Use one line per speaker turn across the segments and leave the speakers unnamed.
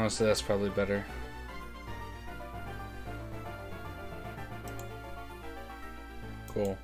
Honestly, that's probably better. Cool.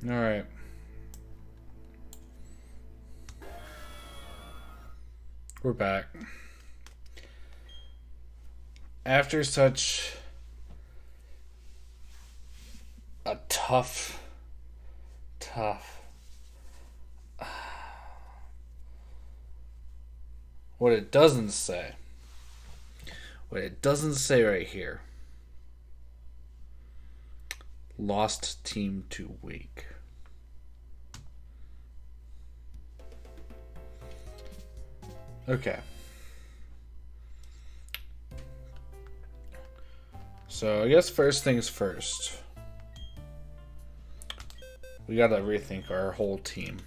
All right. We're back. After such a tough. What it doesn't say right here. Lost team to weak. Okay. So I guess first things first. We gotta rethink our whole team.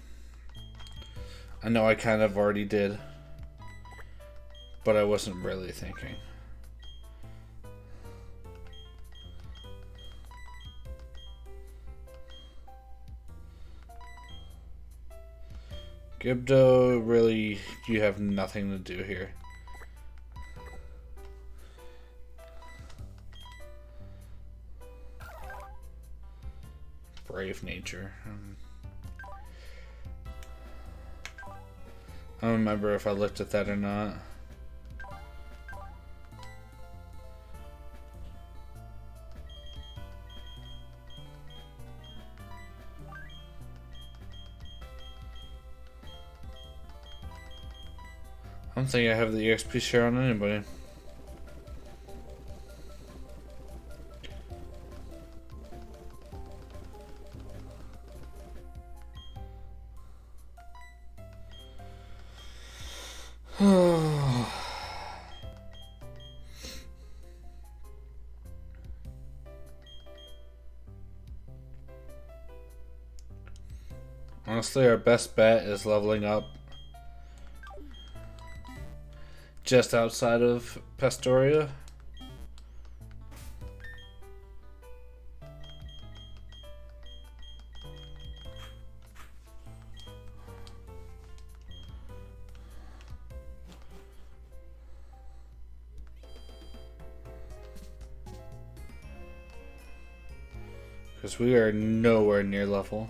I know I kind of already did, but I wasn't really thinking. Gibdo, really, you have nothing to do here. Brave nature. I don't remember if I looked at that or not. I don't think I have the EXP share on anybody. Honestly, our best bet is leveling up just outside of Pastoria. Because we are nowhere near level.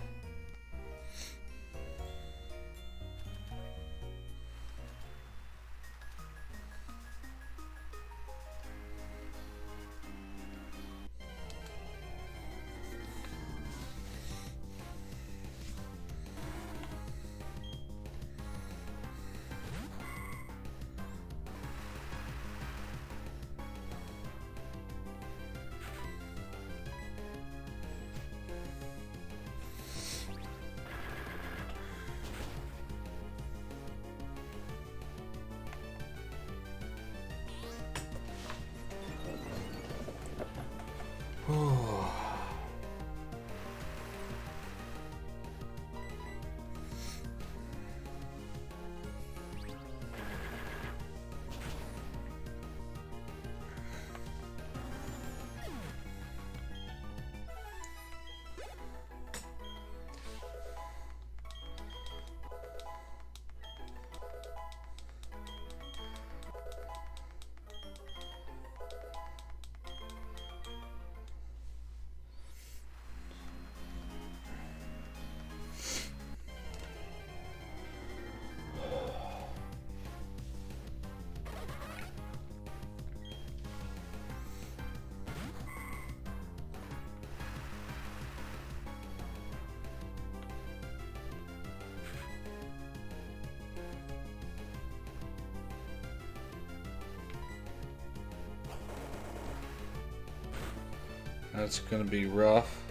That's gonna be rough.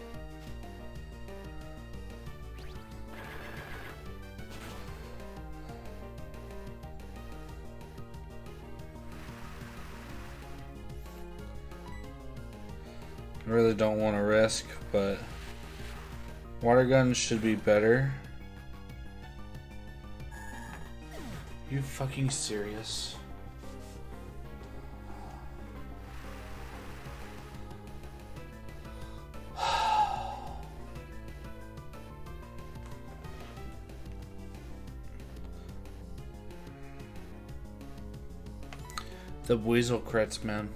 I really don't want to risk, but water guns should be better. You fucking serious? The weasel crits, man.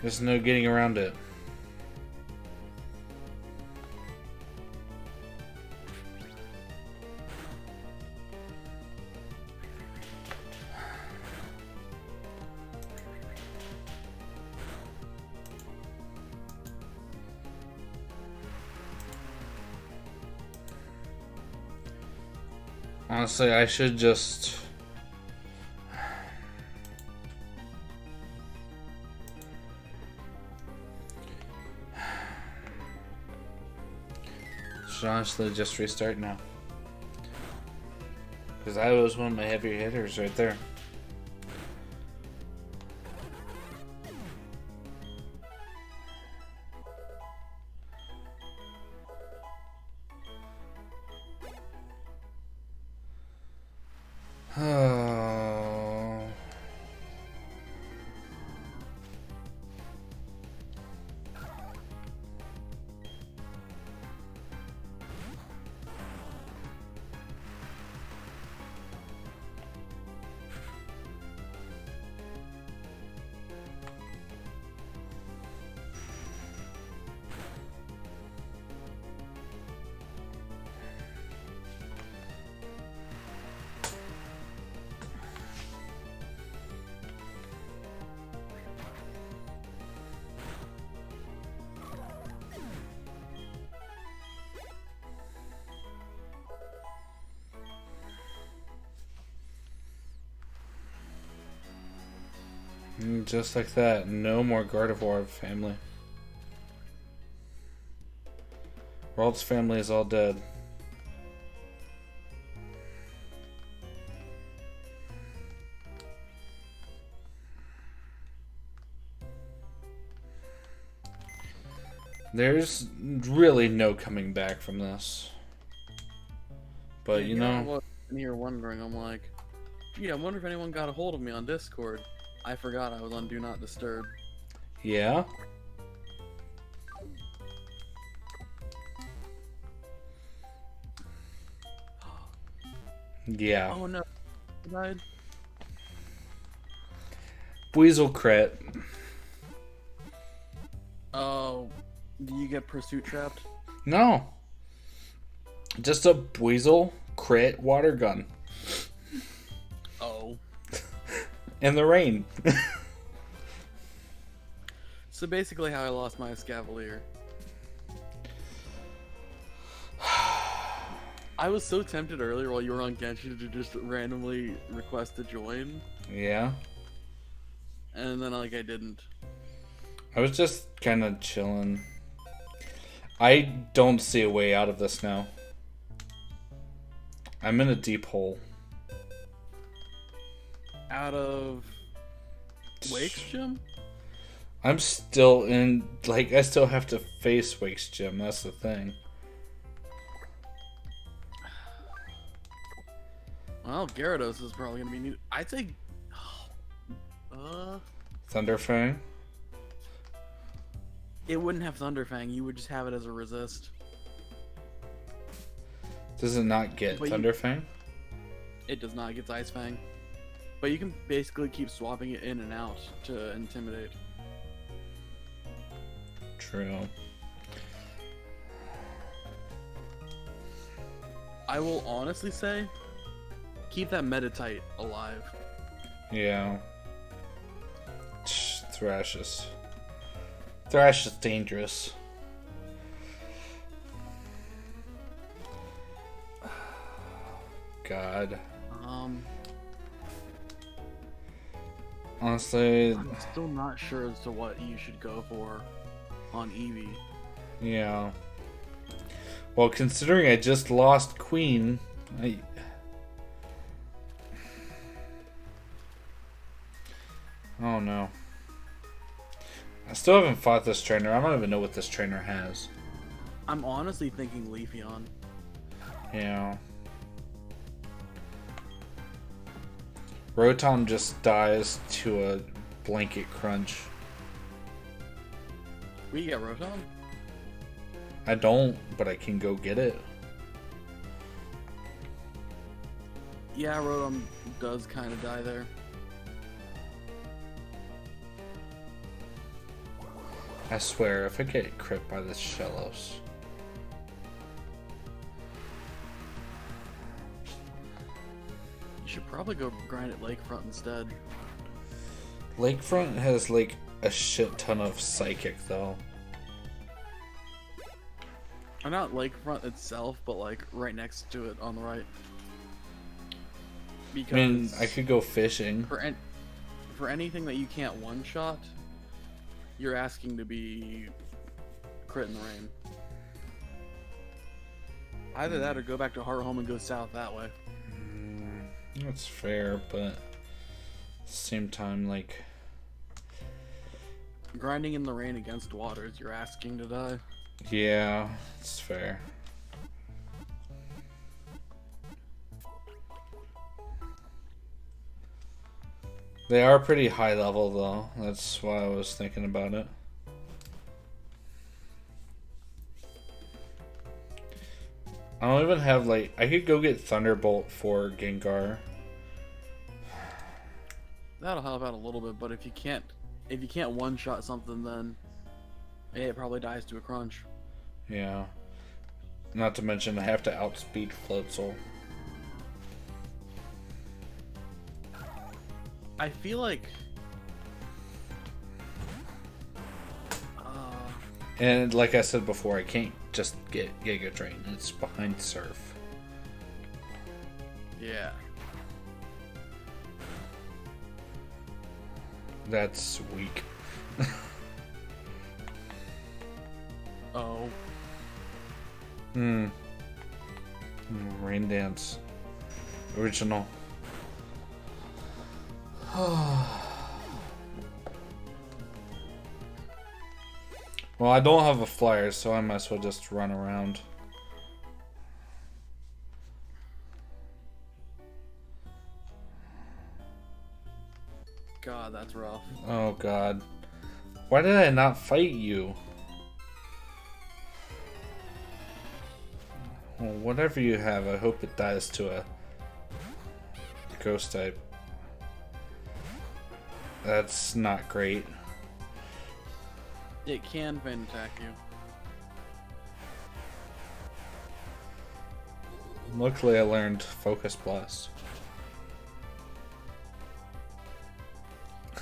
There's no getting around it. Honestly, I should just... honestly just restart now. Because that was one of my heavier hitters right there. Oh. Just like that, no more Gardevoir family. Walt's family is all dead. There's really no coming back from this. But you know,
I was here wondering, I'm like, gee, I wonder if anyone got a hold of me on Discord. I forgot I was on Do Not Disturb.
yeah. Yeah.
Oh no, I died.
Weasel crit.
Oh, do you get pursuit trapped?
No. Just a weasel crit water gun.
Oh.
In the rain.
So basically how I lost my Escavalier. I was so tempted earlier while you were on Genshin to just randomly request to join.
Yeah.
And then like I didn't.
I was just kind of chilling. I don't see a way out of this now. I'm in a deep hole.
Out of Wake's gym?
I'm still in, like, I still have to face Wake's gym. That's the thing.
Well, Gyarados is probably gonna be new. I think.
Thunderfang?
It wouldn't have Thunderfang. You would just have it as a resist.
Does it not get Thunderfang?
It does not get Ice Fang. But you can basically keep swapping it in and out to intimidate.
True.
I will honestly say, keep that Meditite alive.
Yeah. Thrash is dangerous. God.
Um,
Honestly,
I'm still not sure as to what you should go for on Eevee.
yeah. Well, considering I just lost Queen, oh no. I still haven't fought this trainer. I don't even know what this trainer has.
I'm honestly thinking Leafeon.
Yeah. Rotom just dies to a blanket crunch.
We get Rotom?
I don't, but I can go get it.
Yeah, Rotom does kind of die there.
I swear, if I get crit by this Shellos.
You should probably go grind at Lakefront instead.
Lakefront has like a shit ton of Psychic though.
Or not Lakefront itself, but like right next to it on the right. Because
I mean, I could go fishing.
For anything that you can't one-shot, you're asking to be crit in the rain. Either that or go back to Hearthome and go south that way.
That's fair, but at the same time, like...
Grinding in the rain against waters, you're asking to die.
Yeah, it's fair. They are pretty high level though. That's why I was thinking about it. I don't even have like... I could go get Thunderbolt for Gengar.
That'll help out a little bit, but if you can't one-shot something, then it probably dies to a crunch.
Yeah. Not to mention I have to outspeed Floatzel.
I feel like...
And like I said before, I can't just get Giga Drain. It's behind Surf.
Yeah.
That's weak.
Oh.
Rain Dance. Original. Well, I don't have a flyer, so I might as well just run around.
God, that's rough.
Oh god. Why did I not fight you? Well, whatever you have, I hope it dies to a ghost type. That's not great.
It can Vayne attack you.
Luckily I learned Focus Blast.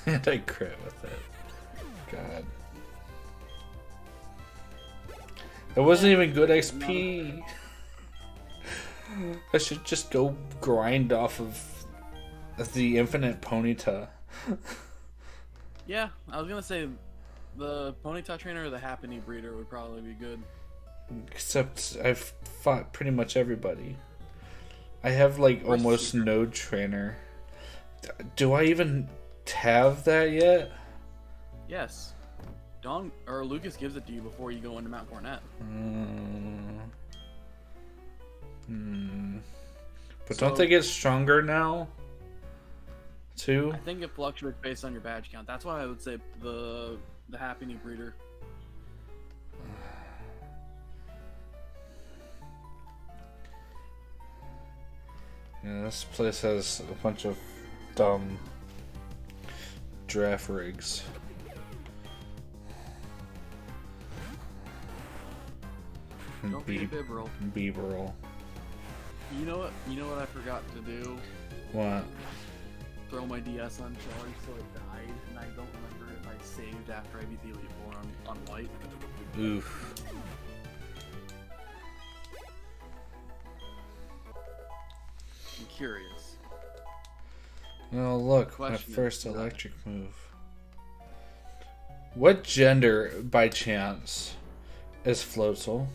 And I crit with it. God. It wasn't even good XP. I should just go grind off of the infinite Ponyta.
Yeah, I was gonna say the Ponyta trainer or the Happiny breeder would probably be good.
Except I've fought pretty much everybody. I have like almost no trainer. Do I even have that yet?
Yes. Don or Lucas gives it to you before you go into Mount Cornet.
But don't they get stronger now? Too?
I think it fluctuates based on your badge count. That's why I would say the Happiny breeder.
Yeah, this place has a bunch of dumb draft rigs.
Don't forget Bibarel.
Bibarel.
You know what? You know what I forgot to do?
What?
Throw my DS on charge, so it died, and I don't remember if I saved after I beat the Elite Four on white.
Oof.
curious.
Oh, look, my
Question
first
is,
electric move. What gender, by chance, is Floatzel?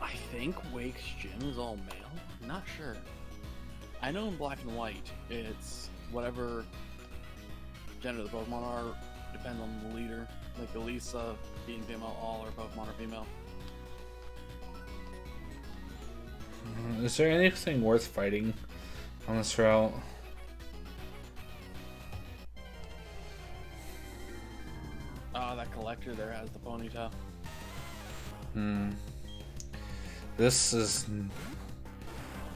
I think Wake's gym is all male. I'm not sure. I know in Black and White, it's whatever gender the Pokemon are, depends on the leader. Like Elisa being female, all her Pokemon are female.
Is there anything worth fighting on this route?
That collector there has the ponytail.
This is...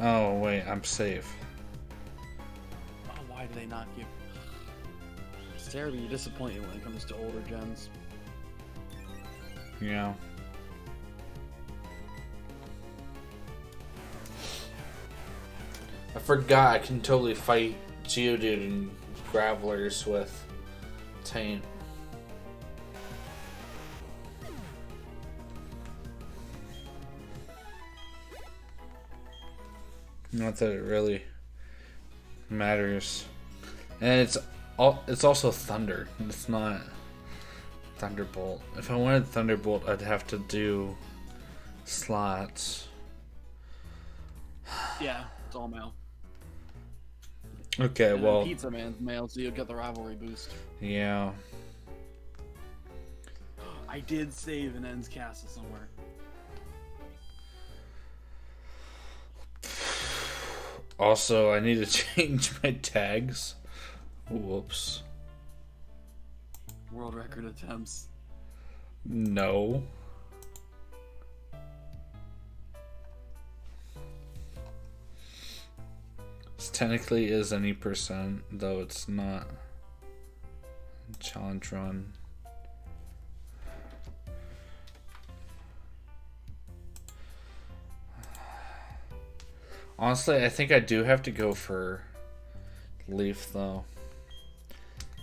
Oh, wait, I'm safe.
Oh, why do they not give... It's terribly disappointing when it comes to older gens.
Yeah. I forgot I can totally fight Geodude and Gravelers with Taint. Not that it really matters. And it's also Thunder. It's not Thunderbolt. If I wanted Thunderbolt, I'd have to do slots.
Yeah, it's all male.
Okay,
And
well...
Pizza Man's male, so you'll get the rivalry boost.
Yeah.
I did save an Ends Castle somewhere.
Also, I need to change my tags. Whoops.
World record attempts.
No. This technically is any percent, though it's not. Challenge run. Honestly, I think I do have to go for Leaf, though.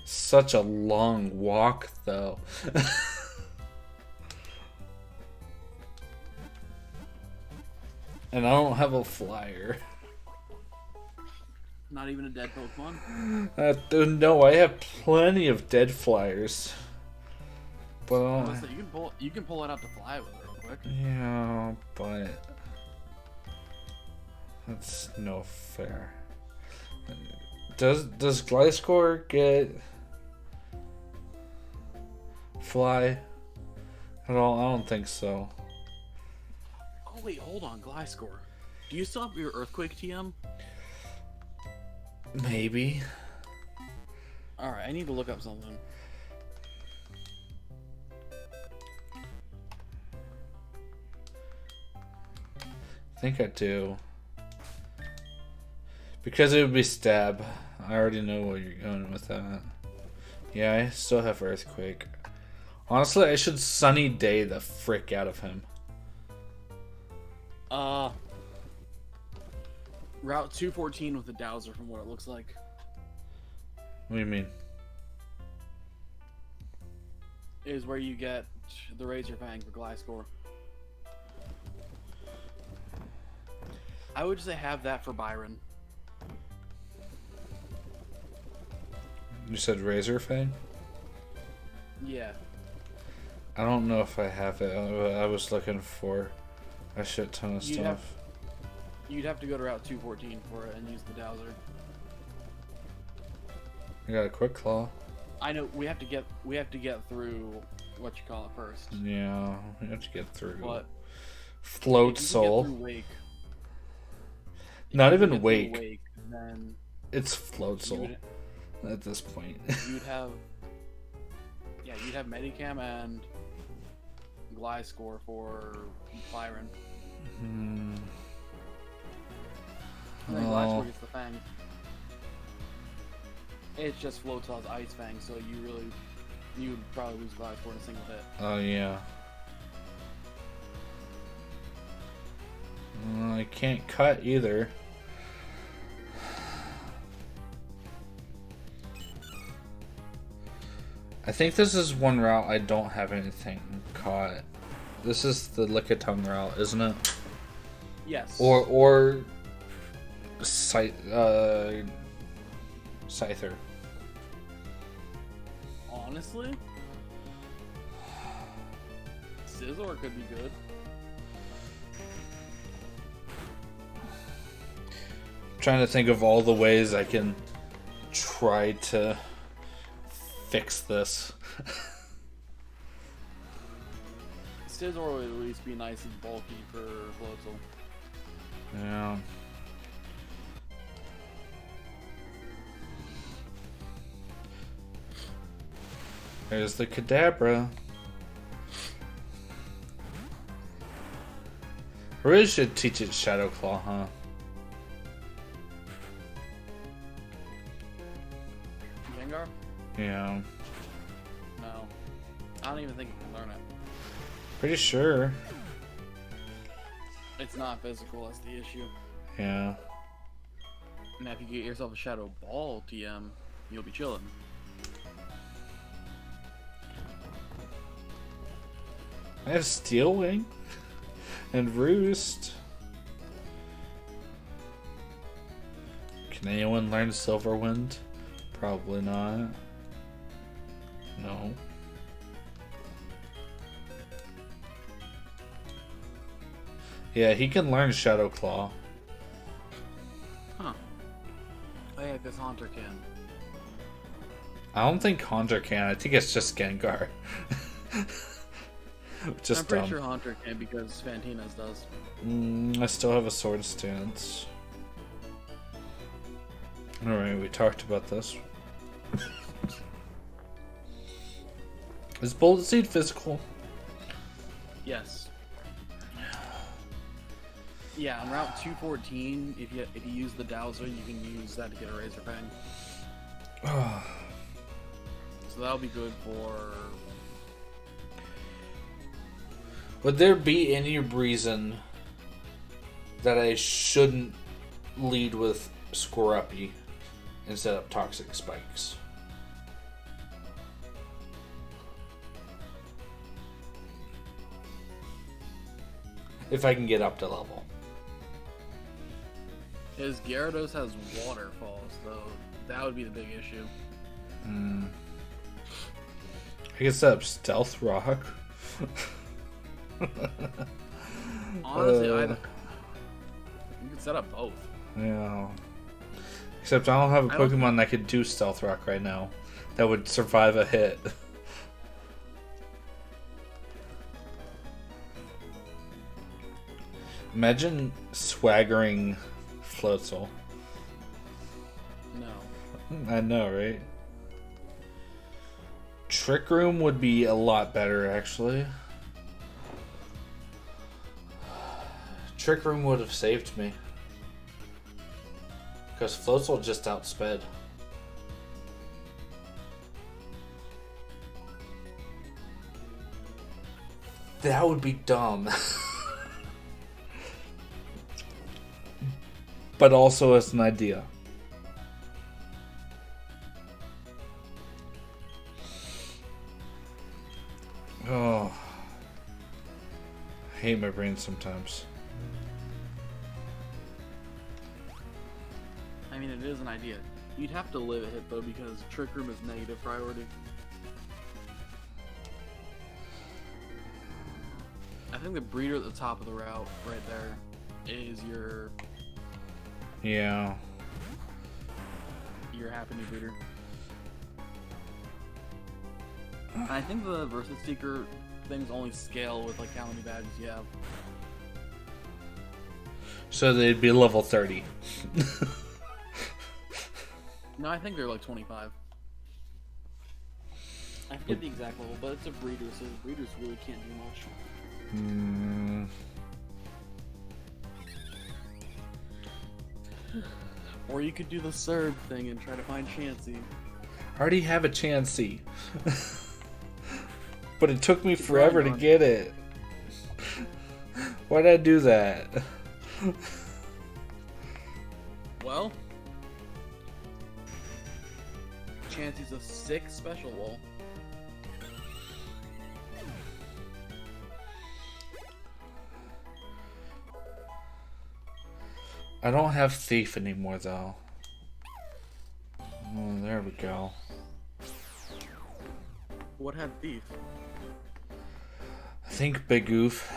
Such a long walk, though. And I don't have a flyer.
Not even a dead Pokemon?
No, I have plenty of dead flyers. But I don't...
You can pull it out to fly with it real quick.
Yeah, but that's no fair. Does Gliscor get fly at all? I don't think so.
Oh wait, hold on, Gliscor. Do you still have your Earthquake TM?
Maybe.
Alright, I need to look up something.
I think I do. Because it would be stab. I already know where you're going with that. Yeah, I still have Earthquake. Honestly, I should Sunny Day the frick out of him.
Route 214 with the Dowser from what it looks like.
What do you mean?
Is where you get the Razor Fang for Gliscor. I would say have that for Byron.
You said Razor Fang?
Yeah.
I don't know if I have it. I was looking for a shit ton of stuff.
You'd have to go to Route 214 for it and use the Dowser.
I got a Quick Claw.
I know we have to get through what you call it first.
Yeah, we have to get through.
But
Float Soul.
Get through Wake.
Not even Wake.
Wake, then
it's Float Soul at this point.
You'd have Medicam and Gliscor for Byron. And then Gliscor gets the Fang. It's just Floatzel's Ice Fang, so you'd probably lose Gliscor in a single hit.
Oh yeah. I can't cut either. I think this is one route I don't have anything caught. This is the Lickitung route, isn't it?
Yes.
Or Scyther.
Honestly, Scizor could be good.
Trying to think of all the ways I can try to fix this.
Scizor would at least be nice and bulky for Floatzel.
Yeah. There's the Kadabra. I really should teach it Shadow Claw, huh?
Gengar?
Yeah.
No. I don't even think you can learn it.
Pretty sure.
It's not physical, that's the issue.
Yeah.
Now if you get yourself a Shadow Ball TM, you'll be chilling.
I have Steel Wing and Roost. Can anyone learn Silverwind? Probably not. No. Yeah, he can learn Shadow Claw.
Huh. Oh yeah, because Haunter can.
I don't think Haunter can. I think it's just Gengar. Just
I'm pretty
dumb.
sure Haunter can because Fantina's does.
I still have a Sword Stance. Alright, we talked about this. Is Bullet Seed physical?
Yes. Yeah, on Route 214, if you use the Dowser, you can use that to get a Razor Fang. So that'll be good for...
Would there be any reason that I shouldn't lead with Scoruppy instead of Toxic Spikes? If I can get up to level.
His Gyarados has waterfalls, though. That would be the big issue.
I can set up Stealth Rock.
Honestly, you could set up both.
Yeah. Except I don't have a Pokemon that could do Stealth Rock right now. That would survive a hit. Imagine swaggering Floatzel.
No.
I know, right? Trick Room would be a lot better, actually. Trick Room would have saved me. Because Floatzel just outsped. That would be dumb. But also it's an idea. Oh. I hate my brain sometimes.
I mean, it is an idea. You'd have to live a hit, though, because Trick Room is negative priority. I think the breeder at the top of the route, right there, is your
Yeah.
Happy New Breeder. And I think the Versus Seeker things only scale with like how many badges you have.
So they'd be level 30.
No, I think they're like 25. I forget the exact level, but it's a breeder, so the breeders really can't do much. Or you could do the Surge thing and try to find Chansey.
I already have a Chansey. But it took me forever to get it. Why'd I do that?
Well, Chansey's a 6 special wall.
I don't have thief anymore though. Oh, there we go.
What had thief?
I think Big Oof.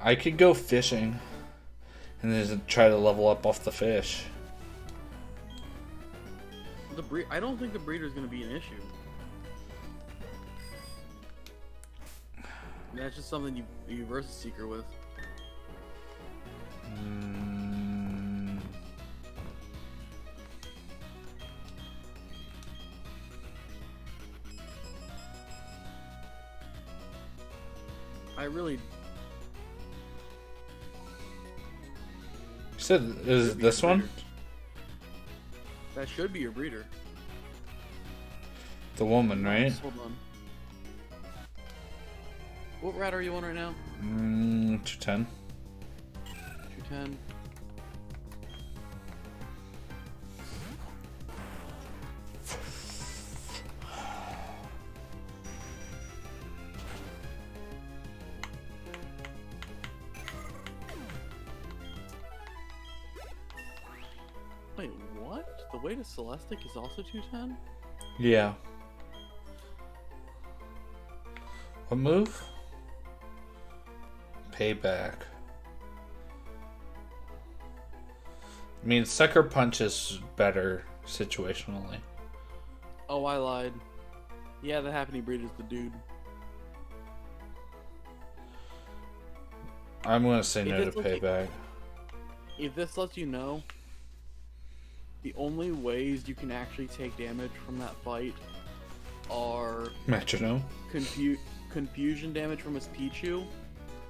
I could go fishing and then try to level up off the fish.
I don't think the breeder is going to be an issue. That's just something you versus seeker with. I really.
You said is this one?
That should be your breeder.
The woman, right?
Hold on. What rat are you on right now?
210.
210. Wait, what? The way to Celestic is also 210?
Yeah. What move? Payback. I mean, Sucker Punch is better situationally.
Oh, I lied. Yeah, the Happening Breed is the dude.
I'm gonna say no to Payback.
If this lets you know, the only ways you can actually take damage from that fight are
Metronome.
Confusion damage from his Pichu,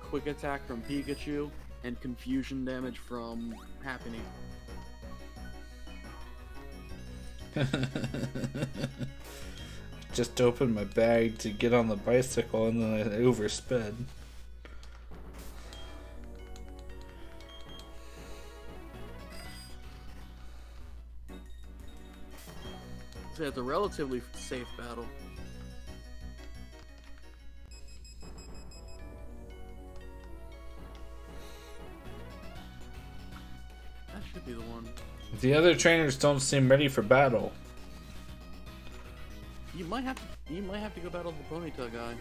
Quick Attack from Pikachu, and Confusion damage from Happening.
Just opened my bag to get on the bicycle and then I oversped.
So it's a relatively safe battle. That should be the one.
The other trainers don't seem ready for battle.
You might have to go battle the Ponyta guy.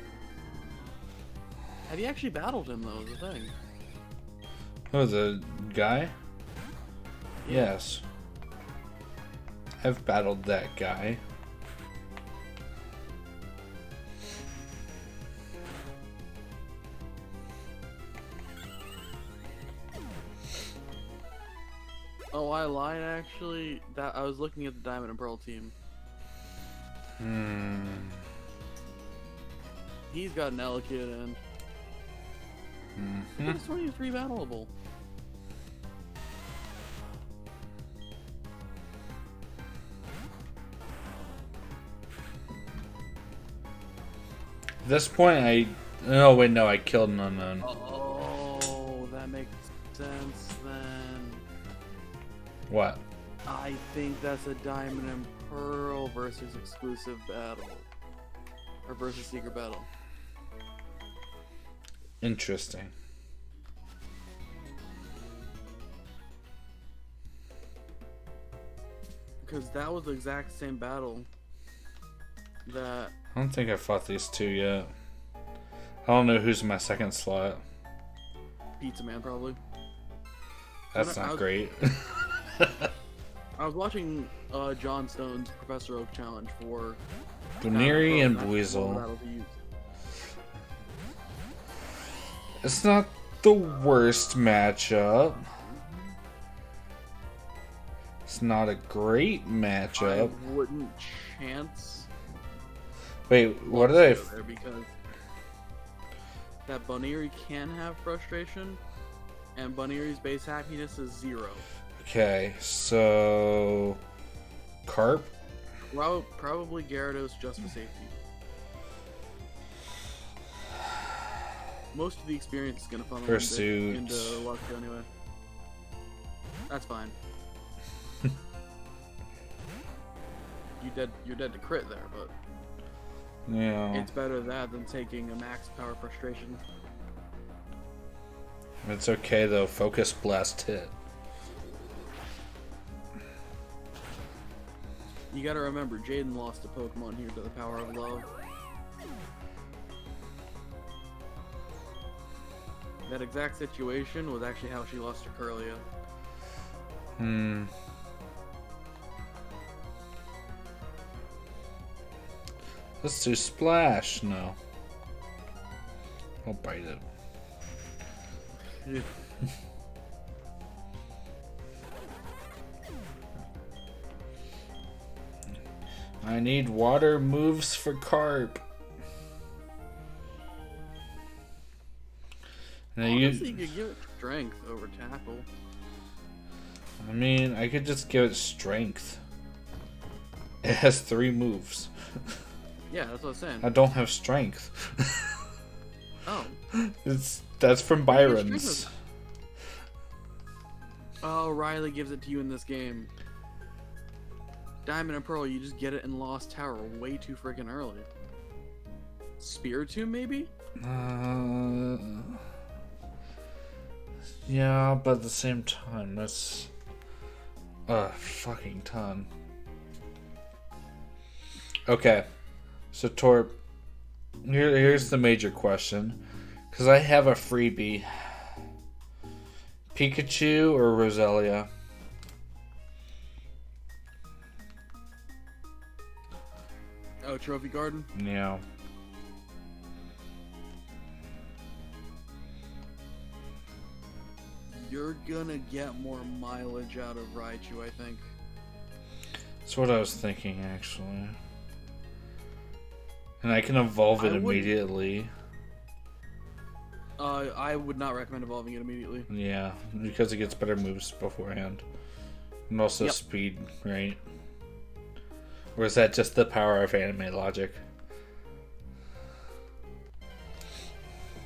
Have you actually battled him though? Is the thing.
Oh, the guy? Yes. I've battled that guy.
Oh, I lied actually. That I was looking at the Diamond and Pearl team. He's got an Elekid and it's 23 battleable.
At this point, oh wait, no, I killed an unknown.
Oh, that makes sense then.
What?
I think that's a Diamond and Pearl versus exclusive battle. Or versus secret battle.
Interesting.
Because that was the exact same battle that...
I don't think I fought these two yet. I don't know who's in my second slot.
Pizza Man, probably.
That's not great.
I was watching John Stone's Professor Oak challenge for
Buniri and Buizel. It's not the worst matchup. It's not a great matchup.
I wouldn't chance.
Wait, what are they?
There because that Buniri can have frustration, and Buniri's base happiness is 0.
Okay, so Carp?
Probably Gyarados just for safety. Most of the experience is gonna funnel
Pursuit
into Luxio anyway. That's fine. you're dead to crit there, but
Yeah.
it's better that than taking a max power frustration.
It's okay though. Focus blast hit.
You gotta remember, Jaden lost a Pokemon here to the power of love. That exact situation was actually how she lost to Curlia.
Let's do splash. No. I'll bite it. I need water moves for Carp. Now
Honestly, you could give it strength over tackle.
I mean, I could just give it strength. It has 3 moves.
Yeah, that's what I'm saying.
I don't have strength.
Oh.
That's from Byron's.
Oh, Riley gives it to you in this game. Diamond and Pearl, you just get it in Lost Tower way too freaking early. Spiritomb, maybe?
Yeah, but at the same time, that's a fucking ton. Okay, so Torp, here's the major question, because I have a freebie. Pikachu or Roselia?
Oh, Trophy Garden?
Yeah.
You're gonna get more mileage out of Raichu, I think.
That's what I was thinking, actually. And I can evolve it immediately.
I would not recommend evolving it immediately.
Yeah, because it gets better moves beforehand. And also speed, right? Or is that just the power of anime logic?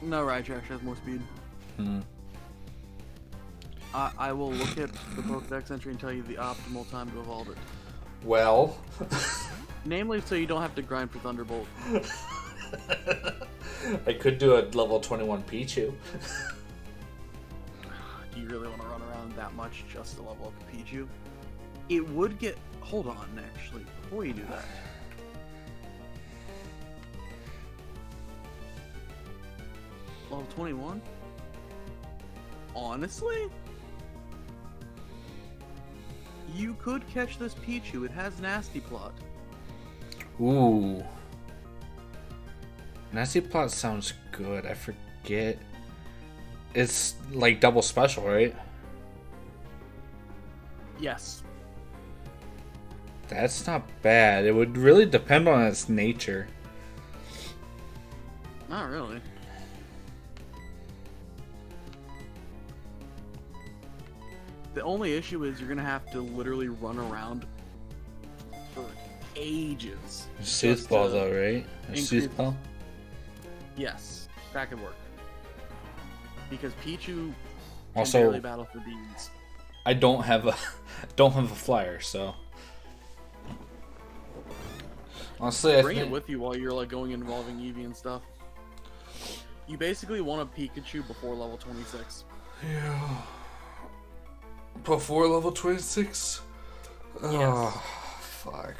No, Raichu actually has more speed. I will look at the Pokedex entry and tell you the optimal time to evolve it.
Well...
Namely, so you don't have to grind for Thunderbolt.
I could do a level 21 Pichu.
Do you really want to run around that much just to level up a Pichu? It would get... Hold on, actually, before you do that. Level 21? Honestly? You could catch this Pichu. It has Nasty Plot.
Ooh. Nasty Plot sounds good. I forget. It's like double special, right?
Yes.
That's not bad. It would really depend on its nature.
Not really. The only issue is you're gonna have to literally run around for ages.
Soothball, though, right? Soothball?
Yes, that could work. Because Pichu
also
can barely battle for beans.
I don't have a flyer, so honestly,
Bring it with you while you're like going and evolving Eevee and stuff. You basically want a Pikachu before level 26.
Yeah. Before level 26?
Yes.
Oh, fuck.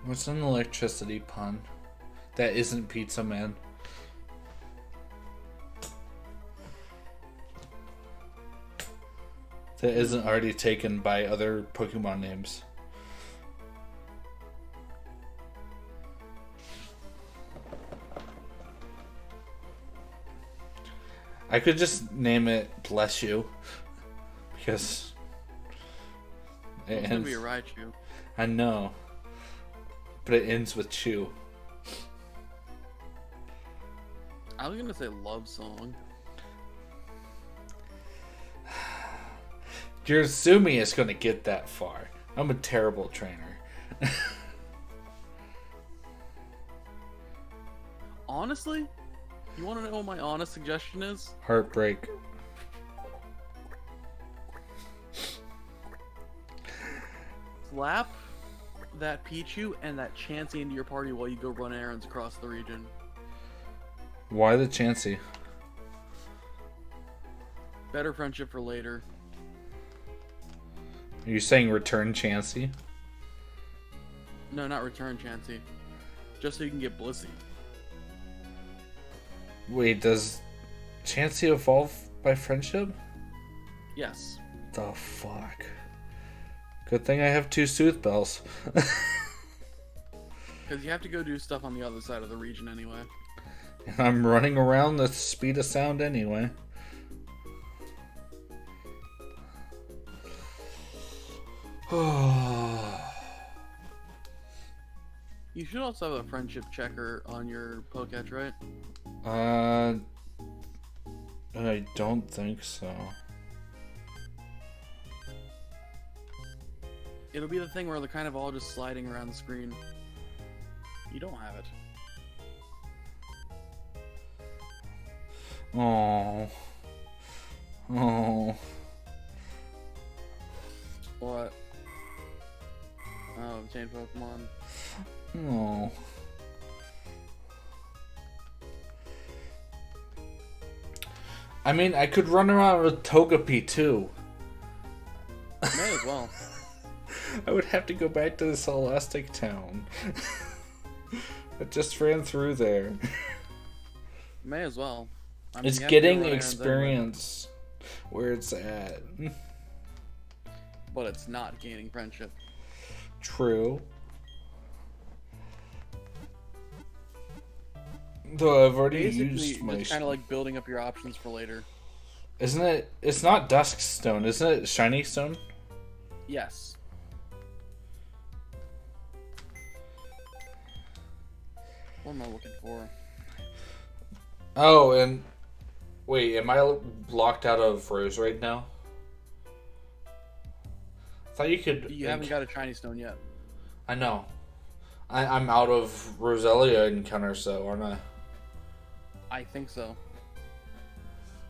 What's an electricity pun that isn't Pizza Man? That isn't already taken by other Pokemon names. I could just name it Bless You. Because
It's gonna be a Raichu.
I know. But it ends with Chew.
I was gonna say Love Song.
You're assuming it's gonna get that far. I'm a terrible trainer.
Honestly, You want to know what my honest suggestion is?
Heartbreak.
Slap that Pichu and that Chansey into your party while you go run errands across the region.
Why the Chansey?
Better friendship for later.
Are you saying return Chansey?
No, not return Chansey. Just so you can get Blissey.
Wait, does Chansey evolve by friendship?
Yes.
The fuck? Good thing I have 2 Sooth Bells.
Because you have to go do stuff on the other side of the region anyway.
And I'm running around the speed of sound anyway.
You should also have a friendship checker on your Poketch, right?
I don't think so.
It'll be the thing where they're kind of all just sliding around the screen. You don't have it.
Oh. Oh.
What? Oh, chain Pokemon.
Oh. I mean, I could run around with Togepi too.
May as well.
I would have to go back to this elastic town. I just ran through there.
May as well. I mean,
It's
you have to
getting
run errands
experience where it's at.
anyway, but it's not gaining friendship.
True. Though I've already
Basically,
used my...
just kind of like building up your options for later.
Isn't it... It's not Dusk Stone, isn't it Shiny Stone?
Yes. What am I looking for?
Oh, and... Wait, am I locked out of Rose right now? I thought you could...
You haven't got a shiny stone yet.
I know. I'm out of Roselia encounters, though, aren't I?
I think so.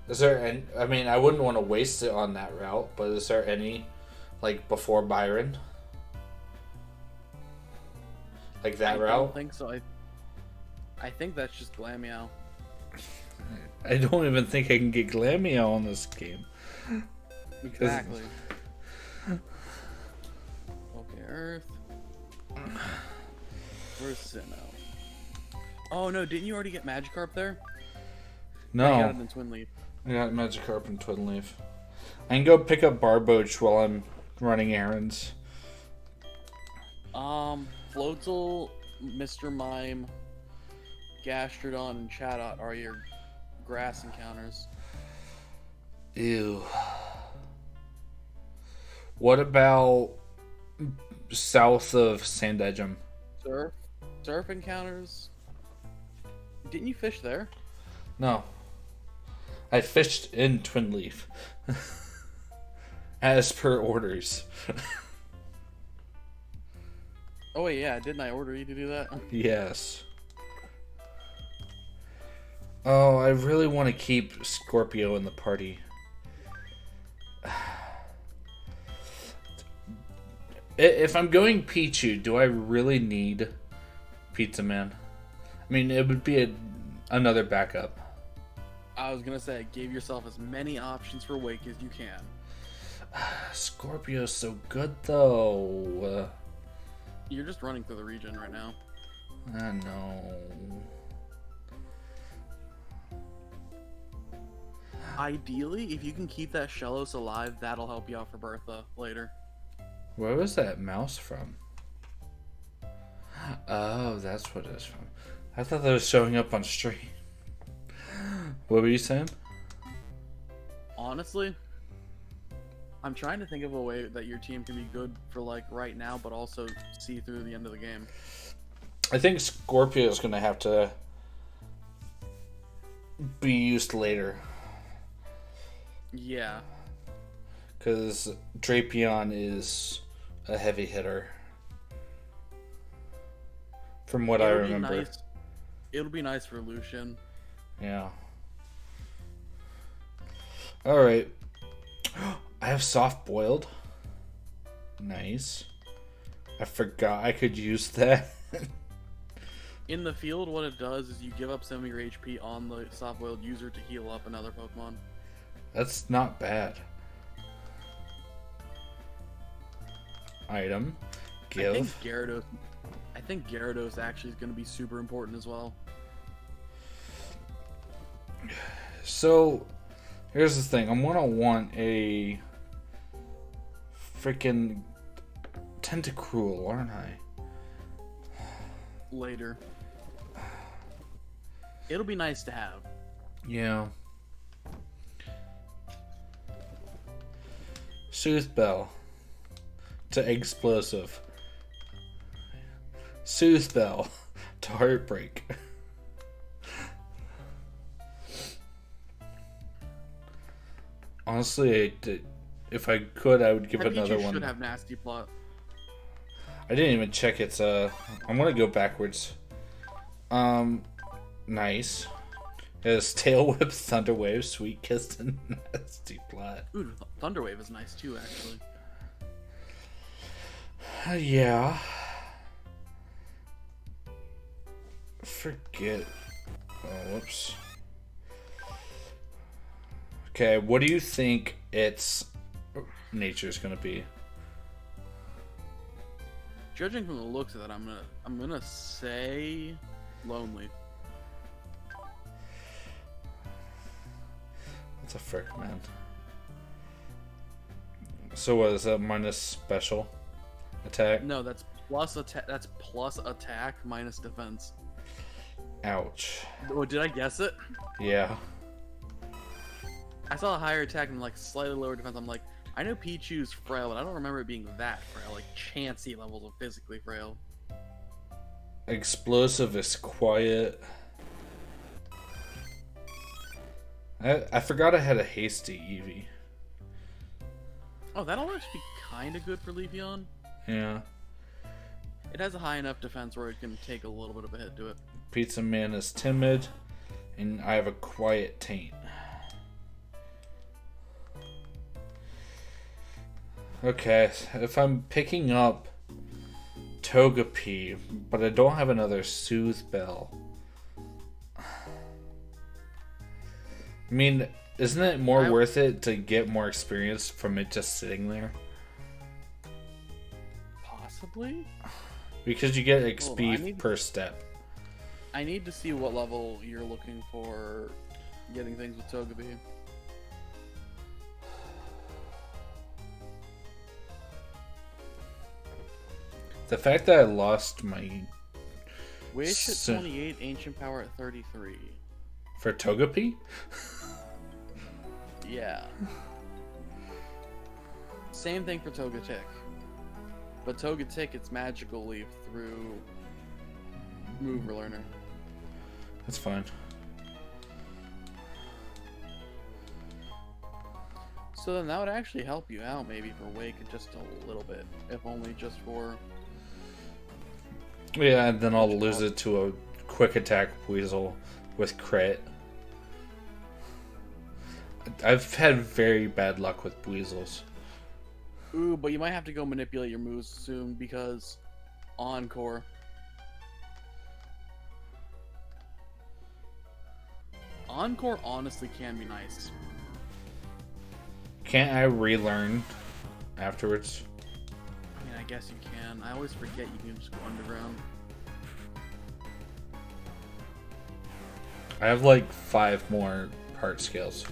Is there any... I mean, I wouldn't want to waste it on that route, but is there any, like, before Byron? Like that route?
I don't think so. I think that's just Glameow.
I don't even think I can get Glameow on this game.
Exactly. Okay, Earth. Where's Sinnoh? Oh no, didn't you already get Magikarp there?
No.
I got it in Twin Leaf.
I got Magikarp and Twin Leaf. I can go pick up Barboach while I'm running errands.
Floatzel, Mr. Mime, Gastrodon, and Chatot are your grass encounters.
Ew. What about south of Sandegem?
Surf encounters? Didn't you fish there?
No. I fished in Twin Leaf. As per orders.
Oh wait, yeah, didn't I order you to do that?
Yes. Oh, I really want to keep Scorpio in the party. If I'm going Pichu, do I really need Pizza Man? I mean, it would be another backup.
I was gonna say, give yourself as many options for Wake as you can.
Scorpio's so good, though.
You're just running through the region right now.
I know.
Ideally, if you can keep that Shellos alive, that'll help you out for Bertha later.
Where was that mouse from? Oh, that's what it's from. I thought that was showing up on stream. What were you saying?
Honestly, I'm trying to think of a way that your team can be good for like right now, but also see through the end of the game.
I think Scorpio is going to have to be used later.
Yeah.
Because Drapion is a heavy hitter. From what I remember.
It'll be nice for Lucian.
Yeah. Alright. I have soft boiled. Nice. I forgot I could use that.
In the field, what it does is you give up some of your HP on the soft-boiled user to heal up another Pokemon.
That's not bad. Item. Give.
I think Gyarados actually is going to be super important as well.
So, here's the thing. I'm gonna want a freaking Tentacruel, aren't I?
Later. It'll be nice to have.
Yeah. Soothe Bell. To Explosive. Soothe Bell. To Heartbreak. Honestly, if I could, I would give another one.
Should have Nasty Plot.
I didn't even check its. I'm gonna go backwards. Nice. It has Tail Whip, Thunder Wave, Sweet Kiss, and Nasty Plot.
Ooh, Thunder Wave is nice too, actually.
Yeah. Forget. Oh, whoops. Okay, what do you think its nature is gonna be?
Judging from the looks of it, I'm gonna say lonely.
That's a frick, man. So what is that? Minus special attack?
No, that's plus attack. That's plus attack minus defense.
Ouch.
Oh, did I guess it?
Yeah.
I saw a higher attack and like slightly lower defense. I'm like, I know Pichu's frail, but I don't remember it being that frail. Like Chansey levels of physically frail.
Explosive is quiet. I forgot I had a hasty Eevee.
Oh, that'll actually be kind of good for Leafeon.
Yeah.
It has a high enough defense where it can take a little bit of a hit to it.
Pizza Man is timid, and I have a quiet taint. Okay, if I'm picking up Togepi, but I don't have another Soothe Bell. I mean, isn't it more worth it to get more experience from it just sitting there?
Possibly?
Because you get XP per step.
I need to see what level you're looking for getting things with Togepi.
The fact that I lost my
Wish at 28, Ancient Power at 33.
For Togepi?
Yeah. Same thing for Togetic. But Togetic, it's Magical Leaf through Move Learner.
That's fine.
So then that would actually help you out maybe for Wake just a little bit. If only just for...
Yeah, and then I'll lose it to a quick attack Weasel with crit. I've had very bad luck with Weasels.
Ooh, but you might have to go manipulate your moves soon because Encore. Encore honestly can be nice.
Can't I relearn afterwards?
I mean, I guess you can. I always forget you can just go underground.
I have like 5 more heart scales.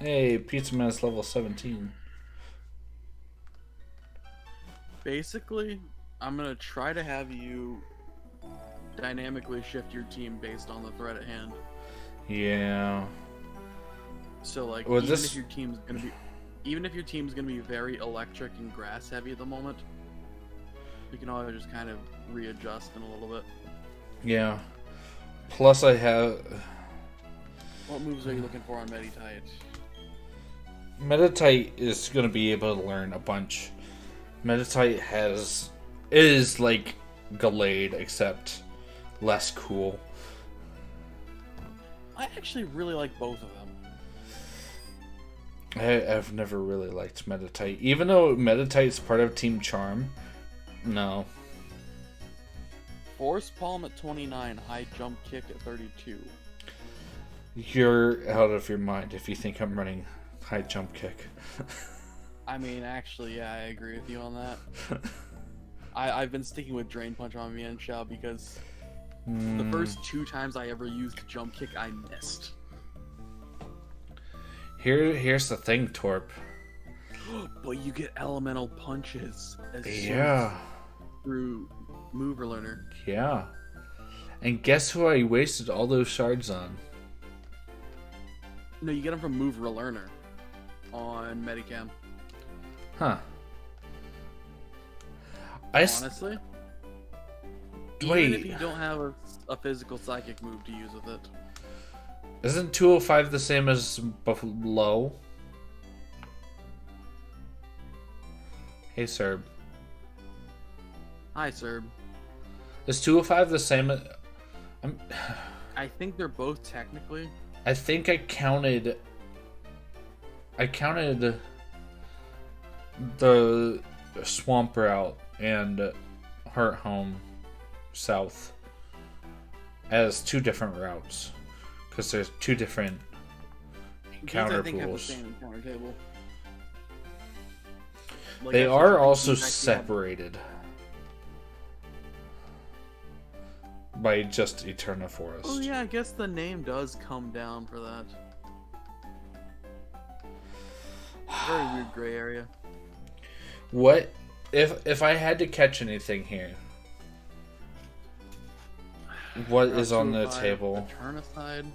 Hey, Pizza Man is level 17.
Basically, I'm gonna try to have you dynamically shift your team based on the threat at hand.
Yeah.
So like,
Well,
even if your team's gonna be very electric and grass heavy at the moment, you can always just kind of readjust in a little bit.
Yeah. Plus I have...
What moves are you looking for on Meditite?
Meditite is going to be able to learn a bunch. Meditite is like Gallade, except less cool.
I actually really like both of them.
I've never really liked Meditite. Even though Meditite's part of Team Charm, no.
Force Palm at 29, high jump kick at 32.
You're out of your mind if you think I'm running high jump kick.
I mean, actually, yeah, I agree with you on that. I've been sticking with Drain Punch on Mian Xiao because the first 2 times I ever used jump kick, I missed.
Here's the thing, Torp.
But you get elemental punches as through Mover Learner.
Yeah. And guess who I wasted all those shards on?
No, you get them from Mover Learner on Medicam.
Huh.
Honestly?
Wait.
Even if you don't have a physical psychic move to use with it.
Isn't 205 the same as Buffalo? Hey, Serb.
Hi, Serb.
Is 205 the same as...
I think they're both technically.
I think I counted the Swamp Route and Heart Home South as 2 different routes. Because there's 2 different encounter
I think have the
pools.
same encounter table. Like,
They
that's
are
what
also
these actually have.
separated by just Eterna Forest.
Oh yeah, I guess the name does come down for that. Very weird gray area.
What if I had to catch anything here? What is on the table?
Eternicide.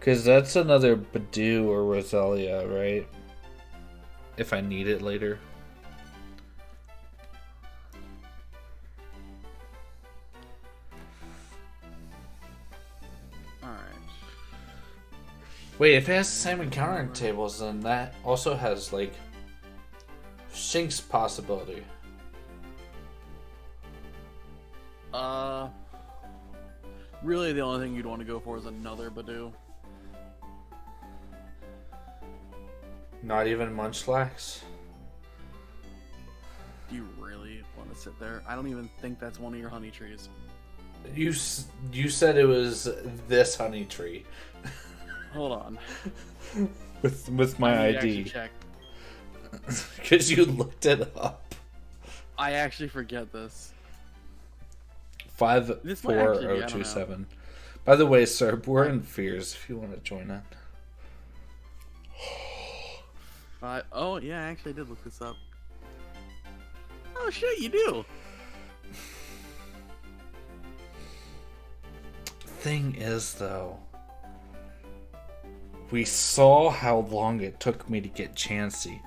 Because that's another Badoo or Roselia, right? If I need it later.
Alright.
Wait, if it has the same encounter tables, then that also has, like, Shinx possibility.
Really the only thing you'd want to go for is another Badoo.
Not even Munchlax?
Do you really want to sit there? I don't even think that's one of your honey trees.
You said it was this honey tree.
Hold on.
with my
I need to
ID.
actually check.
Because you looked it up.
I actually forget this. This might actually be, I don't
54027. By the way, sir, we're in Fears if you want to join that.
Oh, yeah, I actually did look this up. Oh, shit, you do!
Thing is, though, we saw how long it took me to get Chansey.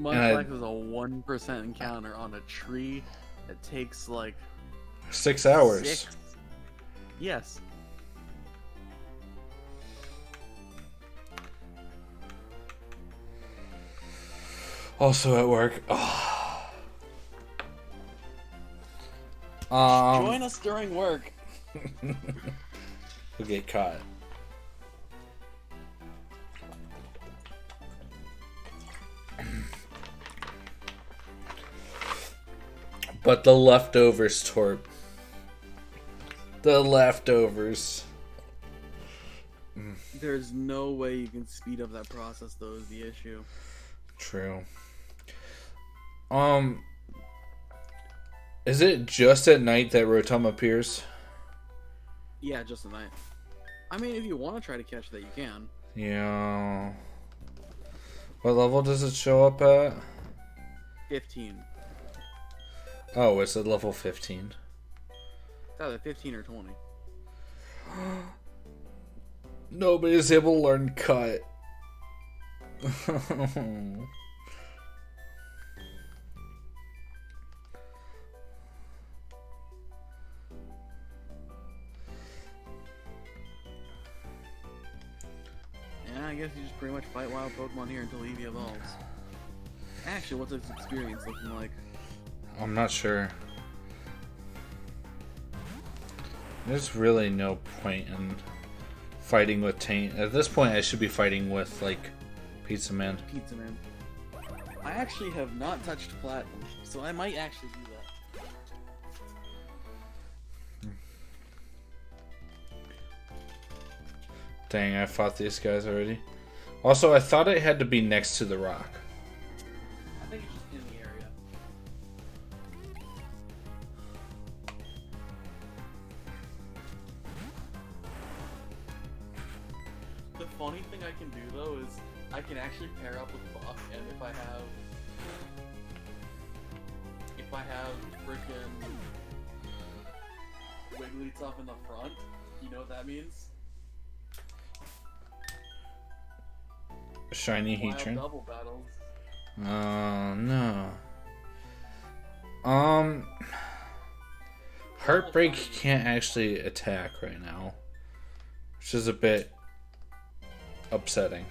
Munchlax is a 1% encounter on a tree that takes, like...
6 hours.
6. Yes.
Also at work.
Join us during work.
We'll get caught. But the leftovers, Torp. The leftovers.
There's no way you can speed up that process, though, is the issue.
True. Is it just at night that Rotom appears?
Yeah, just a night. I mean, if you want to try to catch that, you can.
Yeah. What level does it show up at?
15.
Oh, it's at level 15.
It's either 15 or 20.
Nobody's able to learn cut.
guess you just pretty much fight wild Pokemon here until Eevee evolves. Actually, what's its experience looking like?
I'm not sure. There's really no point in fighting with Taint. At this point, I should be fighting with, like, Pizza Man.
Pizza Man. I actually have not touched Platinum, so I might actually do that.
Dang, I fought these guys already. Also, I thought it had to be next to the rock.
I think it's just in the area. The funny thing I can do though is I can actually pair up with Buck, and if I have freaking Wigglytuff in the front, you know what that means?
Shiny
Wild
Heatran.
double battles.
Oh, no. Heartbreak can't actually attack right now, which is a bit upsetting.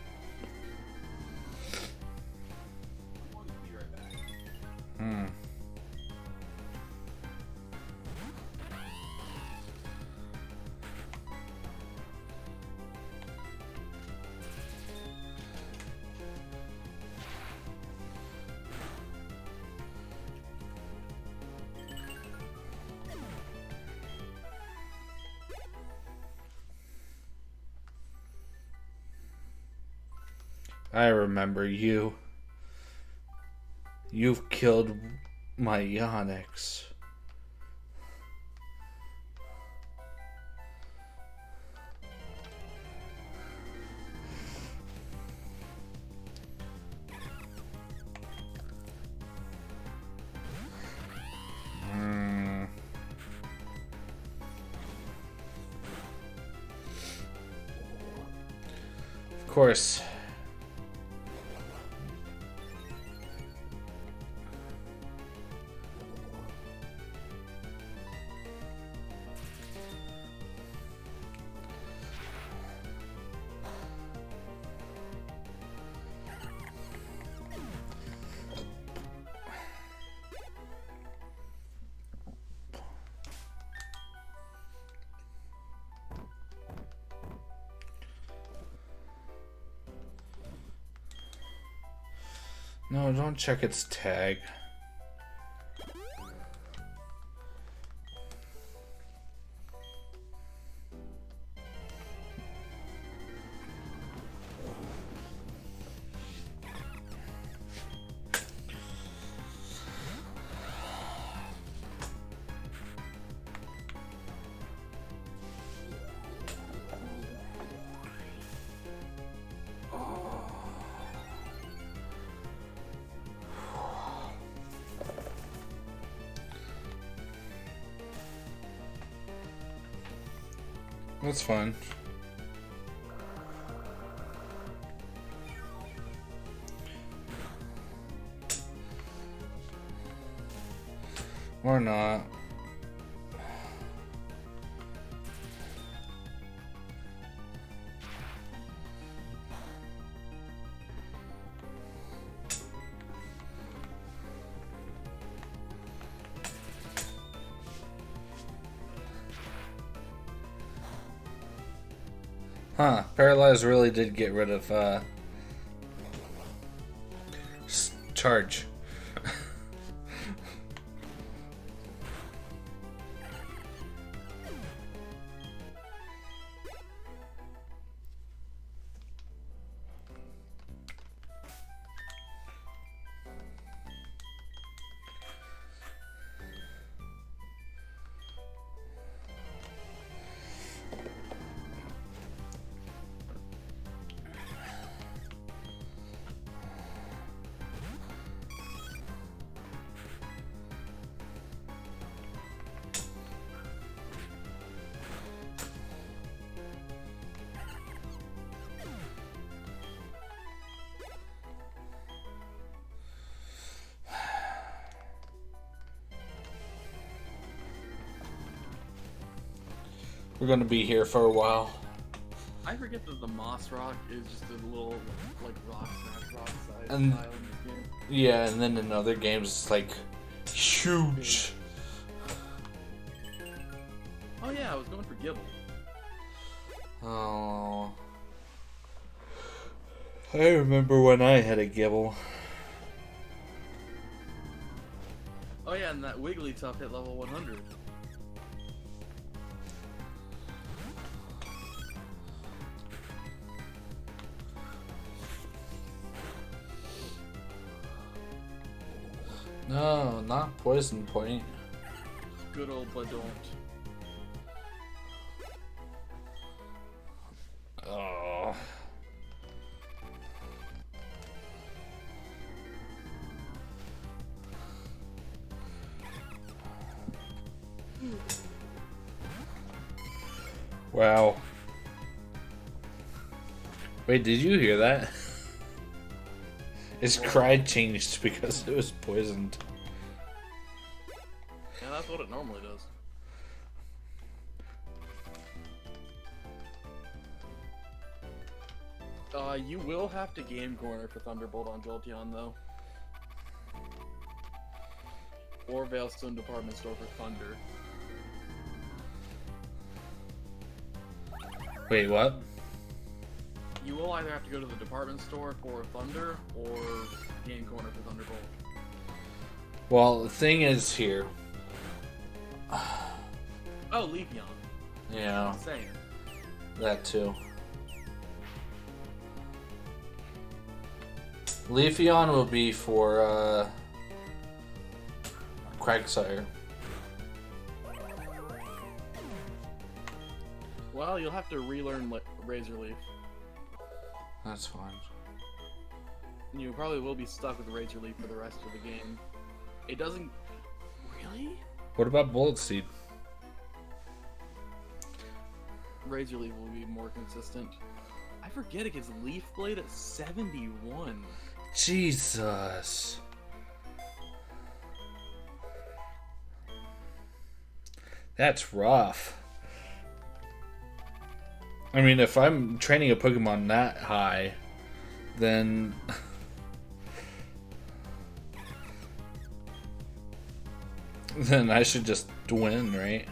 I'm going to be right back.
I remember you. You've killed my Yonix. Of course. No, don't check its tag. That's fine. Or not. Huh, Paralyze really did get rid of, charge. We're gonna be here for a while.
I forget that the Moss Rock is just a little, like, rock size
And-
tile in this game.
Yeah, and then in other games it's like huge.
Oh yeah, I was going for Gibble.
Oh. I remember when I had a Gibble.
Oh yeah, and that Wigglytuff hit level 100.
No, not Poison Point.
Good old Badont.
Oh. Wow. Wait, did you hear that? His cry changed because it was poisoned.
Yeah, that's what it normally does. You will have to game corner for Thunderbolt on Jolteon, though. Or Veilstone Department Store for Thunder.
Wait, what?
You will either have to go to the department store for Thunder, or game corner for Thunderbolt.
Well, the thing is here.
Oh, Leafeon.
Yeah,
Insane.
that too. Leafeon will be for Quagsire.
Well, you'll have to relearn Razor Leaf.
That's fine.
And you probably will be stuck with Razor Leaf for the rest of the game. It doesn't... Really?
What about Bullet Seed?
Razor Leaf will be more consistent. I forget it gets Leaf Blade at 71.
Jesus. That's rough. I mean, if I'm training a Pokemon that high, then... then I should just win, right?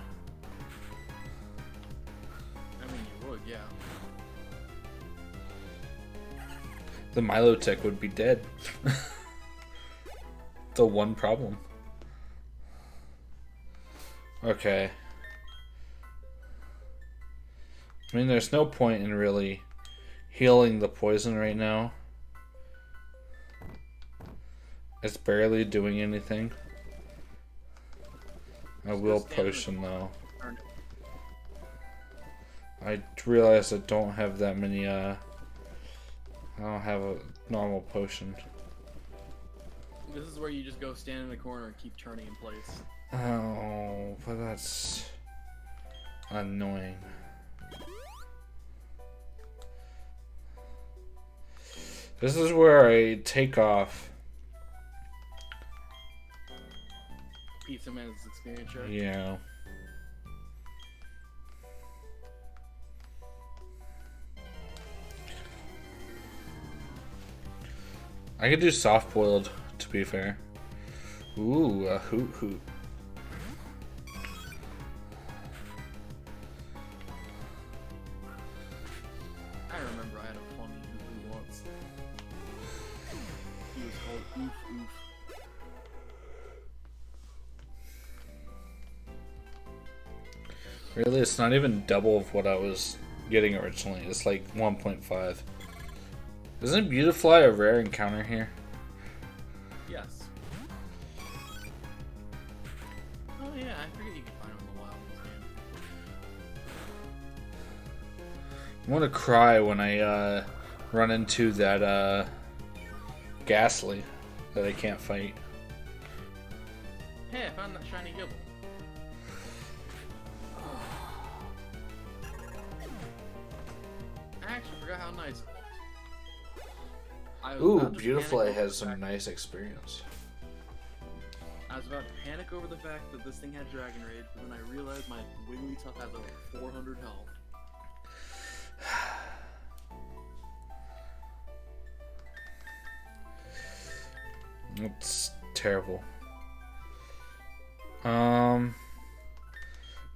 I mean, you would, yeah.
The Milotech would be dead. The one problem. Okay. I mean, there's no point in really healing the poison right now. It's barely doing anything. I will potion though. I realize I don't have that many, I don't have a normal potion.
This is where you just go stand in the corner and keep turning in place.
Oh, but that's annoying. This is where I take off.
Pizza Man's experience share.
Yeah. I could do soft boiled, to be fair. Ooh, a hoot hoot.
I remember I had a funny Oof once. He was called Oof Oof.
Really, it's not even double of what I was getting originally. It's like 1.5. Isn't Beautifly a rare encounter here?
Yes. Oh yeah, I forget you can find him in the wild in this game.
I'm gonna cry when I run into that Ghastly that I can't fight.
Hey, I found that shiny Gibble. I actually forgot how nice it looked. I was
Ooh,
about to
Beautifly
panic over
has
the
some
fact-
nice experience.
I was about to panic over the fact that this thing had Dragon Rage, but then I realized my Wigglytuff has over 400 health.
It's terrible. I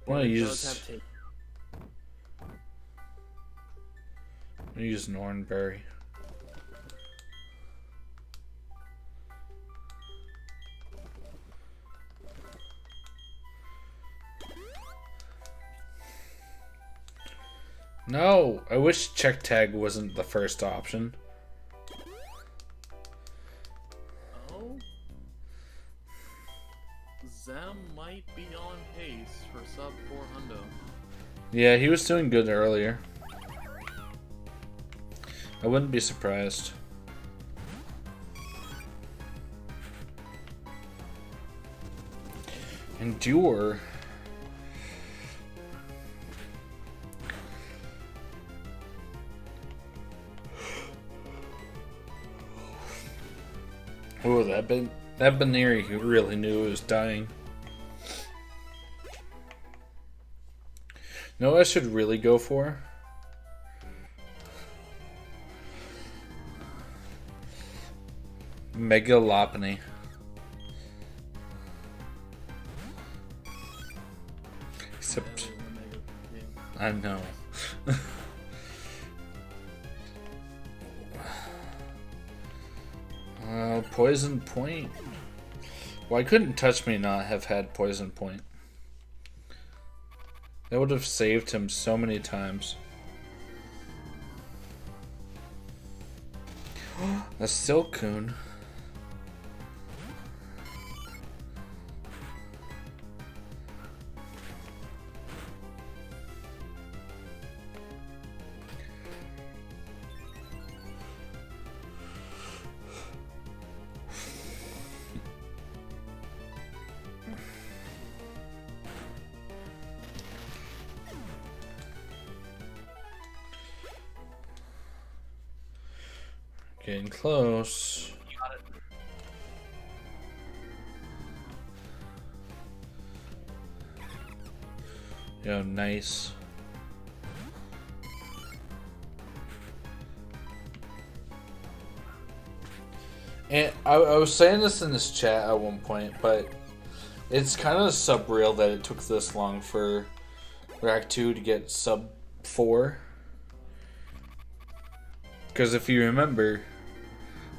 want to use Nornberry. No, I wish check tag wasn't the first option.
Oh, Zem might be on pace for sub 400.
Yeah, he was doing good earlier. I wouldn't be surprised. Endure. Oh, that Baneri who really knew it was dying. No, I should really go for. Megalopony. Except, I know. Poison Point. Why couldn't Touch Me not have had Poison Point? That would have saved him so many times. A Silcoon. Getting close.
You got it.
Yo, nice. And I was saying this in this chat at one point, but it's kind of surreal that it took this long for Rack 2 to get sub 4. Because if you remember,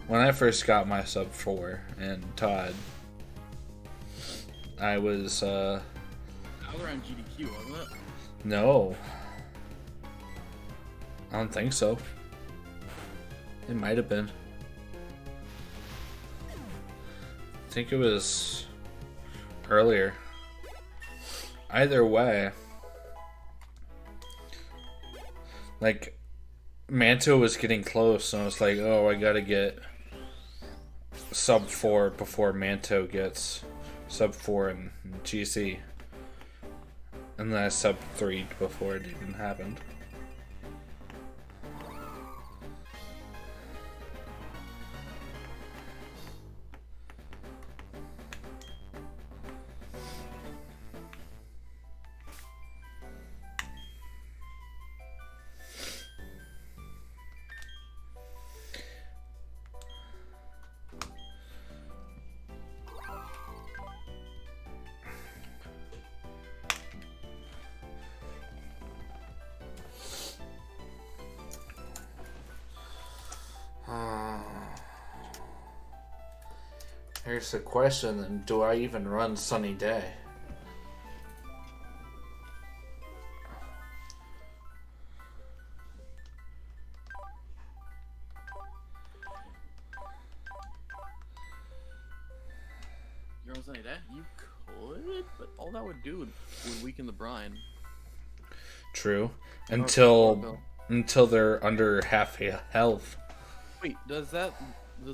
when I first got my sub 4 and Todd, I was
That was around GDQ, wasn't it?
no. I don't think so. It might have been. I think it was earlier. Either way, like, Manto was getting close, and I was like, oh, I gotta get sub 4 before Manto gets sub 4 in GC. And then I sub 3 before it even happened. Here's the question, then, do I even run Sunny Day?
You're on Sunny Day? You could, but all that would do would weaken the brine.
True. Until they're under half health.
Wait, does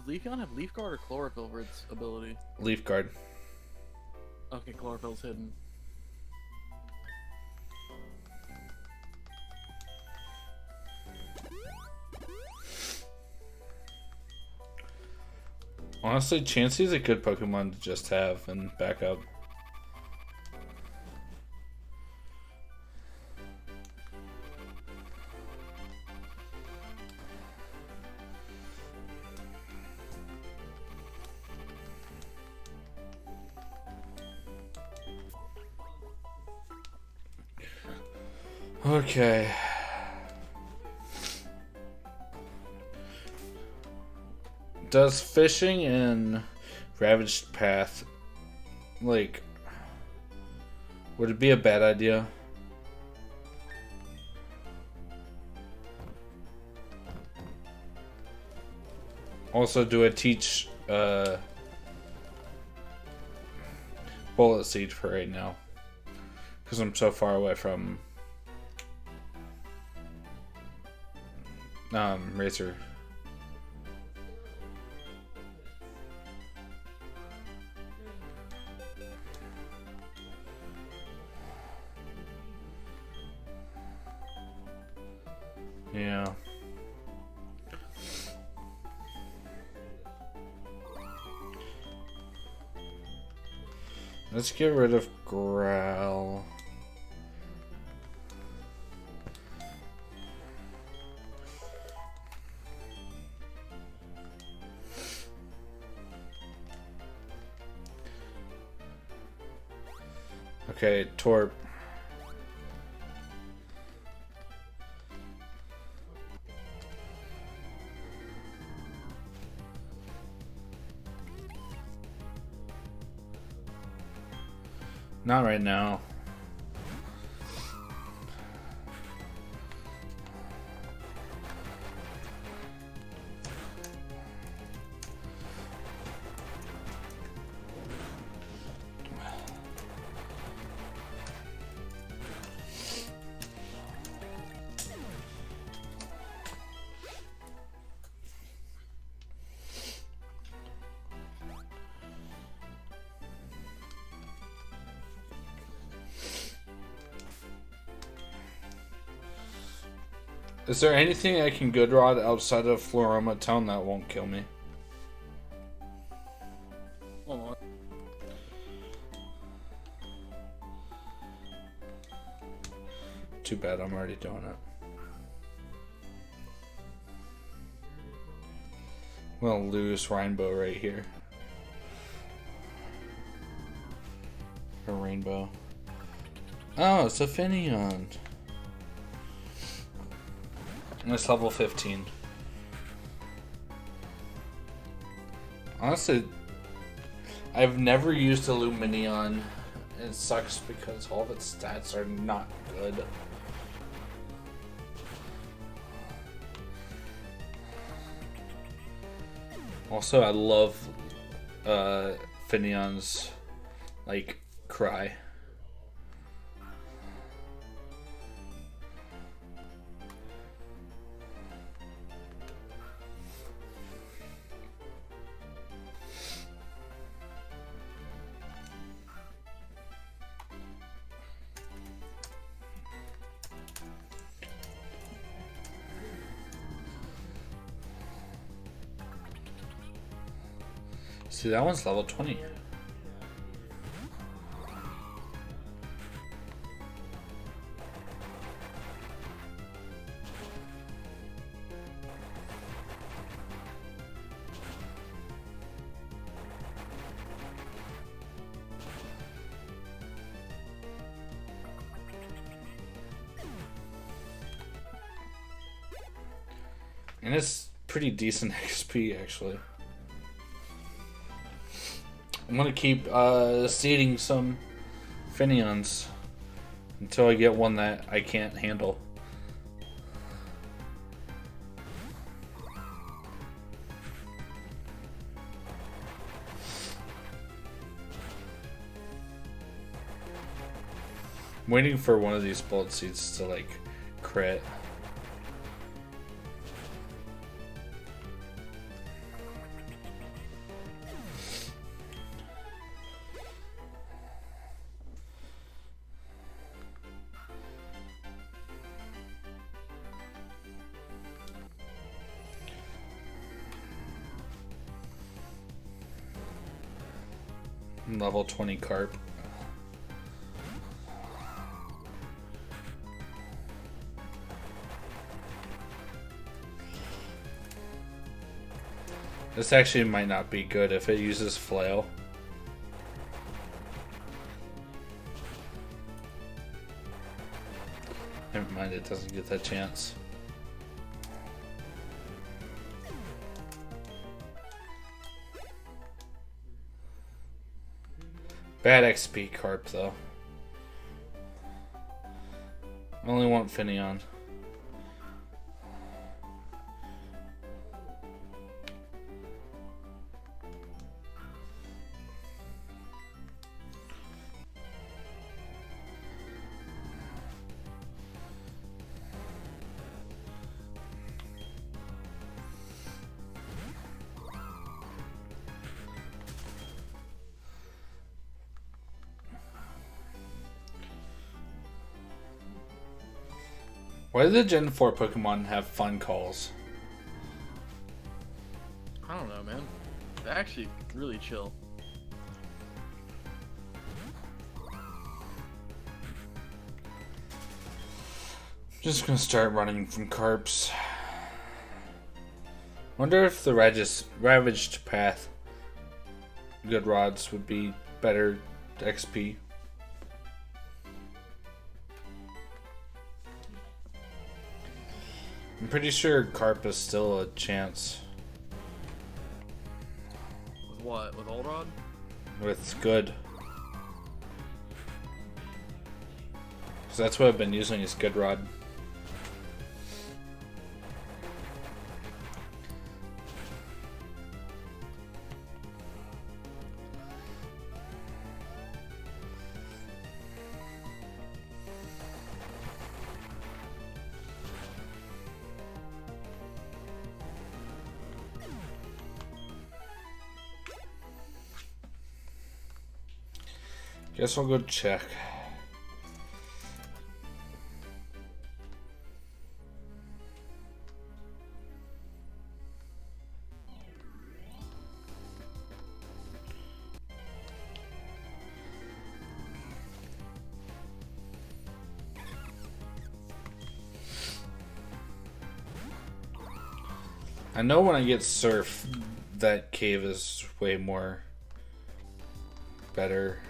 Leafeon have Leaf Guard or Chlorophyll for its ability?
Leaf Guard.
Okay, Chlorophyll's hidden.
Honestly, Chansey's a good Pokemon to just have and back up. Okay. Does fishing in Ravaged Path, like, would it be a bad idea? Also, do I teach Bullet Seed for right now? Because I'm so far away from Razor. Yeah. Let's get rid of Growl. Okay, Torp. Not right now. Is there anything I can good rod outside of Floroma Town that won't kill me?
Oh,
Too bad, I'm already doing it. We'll lose Rainbow right here. Or Rainbow. Oh, it's a Finion. And it's level 15. Honestly, I've never used Illuminion. It sucks because all of its stats are not good. Also, I love Finion's like cry. See, that one's level 20. And it's pretty decent XP, actually. I'm gonna keep seeding some Finions until I get one that I can't handle. I'm waiting for one of these Bullet Seeds to like crit. Level 20 carp. This actually might not be good if it uses flail. Never mind, it doesn't get that chance. Bad XP Carp, though. I only want Finneon. Why do the Gen 4 Pokemon have fun calls?
I don't know, man. They're actually really chill.
Just gonna start running from Carps. Wonder if the Ravaged Path good rods would be better XP. I'm pretty sure Carp is still a chance.
With what? With Old Rod?
With good. So that's what I've been using is good rod. Guess I'll go check. I know when I get Surf, that cave is way more better.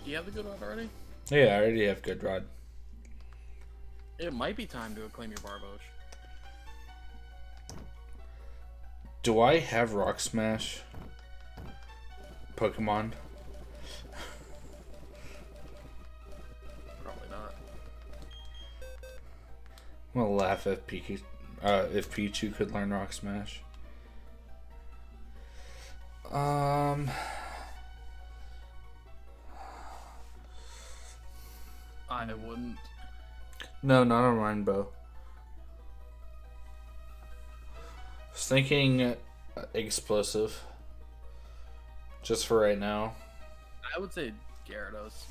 Do you have the good rod already?
Yeah, I already have good rod.
It might be time to acclaim your Barboach.
Do I have Rock Smash Pokemon?
Probably not.
I'm gonna laugh if Pichu could learn Rock Smash.
I wouldn't.
No, not a Rainbow. I was thinking Explosive. Just for right now.
I would say Gyarados.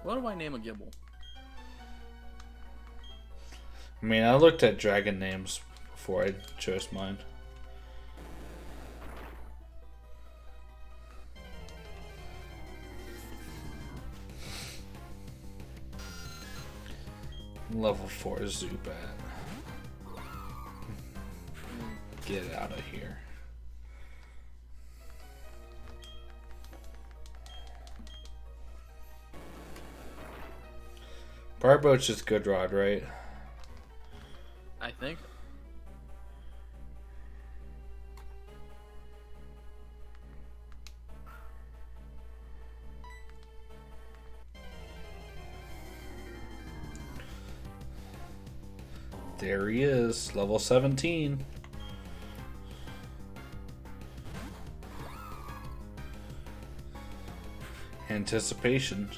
What do I name a Gibble?
I mean, I looked at dragon names before I chose mine. Level 4 Zubat. Get out of here. Barboach is good rod, right?
I think.
There he is, level 17. Anticipation.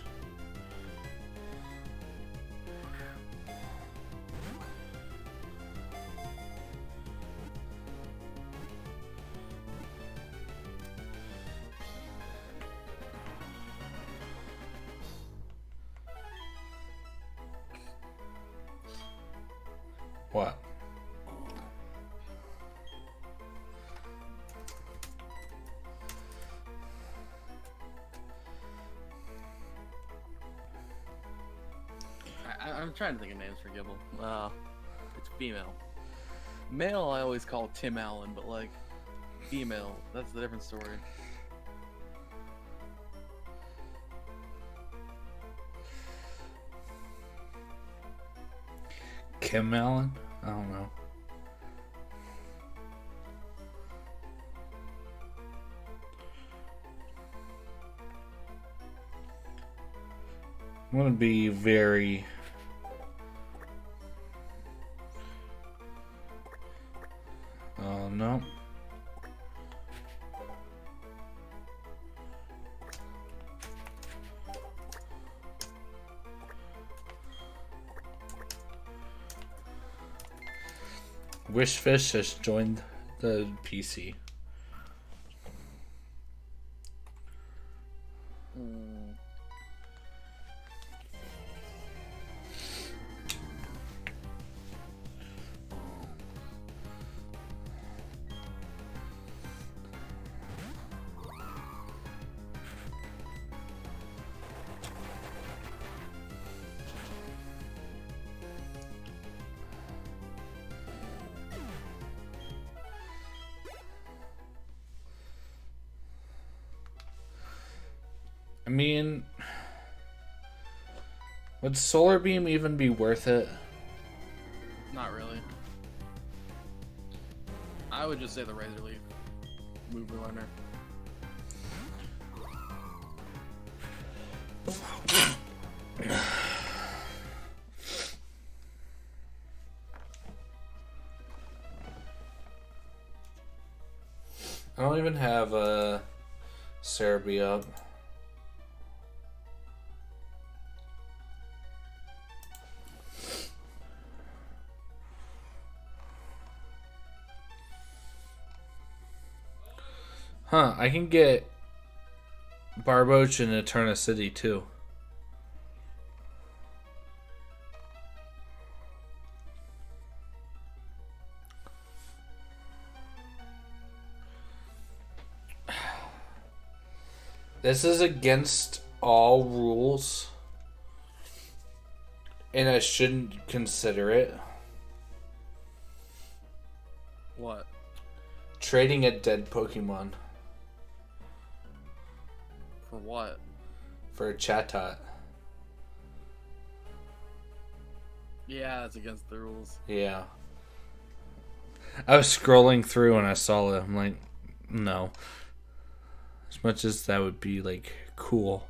What?
I'm trying to think of names for Gibble. It's female. Male, I always call Tim Allen, but like female, that's a different story.
Kim Allen? I don't know. I'm gonna be very... Oh, no. Wishfish has joined the PC. I mean, would Solar Beam even be worth it?
Not really. I would just say the Razor Leaf. Mover learner.
I don't even have a Cerebi up. Huh, I can get Barboach in Eterna City too. This is against all rules, and I shouldn't consider it.
What?
Trading a dead Pokemon.
For what?
For a Chatot.
Yeah, that's against the rules.
Yeah. I was scrolling through and I saw it. I'm like, no. As much as that would be, like, cool.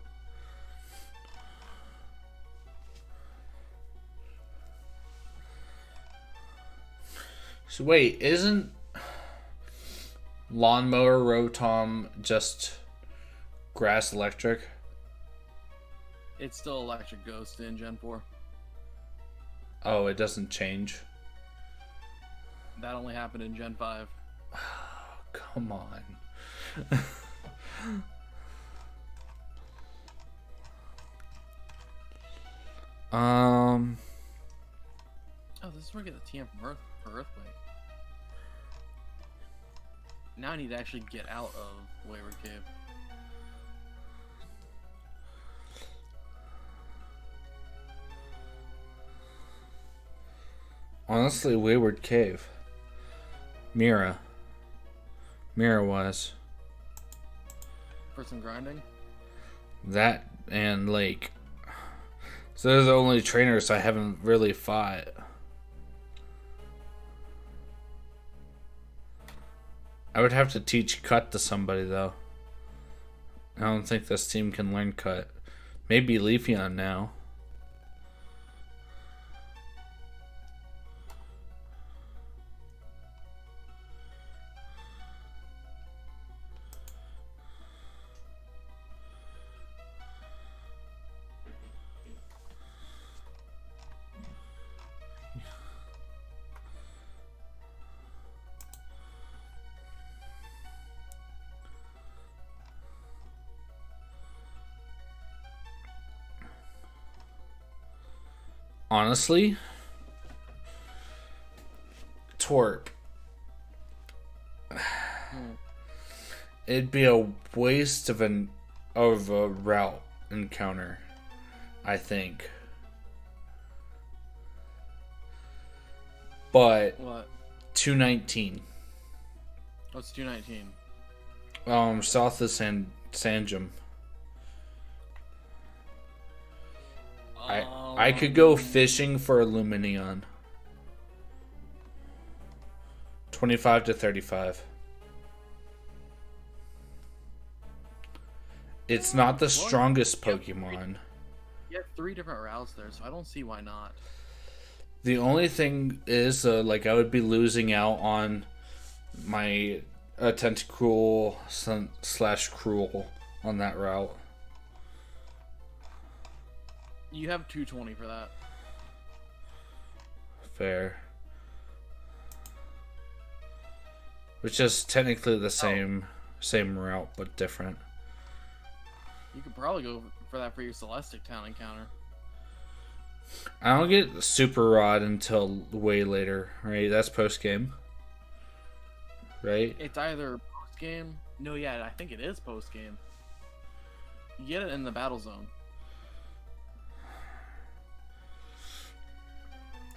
So wait, isn't Lawnmower Rotom just Grass Electric?
It's still Electric Ghost in Gen 4.
Oh, it doesn't change?
That only happened in Gen 5.
Oh, come on.
Oh, this is where I get the TM from Earth for Earthquake. Now I need to actually get out of Wayward Cave.
Honestly, Wayward Cave. Mira was.
For some grinding?
That and Lake. So they're the only trainers I haven't really fought. I would have to teach Cut to somebody though. I don't think this team can learn Cut. Maybe Leafeon now. Honestly, Twerp. It'd be a waste of a route encounter, I think. But
What?
219.
What's 219?
South of Sanjum. I could go fishing for a Lumineon. 25 to 35. It's not the strongest Pokemon.
You have 3 different routes there, so I don't see why not.
The only thing is, like, I would be losing out on my Tentacruel / Cruel on that route.
You have 220 for that.
Fair. Which is technically the same route, but different.
You could probably go for that for your Celestic Town encounter.
I don't get Super Rod until way later, right? That's post game, right?
It's either post game. No, yeah, I think it is post game. You get it in the battle zone.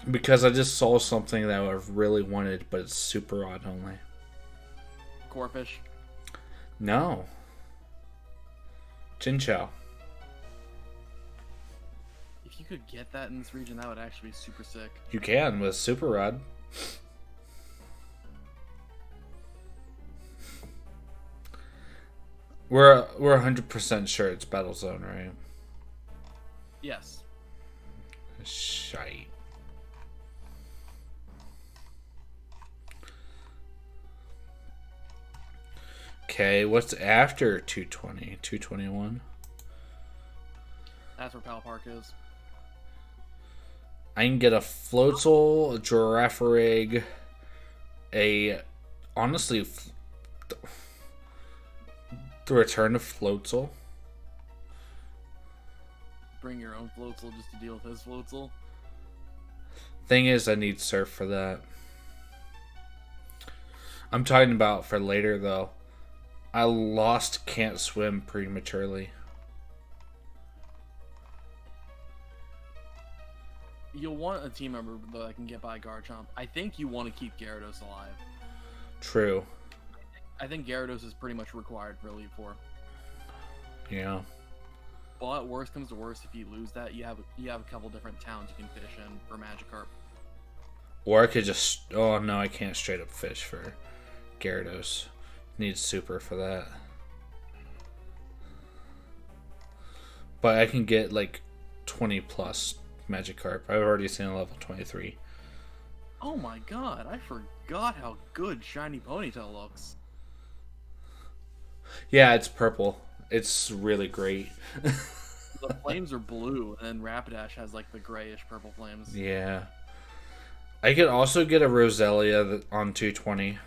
Because I just saw something that I really wanted, but it's Super Rod only.
Corphish.
No. Chinchou.
If you could get that in this region, that would actually be super sick.
You can with Super Rod. We're 100% sure it's Battle Zone, right?
Yes.
Shite. Okay, what's after 220? 221?
That's where Pal Park is.
I can get a Floatzel, a Girafarig, honestly, the return of Floatzel.
Bring your own Floatzel just to deal with his Floatzel.
Thing is, I need Surf for that. I'm talking about for later, though. I lost Can't Swim prematurely.
You'll want a team member that can get by Garchomp. I think you want to keep Gyarados alive.
True.
I think Gyarados is pretty much required for Elite Four.
Yeah.
But worst comes to worst, if you lose that, you have a couple different towns you can fish in for Magikarp.
Or I could just... Oh, no, I can't straight up fish for Gyarados. Need Super for that. But I can get, like, 20 plus Magikarp. I've already seen a level 23.
Oh my god, I forgot how good Shiny Ponytail looks.
Yeah, it's purple. It's really great.
The flames are blue, and then Rapidash has like the grayish purple flames.
Yeah. I could also get a Roselia on 220.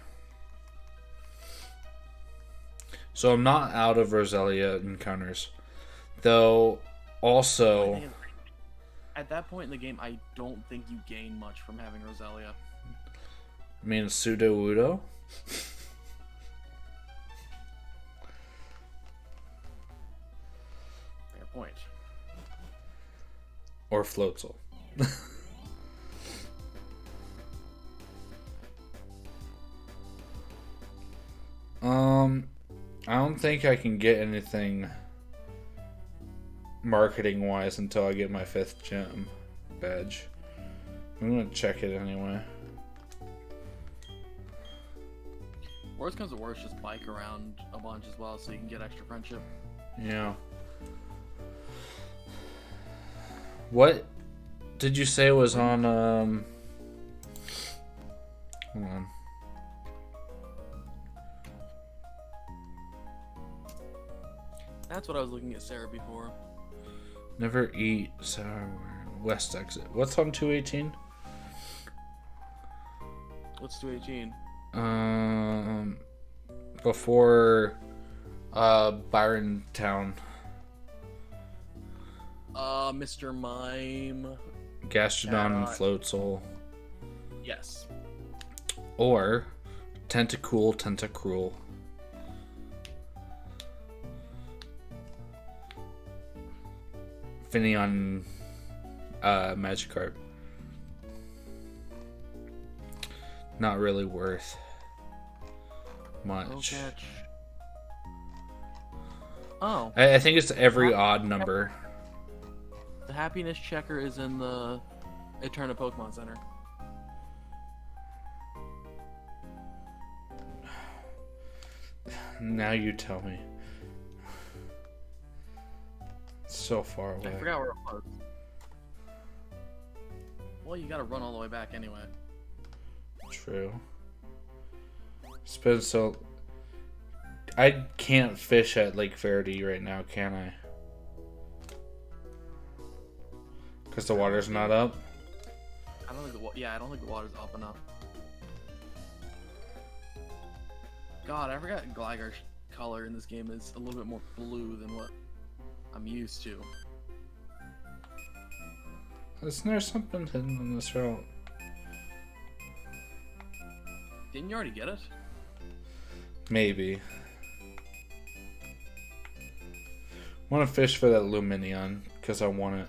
So I'm not out of Roselia encounters. Though, also...
At that point in the game, I don't think you gain much from having Roselia.
I mean, Sudowoodo?
Fair point.
Or Floatzel. I don't think I can get anything marketing wise until I get my 5th gym badge. I'm gonna check it anyway.
Worst comes to worst, just bike around a bunch as well so you can get extra friendship.
Yeah. What did you say was on hold on.
That's what I was looking at Sarah before.
Never eat sour west exit. What's on 218?
What's 218?
Before Byron Town.
Mr. Mime.
Gastrodon and Floatzel.
Yes.
Or Tentacruel. Finneon Magikarp. Not really worth much.
Oh.
I think it's every odd number.
The happiness checker is in the Eterna Pokemon Center.
Now you tell me. It's so far away.
I forgot where it was. Well, you gotta run all the way back anyway.
True. It's been so... I can't fish at Lake Verity right now, can I? Because the water's not up?
I don't think I don't think the water's up enough. God, I forgot Gligar's color in this game is a little bit more blue than what I'm used to.
Isn't there something hidden on this route?
Didn't you already get it?
Maybe. I want to fish for that Luminion because I want it.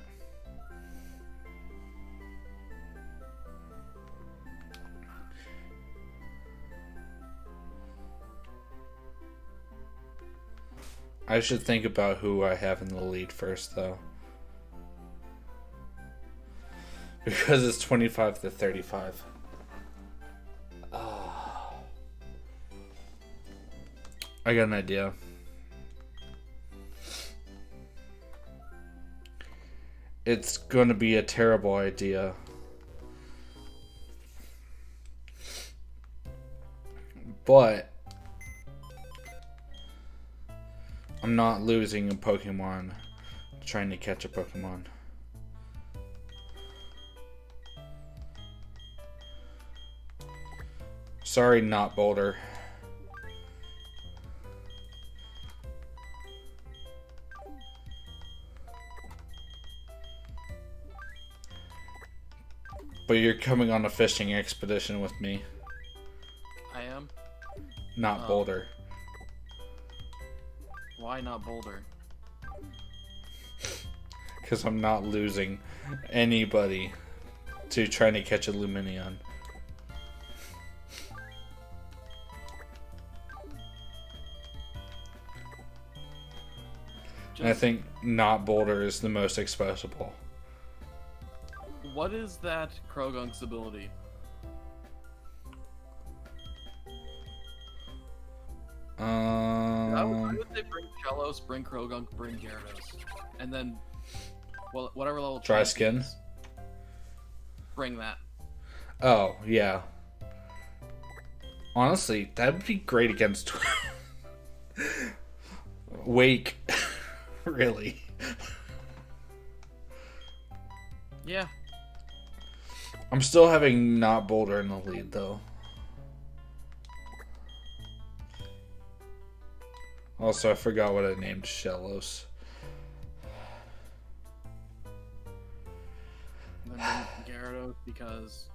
I should think about who I have in the lead first, though. Because it's 25 to 35. Oh. I got an idea. It's going to be a terrible idea. But I'm not losing a Pokemon trying to catch a Pokemon. Sorry, not Boulder. But you're coming on a fishing expedition with me.
I am.
Not Boulder.
Why not Boulder?
Because I'm not losing anybody to trying to catch a Luminion. And I think not Boulder is the most accessible.
What is that Croagunk's ability? I would say bring Shellos, bring Croagunk, bring Gyarados. And then, well, whatever level...
Dry Skin?
Is, bring that.
Oh, yeah. Honestly, that would be great against... Wake. Really.
Yeah.
I'm still having not Boulder in the lead, though. Also, I forgot what I named Shellos.
And then Gyarados because...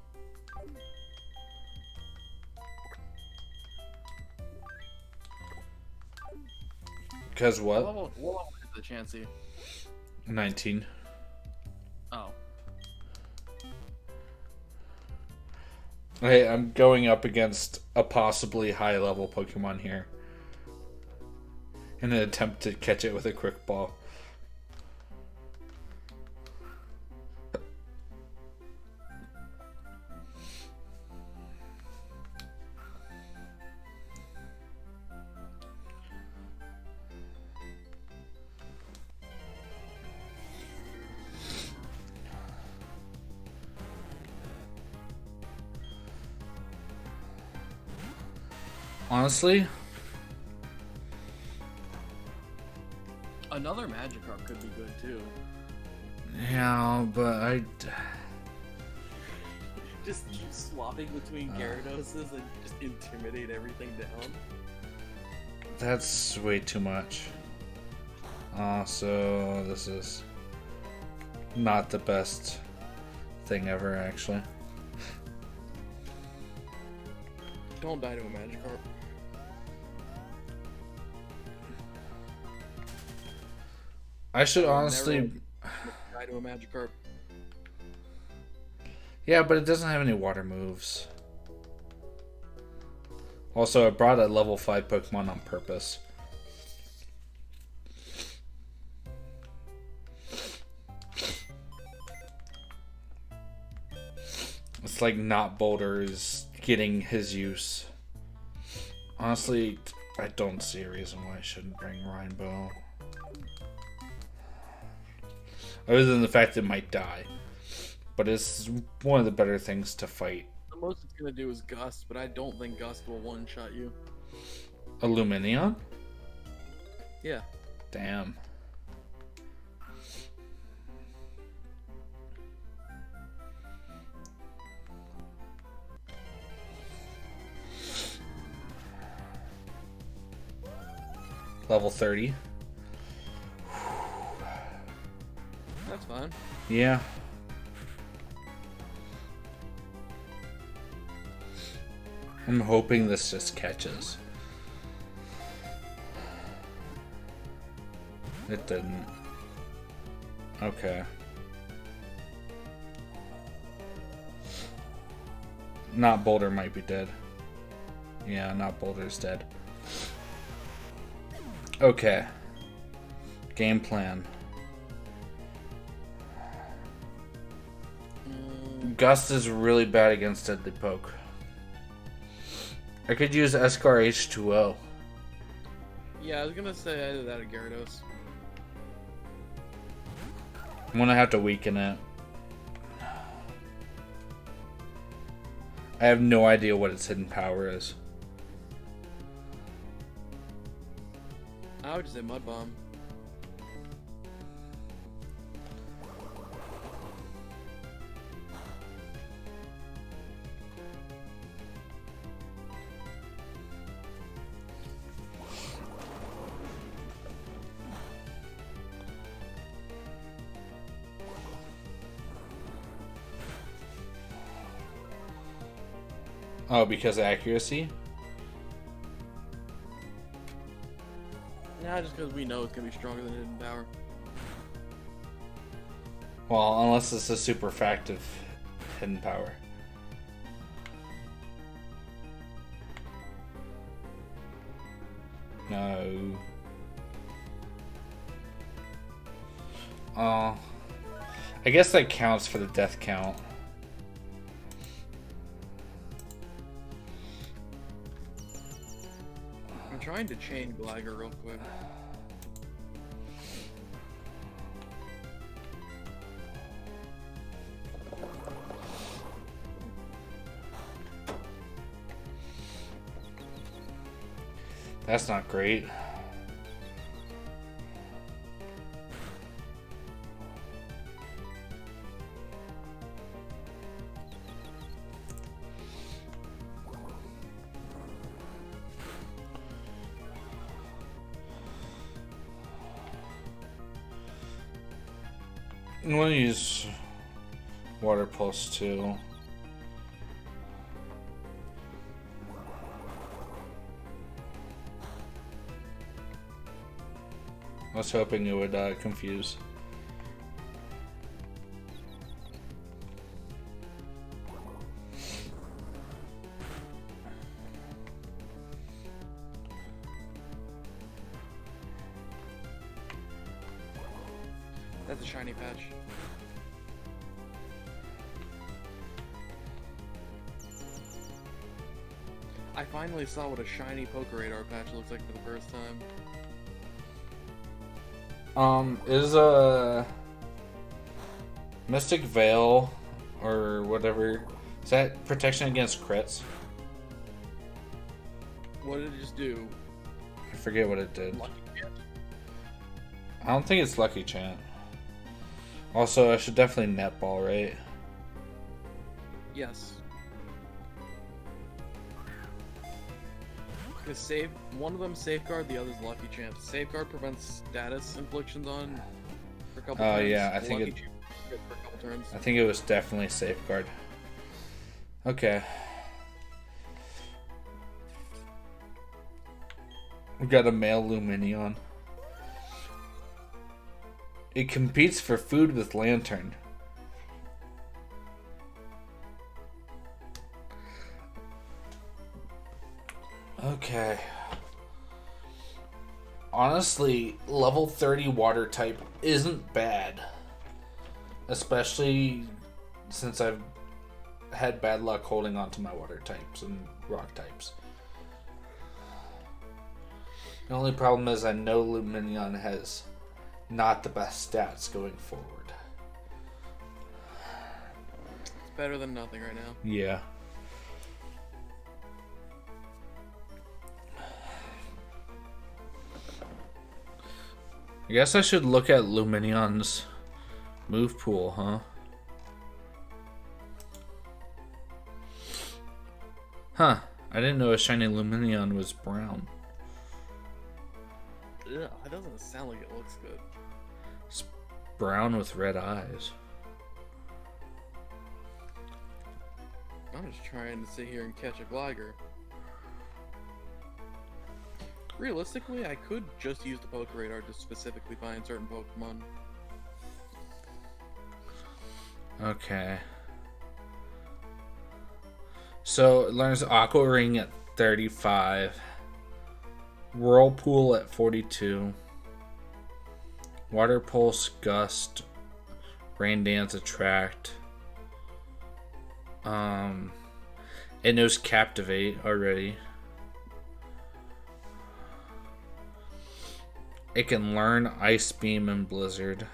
Because what?
What level is the Chansey?
19.
Oh.
Hey, I'm going up against a possibly high-level Pokemon here. In an attempt to catch it with a quick ball. Honestly,
another Magikarp could be good too.
yeah, but I
just keep swapping between Gyaradoses and just intimidate everything down.
That's way too much. So this is not the best thing ever, actually.
Don't die to a Magikarp.
I should honestly...
Die to a Magikarp.
Yeah, but it doesn't have any water moves. Also, I brought a level 5 Pokemon on purpose. It's like not Boulder is getting his use. Honestly, I don't see a reason why I shouldn't bring Rainbow. Other than the fact it might die. But it's one of the better things to fight.
The most it's gonna do is Gust, but I don't think Gust will one-shot you.
Illuminion?
Yeah.
Damn. Level 30.
That's fine.
Yeah. I'm hoping this just catches. It didn't. Okay. Not Boulder might be dead. Yeah, not Boulder's dead. Okay. Game plan. Gust is really bad against Deadly Poke. I could use Escar H2O.
Yeah, I was gonna say either that or Gyarados.
I'm gonna have to weaken it. I have no idea what its hidden power is.
I would just say Mud Bomb.
Oh, because of accuracy?
Nah, just because we know it's gonna be stronger than Hidden Power.
Well, unless it's a super effective hidden power. No. I guess that counts for the death count.
I'm trying to chain Gligar real quick.
That's not great. I'm gonna use Water Pulse too. I was hoping it would confuse.
That's a shiny patch. I finally saw what a shiny Pokeradar patch looks like for the first time.
Is a Mystic Veil or whatever, is that protection against crits?
What did it just do?
I forget what it did.
Lucky Chant?
I don't think it's Lucky Chant. Also, I should definitely netball, right?
Yes. One of them Safeguard, the other's Lucky Chant. Safeguard prevents status inflictions on for a couple turns.
Oh yeah, I think
Lucky
it.
Chant for a couple turns.
I think it was definitely Safeguard. Okay. We got a male Luminion. It competes for food with Lantern. Okay. Honestly, level 30 water type isn't bad. Especially since I've had bad luck holding on to my water types and rock types. The only problem is I know Luminion has not the best stats going forward.
It's better than nothing right now.
Yeah. I guess I should look at Luminion's move pool, huh? Huh. I didn't know a shiny Luminion was brown.
Ugh, it doesn't sound like it looks good.
It's brown with red eyes.
I'm just trying to sit here and catch a Gligar. Realistically, I could just use the Pokeradar to specifically find certain Pokemon.
Okay. So it learns Aqua Ring at 35. Whirlpool at 42. Water Pulse, Gust, Rain Dance, Attract. It knows Captivate already. It can learn Ice Beam and Blizzard.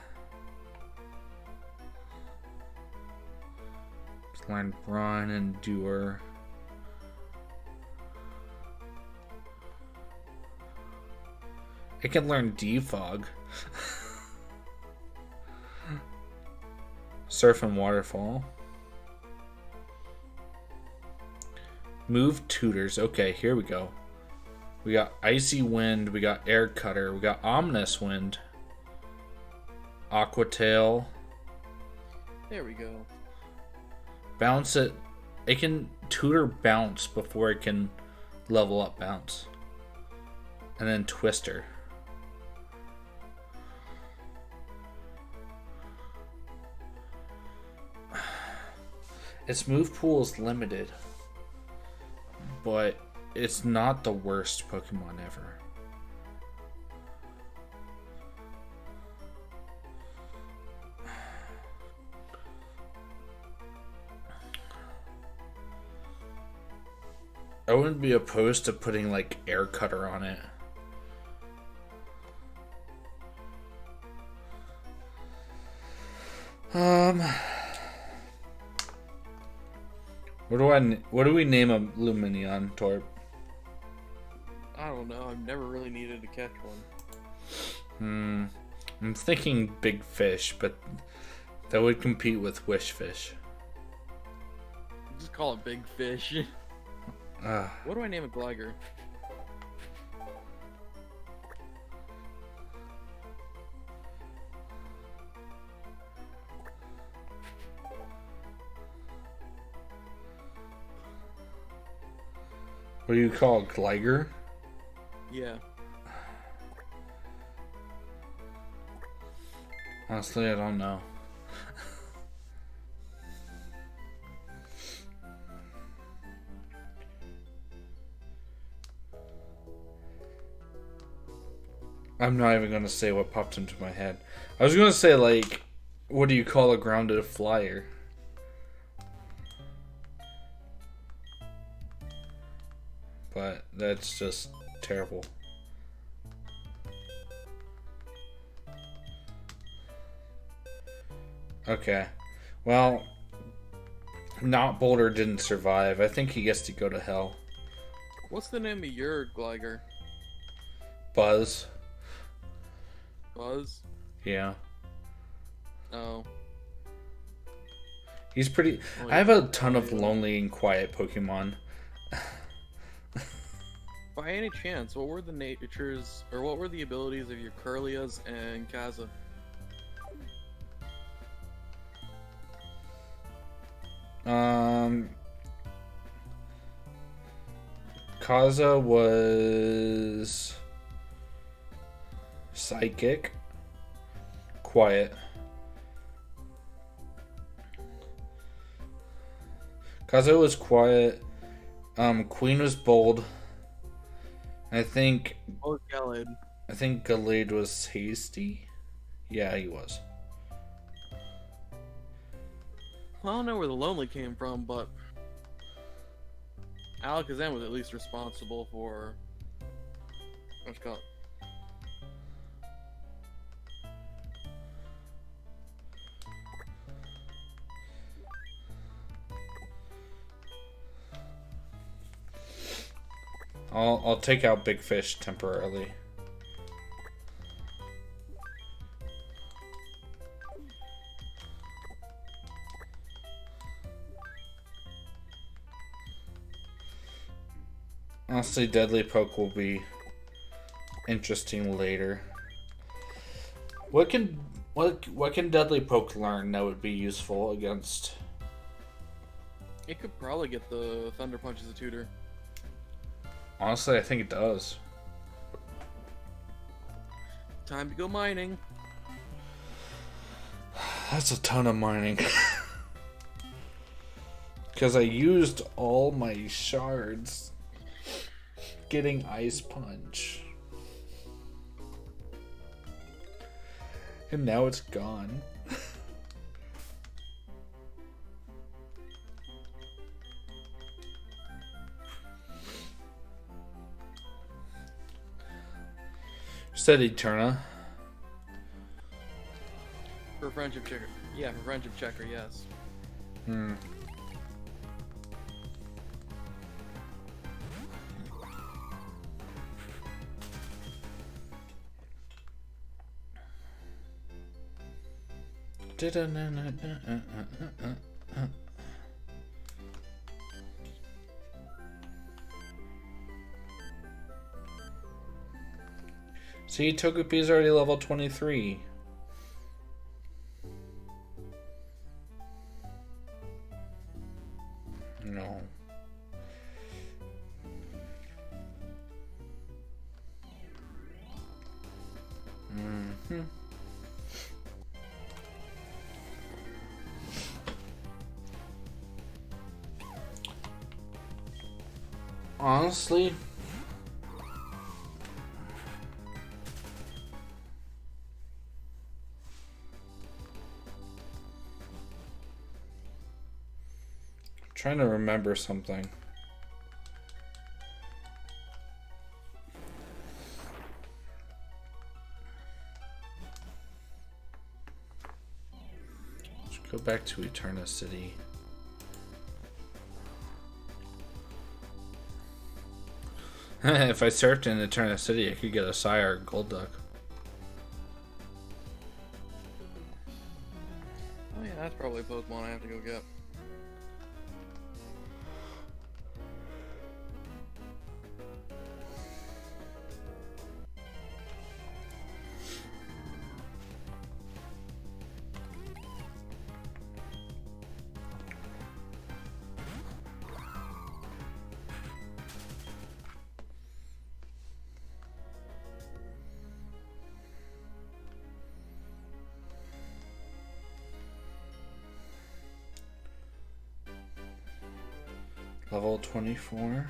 It's learned Brawn and Endure. It can learn Defog. Surf and Waterfall. Move Tutors. Okay, here we go. We got Icy Wind, we got Air Cutter, we got Ominous Wind, Aqua Tail.
There we go.
Bounce it. It can tutor Bounce before it can level up Bounce. And then Twister. Its move pool is limited, but it's not the worst Pokemon ever. I wouldn't be opposed to putting like Air Cutter on it. What do we name a Luminion, Torb?
I don't know. I've never really needed to catch one.
I'm thinking Big Fish, but that would compete with Wish Fish.
Just call it Big Fish. What do I name a Gligar?
What do you call it, Gligar?
Yeah.
Honestly, I don't know. I'm not even gonna say what popped into my head. I was gonna say, like, what do you call a grounded flyer? But that's just terrible. Okay. Well, not Boulder didn't survive. I think he gets to go to hell.
What's the name of your Gligar?
Buzz.
Buzz?
Yeah.
Oh.
He's pretty... I have a ton of lonely and quiet Pokemon.
By any chance, what were the natures, or what were the abilities of your Curlias and Kaza?
Kaza was Psychic, Quiet. Kaza was Quiet. Queen was Bold. I think.
Oh, Gallade.
I think Gallade was Hasty. Yeah, he was.
Well, I don't know where the lonely came from, but Alakazam was at least responsible for Let's go.
I'll take out Big Fish temporarily. Honestly, Deadly Poke will be interesting later. What can Deadly Poke learn that would be useful against?
It could probably get the Thunder Punch as a tutor.
Honestly, I think it does.
Time to go mining.
That's a ton of mining. Because I used all my shards getting Ice Punch. And now it's gone. Said Eterna.
For friendship checker. Yeah, for friendship checker, yes.
Hmm. See, Togepi's already level 23. No. Mm-hmm. Honestly, I'm trying to remember something. Let's go back to Eterna City. If I surfed in Eterna City, I could get a Sire Golduck.
Oh yeah, that's probably a Pokemon I have to go get.
Level 24.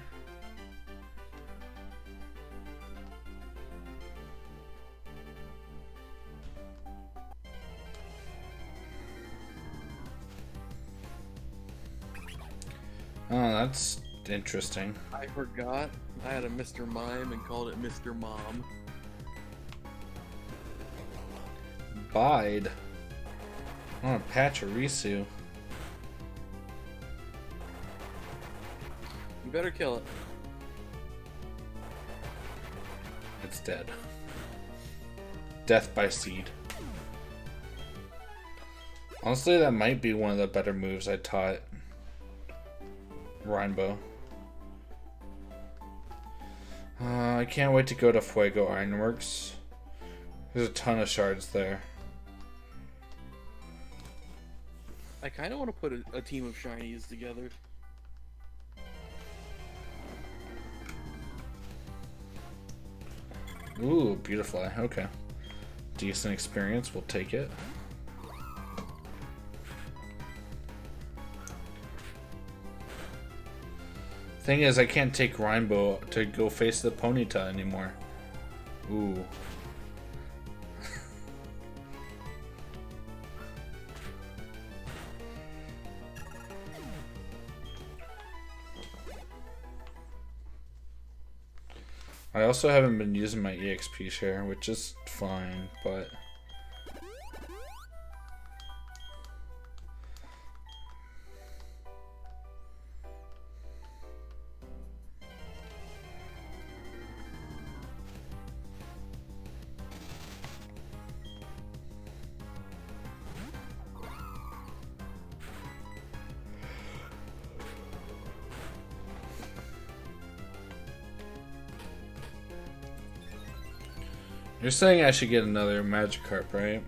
Oh, that's interesting.
I forgot I had a Mr. Mime and called it Mr. Mom.
Bide. I want to patch a Risu.
You better kill it.
It's dead. Death by seed. Honestly, that might be one of the better moves I taught Rainbow. I can't wait to go to Fuego Ironworks. There's a ton of shards there.
I kind of want to put a team of shinies together.
Ooh, Beautifly. Okay. Decent experience. We'll take it. Thing is, I can't take Rainbow to go face the Ponyta anymore. Ooh. I also haven't been using my EXP share, which is fine, but... You're saying I should get another Magikarp, right?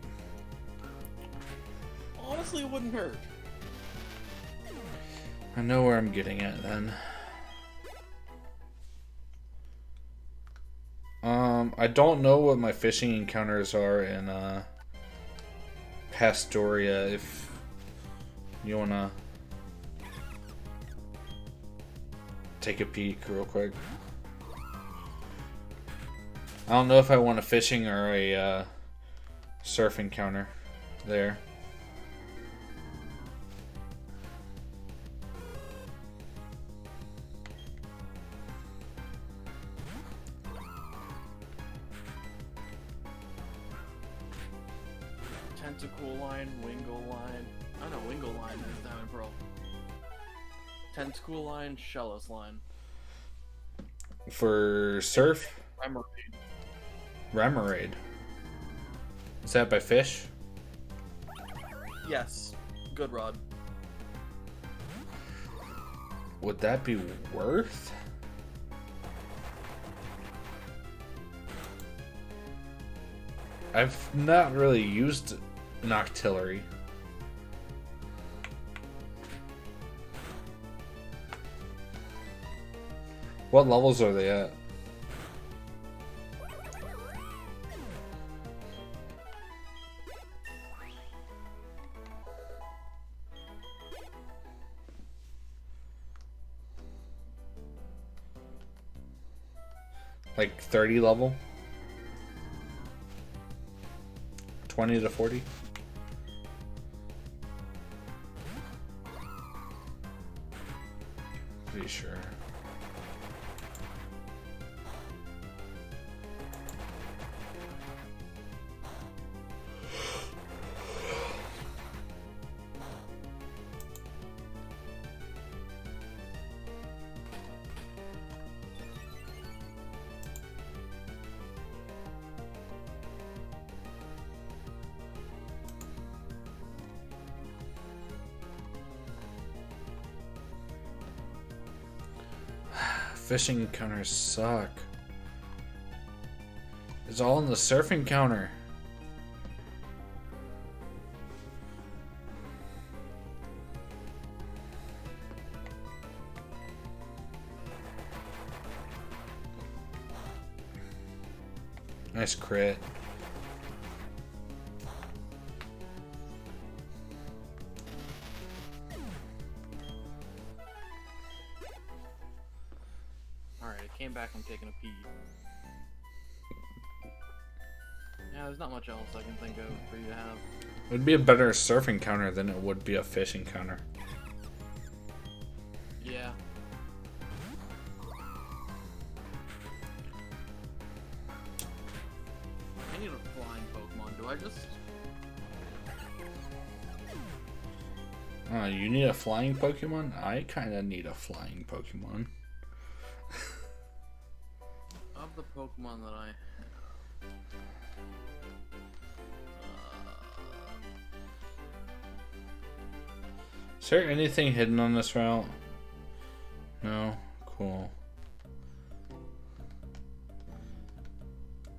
Honestly, it wouldn't hurt.
I know where I'm getting at then. I don't know what my fishing encounters are in Pastoria. If you wanna take a peek real quick. I don't know if I want a fishing or a surf encounter there.
Tentacle line, Wingull line. Oh no, Wingull line is Diamond Pearl. Tentacle line, Shellos line.
For surf?
Remoraid.
Remoraid. Is that by fish?
Yes. Good rod.
Would that be worth? I've not really used Noctillery. What levels are they at? Like 30 level? 20 to 40? Pretty sure. Fishing encounters suck. It's all in the surf encounter. Nice crit.
Came back from taking a pee. Yeah, there's not much else I can think of for you to have.
It would be a better surf encounter than it would be a fish encounter.
Yeah. I need a flying Pokemon. Do I just...
You need a flying Pokemon? I kinda need a flying Pokemon.
Of the Pokemon that I have...
Is there anything hidden on this route? No? Cool.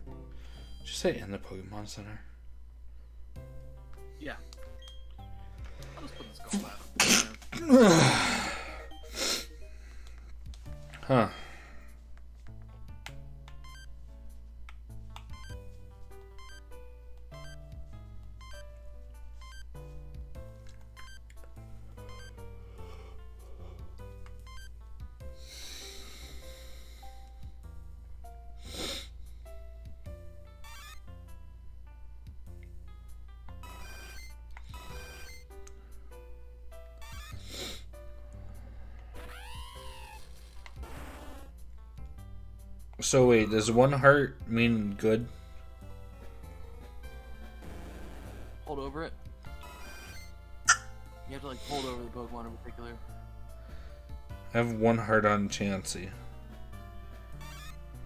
Did you say in the Pokemon Center?
Yeah. I'll just put this call out.
Huh. So wait, does one heart mean good?
Hold over it. You have to like hold over the Pokemon in particular.
I have one heart on Chansey.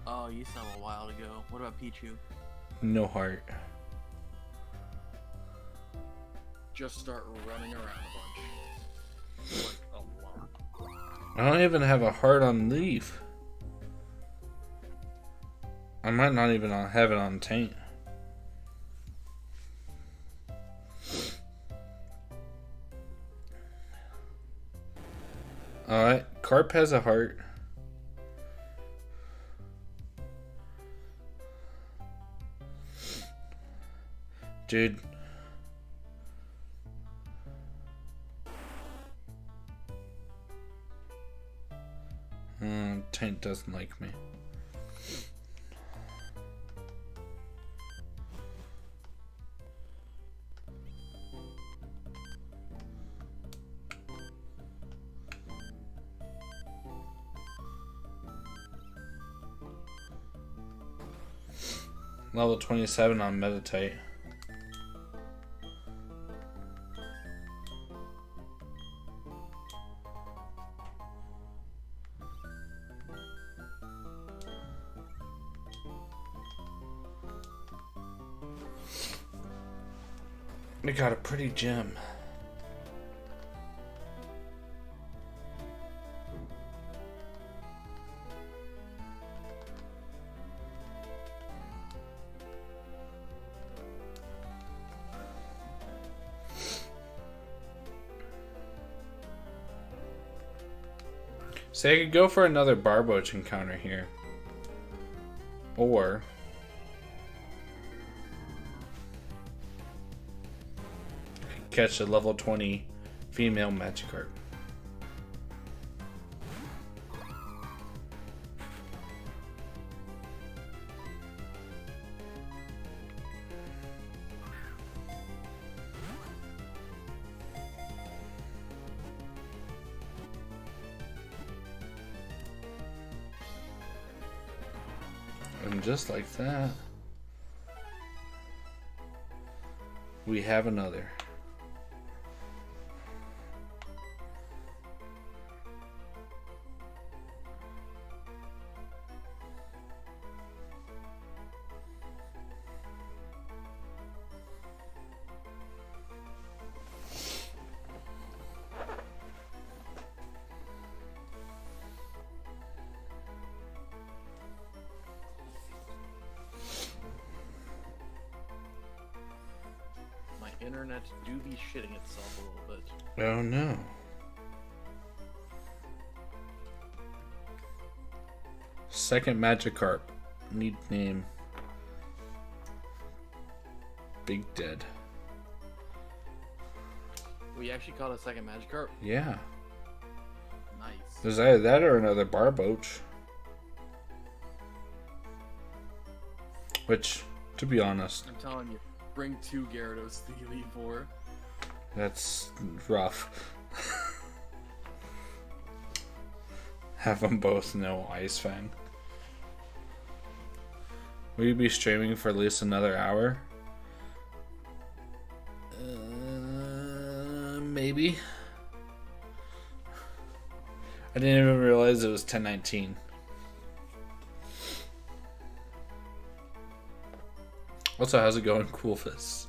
Oh, you saw him a while ago. What about Pichu?
No heart.
Just start running around a bunch. Like a lot.
I don't even have a heart on Leaf. I might not even have it on Taint. Alright, Carp has a heart. Dude. Taint doesn't like me. Level 27 on Meditate. We got a pretty gem. So I could go for another Barboach encounter here. Or catch a level 20 female Magikarp. And just like that, we have another.
Internet do be shitting itself a little bit.
Oh no. Second Magikarp. Need name. Big Dead.
We actually caught a second Magikarp?
Yeah.
Nice.
There's either that or another Barboach. Which, to be honest,
I'm telling you, bring 2 Gyarados to the Elite Four.
that's rough. Have them both know Ice Fang. Will you be streaming for at least another hour? Maybe. I didn't even realize it was 10:19. Also, how's it going, Coolfist?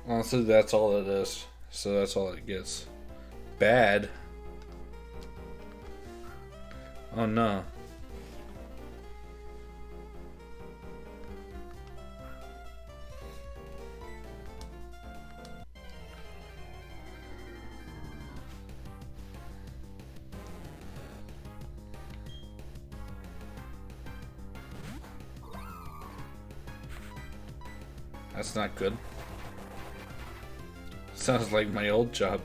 Honestly, that's all it is. So that's all it gets. Bad. Oh no. That's not good. Sounds like my old job.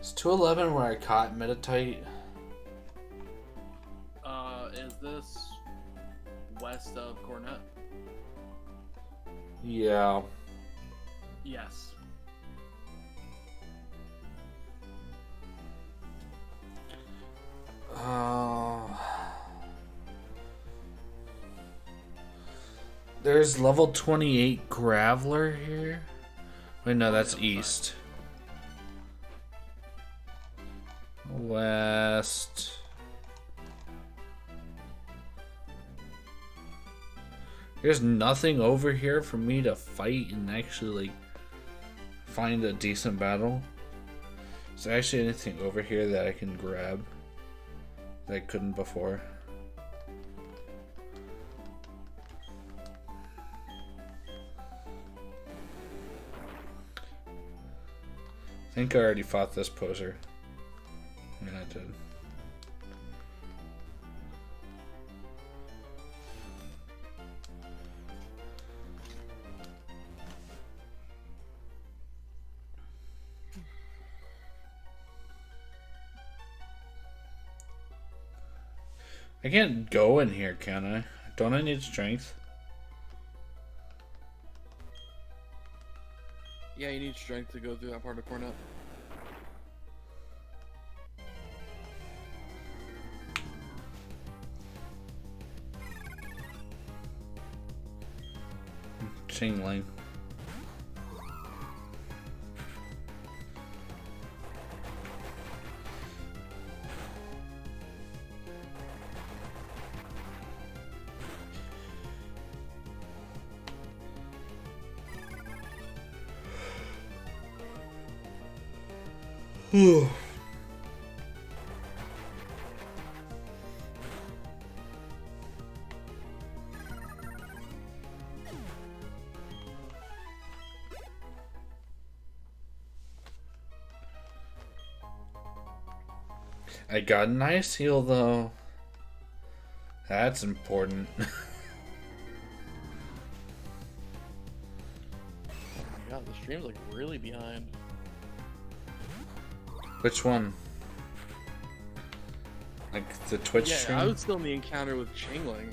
Is 211 where I caught Meditite?
Is this west of Cornet?
Yeah.
Yes.
There's level 28 Graveler here. Wait, no, that's east. West. There's nothing over here for me to fight and actually like find a decent battle. Is there actually anything over here that I can grab that I couldn't before? I think I already fought this poser. Yeah, I did. I can't go in here, can I? Don't I need strength?
Yeah, you need strength to go through that part of Cornet.
Chingling. I got an ice heal though. That's important.
Oh my god, the stream's like really behind.
Which one? Like the Twitch
Yeah,
stream?
I was still in the encounter with Chingling.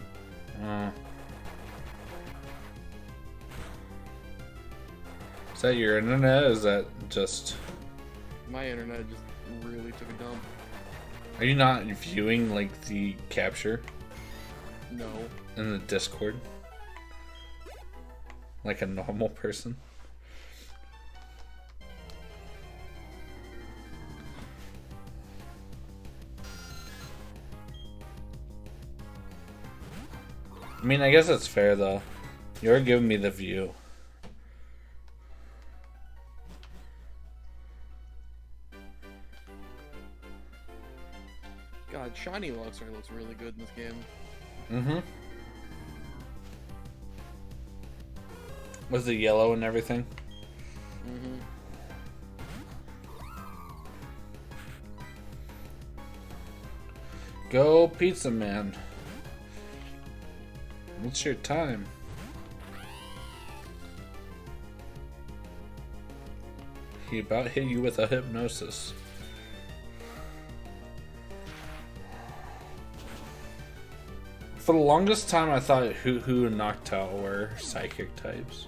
Is that your internet? Or is that just...
My internet just really took a dump.
Are you not viewing like the capture
No.
in the Discord? Like a normal person? I mean, I guess it's fair though. You're giving me the view.
God, Shiny Luxray looks really good in this game.
Mm-hmm. Was the yellow and everything?
Mm-hmm.
Go Pizza Man. What's your time? He about hit you with a hypnosis. For the longest time, I thought Hoo-Hoo and Noctowl were psychic types.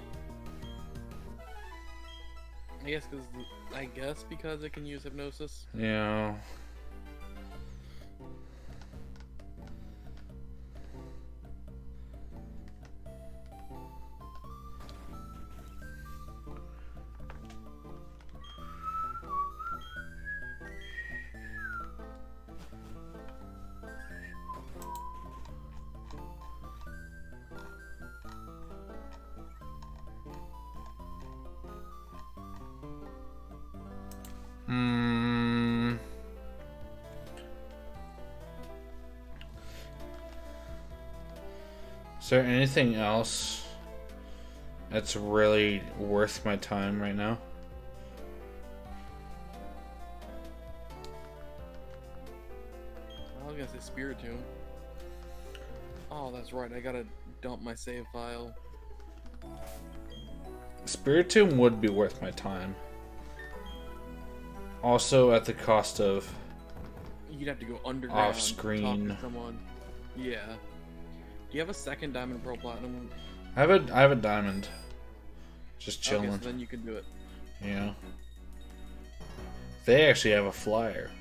I guess because it can use hypnosis.
Yeah. Is there anything else that's really worth my time right now?
I was gonna say Spiritomb. Oh, that's right. I gotta dump my save file.
Spiritomb would be worth my time. Also at the cost of
You'd have to go underground.
off screen.
Talk to someone. Yeah. Do you have a second Diamond Pearl Platinum?
I have a diamond. Just chilling.
Okay, so then you can do it.
Yeah. They actually have a flyer.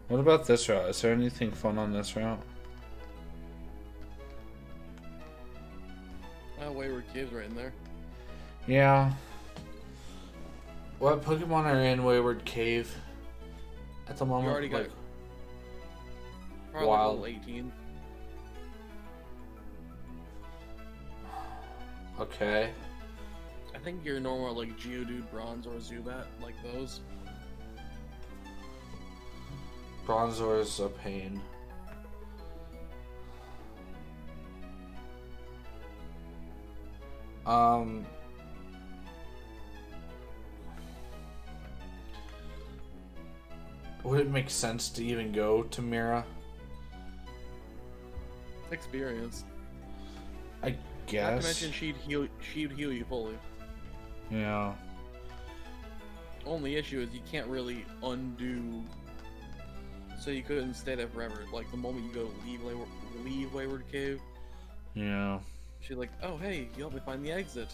What about this route? Is there anything fun on this route?
Wayward Cave's right in there.
Yeah. What Pokemon are in Wayward Cave at the moment?
You already got probably
wild.
level 18.
Okay.
I think your normal like Geodude, Bronze, or Zubat, like those.
Bronzor's a pain. Would it make sense to even go to Mira?
Experience.
I guess.
Not to mention she'd heal you fully.
Yeah.
Only issue is you can't really undo. So you couldn't stay there forever. Like the moment you go to leave Wayward Cave,
Yeah.
she's like, "Oh hey, you helped me find the exit."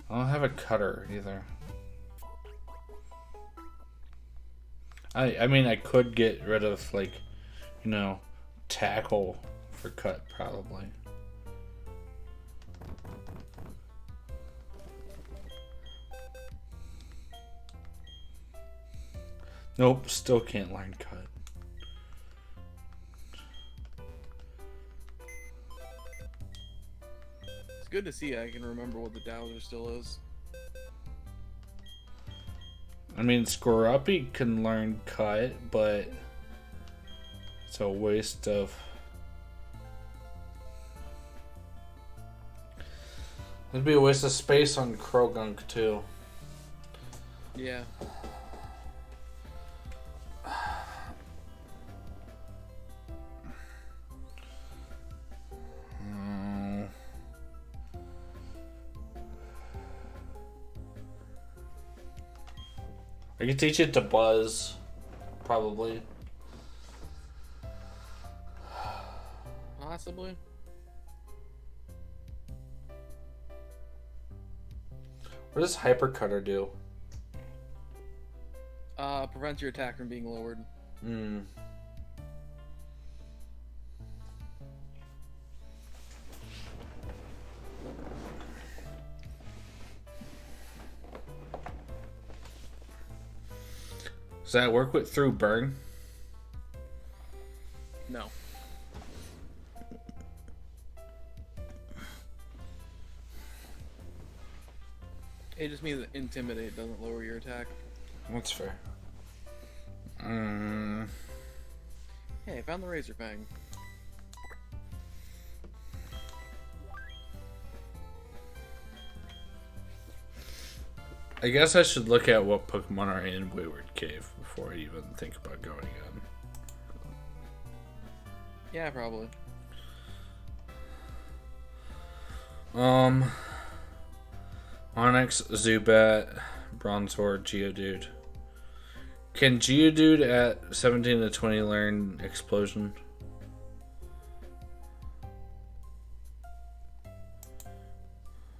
I don't have a cutter either. I mean I could get rid of like, you know, tackle for cut probably. Nope, still can't learn cut.
It's good to see I can remember what the Dowser still is.
I mean, Skorupi can learn cut, but it's a waste of. It'd be a waste of space on Krogunk too.
Yeah.
I could teach it to buzz, probably.
Possibly.
What does Hypercutter do?
Prevents your attack from being lowered.
Hmm. Does that work with through burn?
No. It just means that Intimidate doesn't lower your attack.
That's fair.
Hey, I found the Razor Fang.
I guess I should look at what Pokemon are in Wayward Cave before I even think about going in.
Yeah, probably.
Onix, Zubat, Bronzor, Geodude. Can Geodude at 17 to 20 learn Explosion?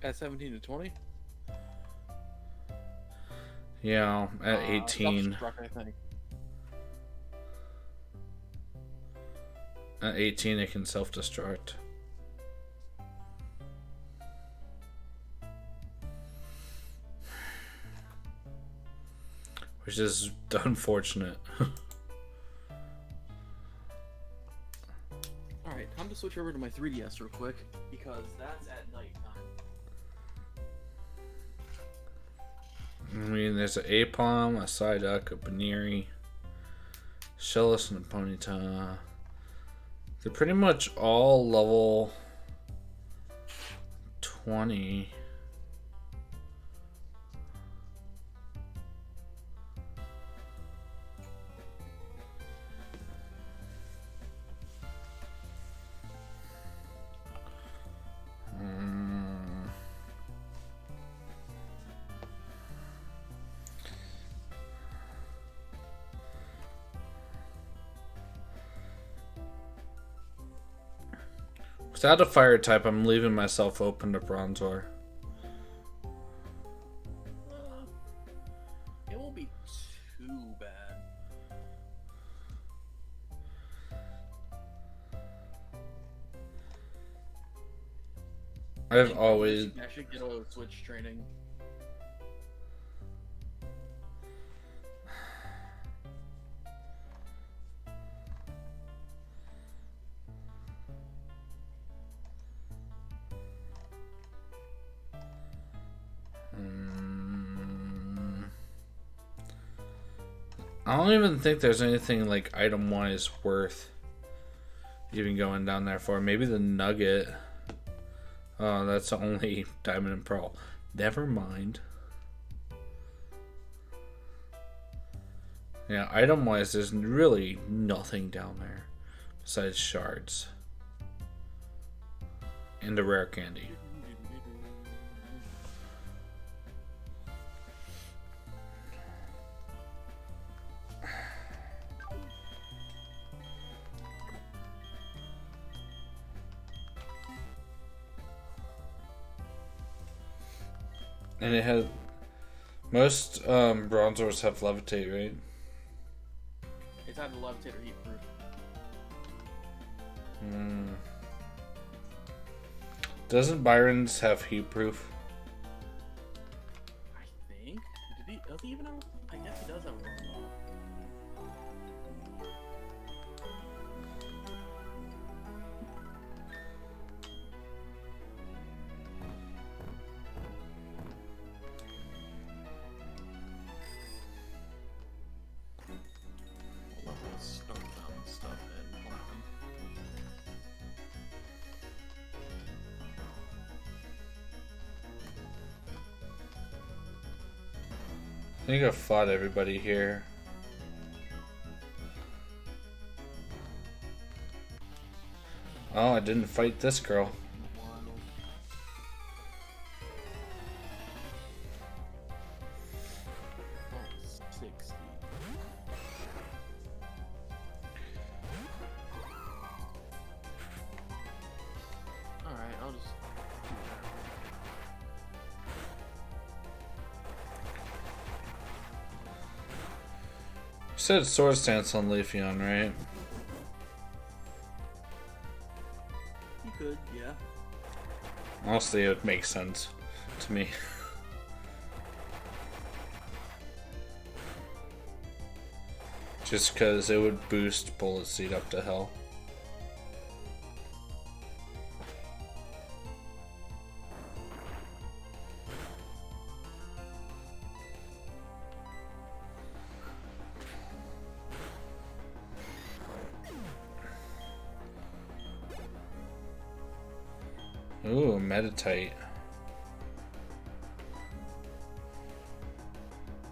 At 17 to 20?
Yeah, at 18.
Self-destruct, I think.
At 18 it can self-destruct. which is unfortunate.
Alright, time to switch over to my 3DS real quick, because that's at nighttime.
I mean, there's an Apom, a Psyduck, a Baneri, Shellis, and a Ponyta. They're pretty much all level 20. Without a fire type, I'm leaving myself open to Bronzor.
It won't be too bad.
I've always...
I should get a switch training.
I don't even think there's anything like item-wise worth even going down there for. Maybe the Nugget. Oh, that's only Diamond and Pearl. Never mind. Yeah, item-wise, there's really nothing down there besides shards and a rare candy. And it has most Bronzors have levitate, right?
It's either levitate or heat proof.
Doesn't Byron's have heat proof?
I think. Does he even have? I guess he does have one.
I think I've fought everybody here. Oh, I didn't fight this girl. You said Sword Stance on Leafeon, right?
You could, yeah.
Honestly, it would make sense to me. Just because it would boost Bullet Seed up to hell. Ooh, Meditite.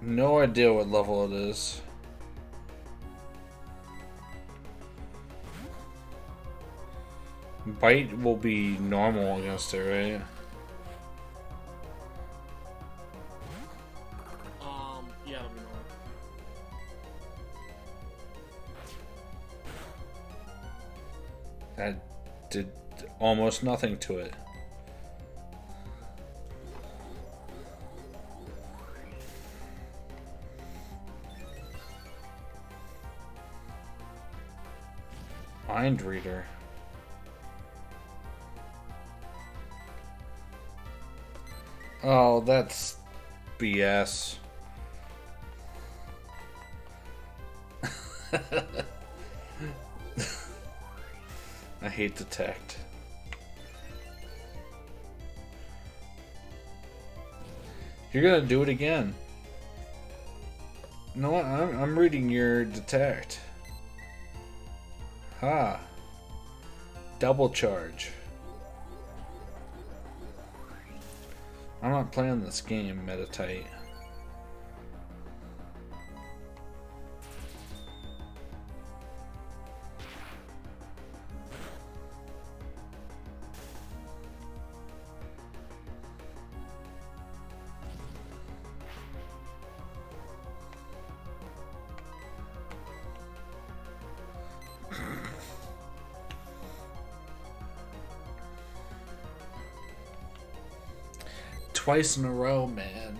No idea what level it is. Bite will be normal against it, right?
Yeah, it'll be normal.
That did almost nothing to it. Mind Reader. Oh, that's BS. I hate detect. You're gonna do it again. You know what? I'm reading your detect. Ha. Double charge. I'm not playing this game, Meditate. Twice in a row, man.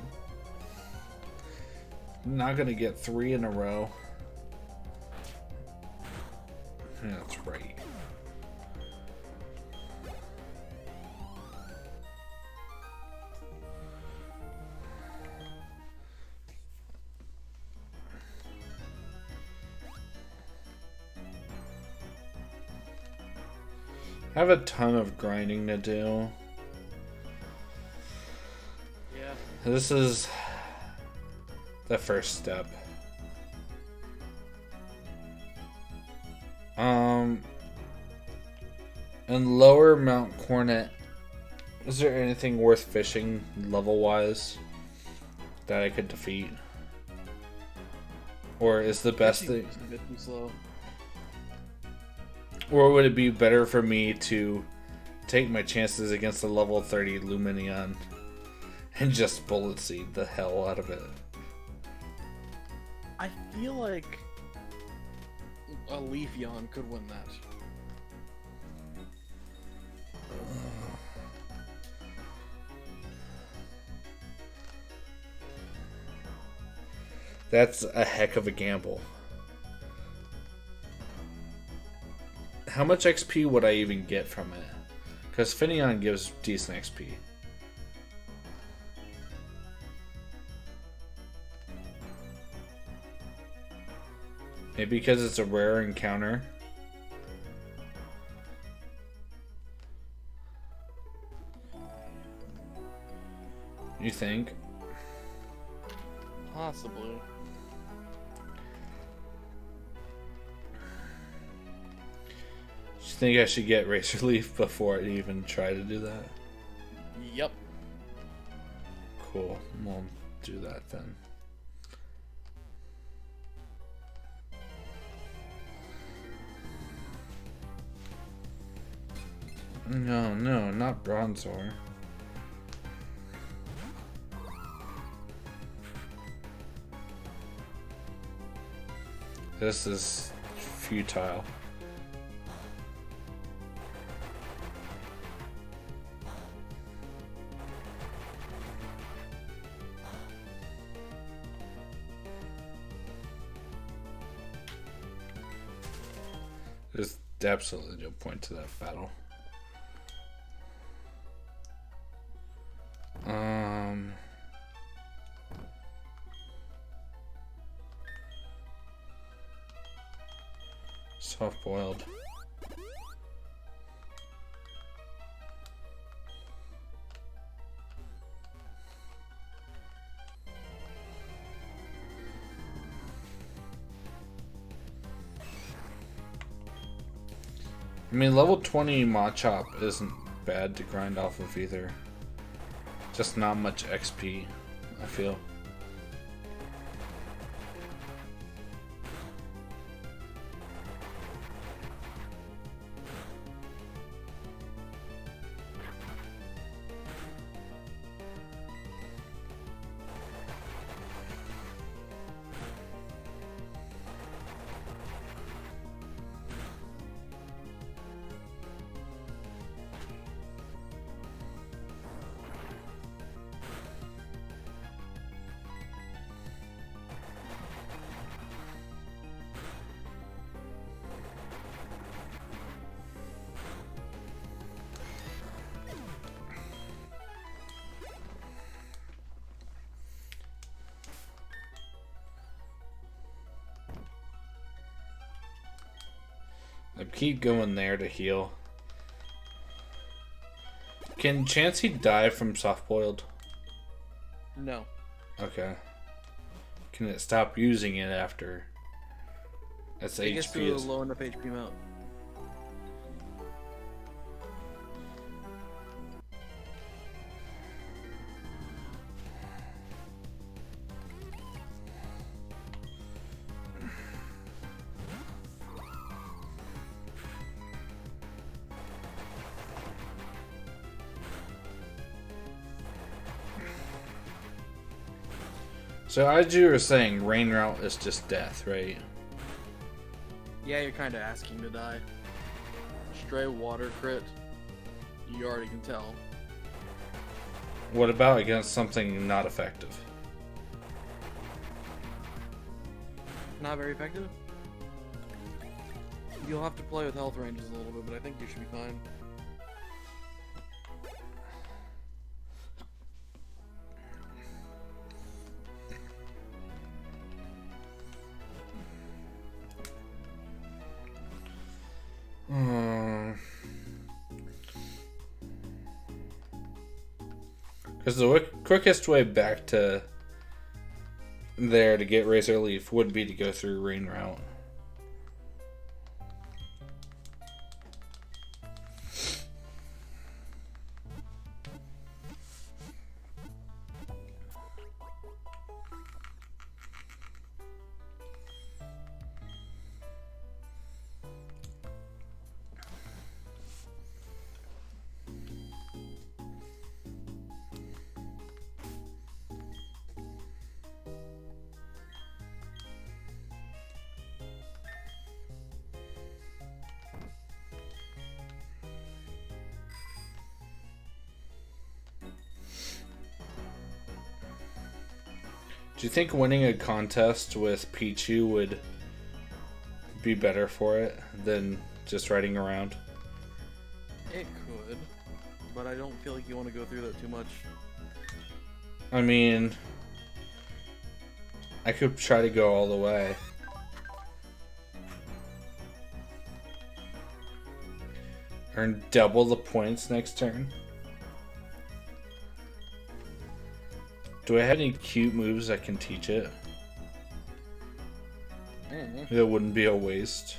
I'm not gonna get 3 in a row. Yeah, that's right. I have a ton of grinding to do.
Yeah.
This is the first step. And lower Mount Cornet, is there anything worth fishing level-wise that I could defeat? Or is the best thing...
A bit too slow.
Or would it be better for me to take my chances against the level 30 Luminion and just bullet seed the hell out of it?
I feel like a Leafeon could win that.
That's a heck of a gamble. How much XP would I even get from it? Because Finneon gives decent XP. Maybe because it's a rare encounter. You think?
Possibly.
Do you think I should get Razor Leaf before I even try to do that?
Yep.
Cool. We'll do that then. No, not Bronzor. This is futile. There's absolutely no point to that battle. Soft boiled. I mean, level 20 Machop isn't bad to grind off of either. Just not much XP, I feel. I keep going there to heal. Can Chansey die from soft boiled?
No.
Okay. Can it stop using it after its
It gets
HP
to a
is?
low enough HP amount.
So as you were saying, rain route is just death, right?
Yeah, you're kind of asking to die. Stray water crit. You already can tell.
What about against something not effective?
Not very effective. You'll have to play with health ranges a little bit, but I think you should be fine.
Because the quickest way back to there to get Razor Leaf would be to go through rain route. Do you think winning a contest with Pichu would be better for it than just riding around?
It could, but I don't feel like you want to go through that too much.
I mean, I could try to go all the way. Earn double the points next turn. Do I have any cute moves I can teach it? That wouldn't be a waste.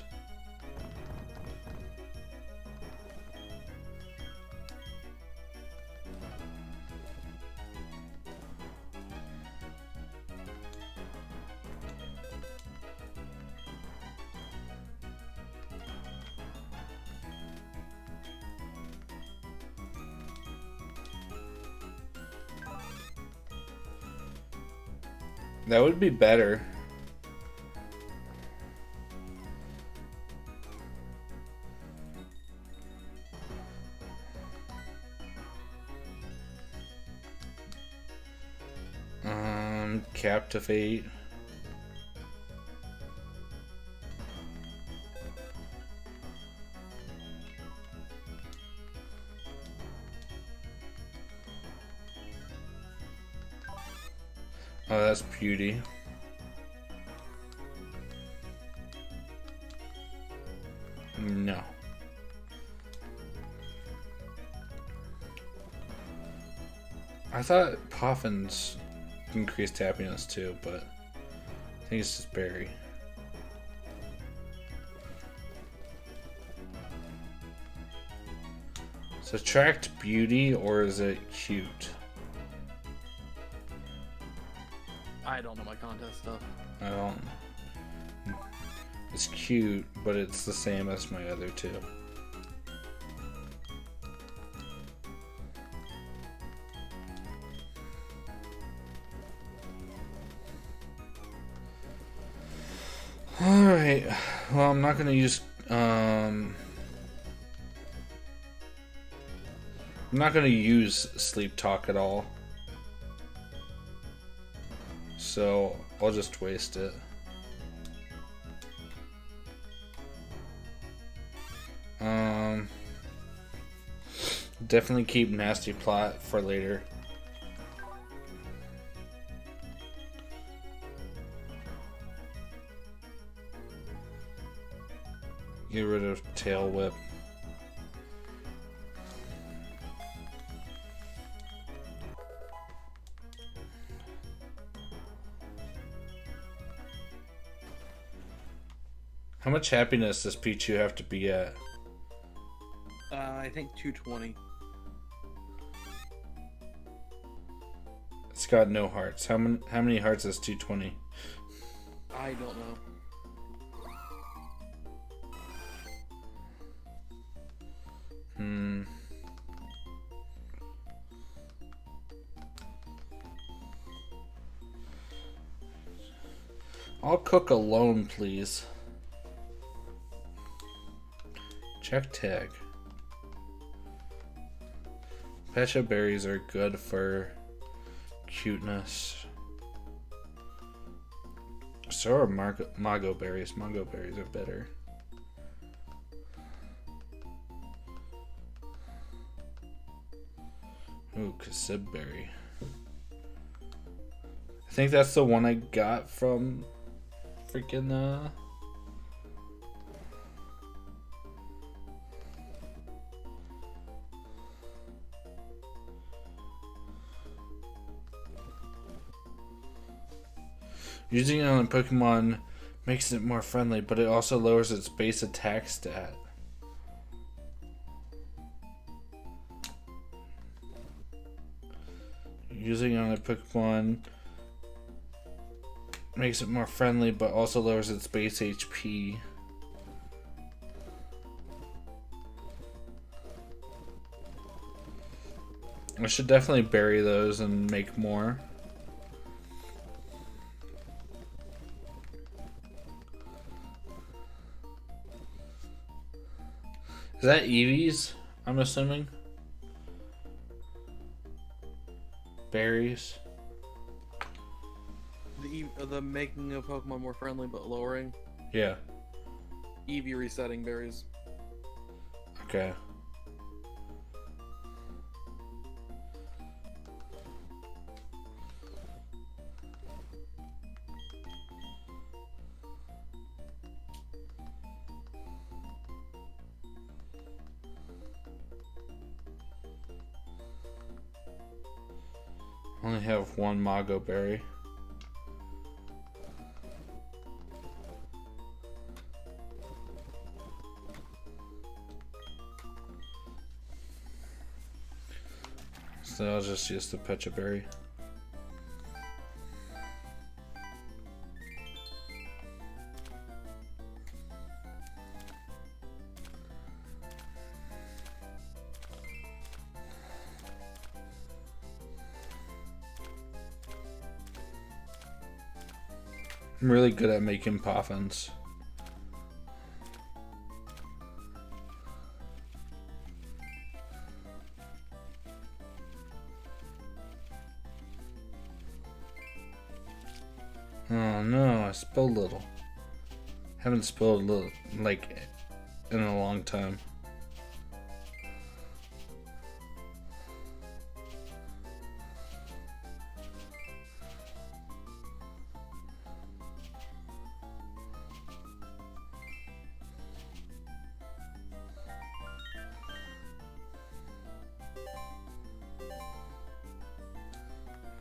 That would be better. Captivate. Oh, that's beauty. No. I thought Poffins increased happiness too, but I think it's just berry. Subtract beauty, or is it cute?
I don't know my contest stuff.
I don't. It's cute, but it's the same as my other two. Alright. Well, I'm not gonna use I'm not gonna use sleep talk at all. So I'll just waste it. Definitely keep nasty plot for later. Get rid of Tail Whip. How much happiness does Pichu have to be at?
I think 220.
It's got no hearts. How many hearts is 220?
I don't know.
I'll cook alone, please. Check tag. Pecha berries are good for cuteness. So are mago berries. Mago berries are better. Ooh, Kasib berry. I think that's the one I got from freaking using it on a Pokemon makes it more friendly, but it also lowers its base attack stat. Using it on a Pokemon makes it more friendly, but also lowers its base HP. I should definitely bury those and make more. Is that Eevee's? I'm assuming. Berries.
The making of Pokemon more friendly but lowering.
Yeah.
Eevee resetting berries.
Okay. Only have one Mago berry. So I'll just use the Pecha berry. I'm really good at making poffins. Oh no, I spilled a little. Haven't spilled a little, like, in a long time.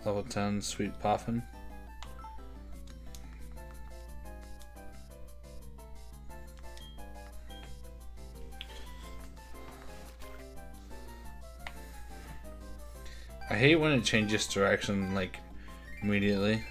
Level 10 Sweet Poffin. I hate when it changes direction, like, immediately.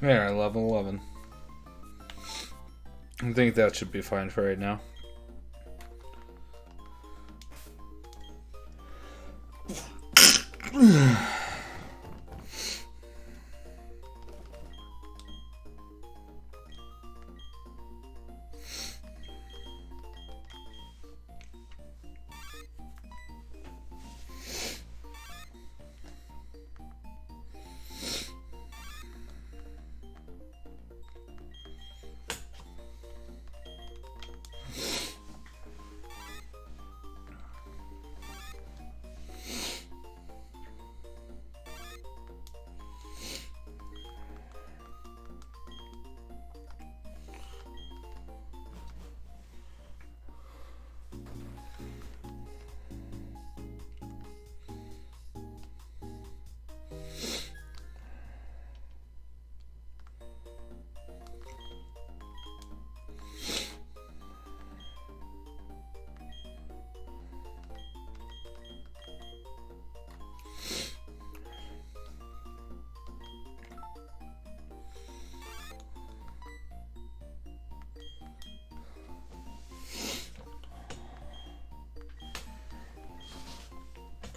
Yeah, level 11. I think that should be fine for right now.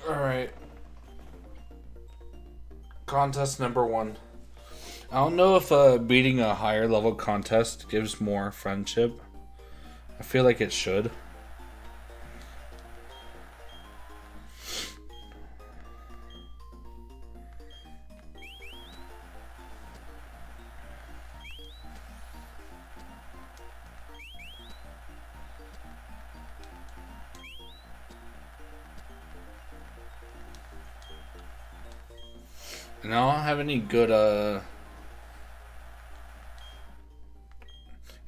Alright. Contest number 1. I don't know if beating a higher level contest gives more friendship. I feel like it should. And I don't have any good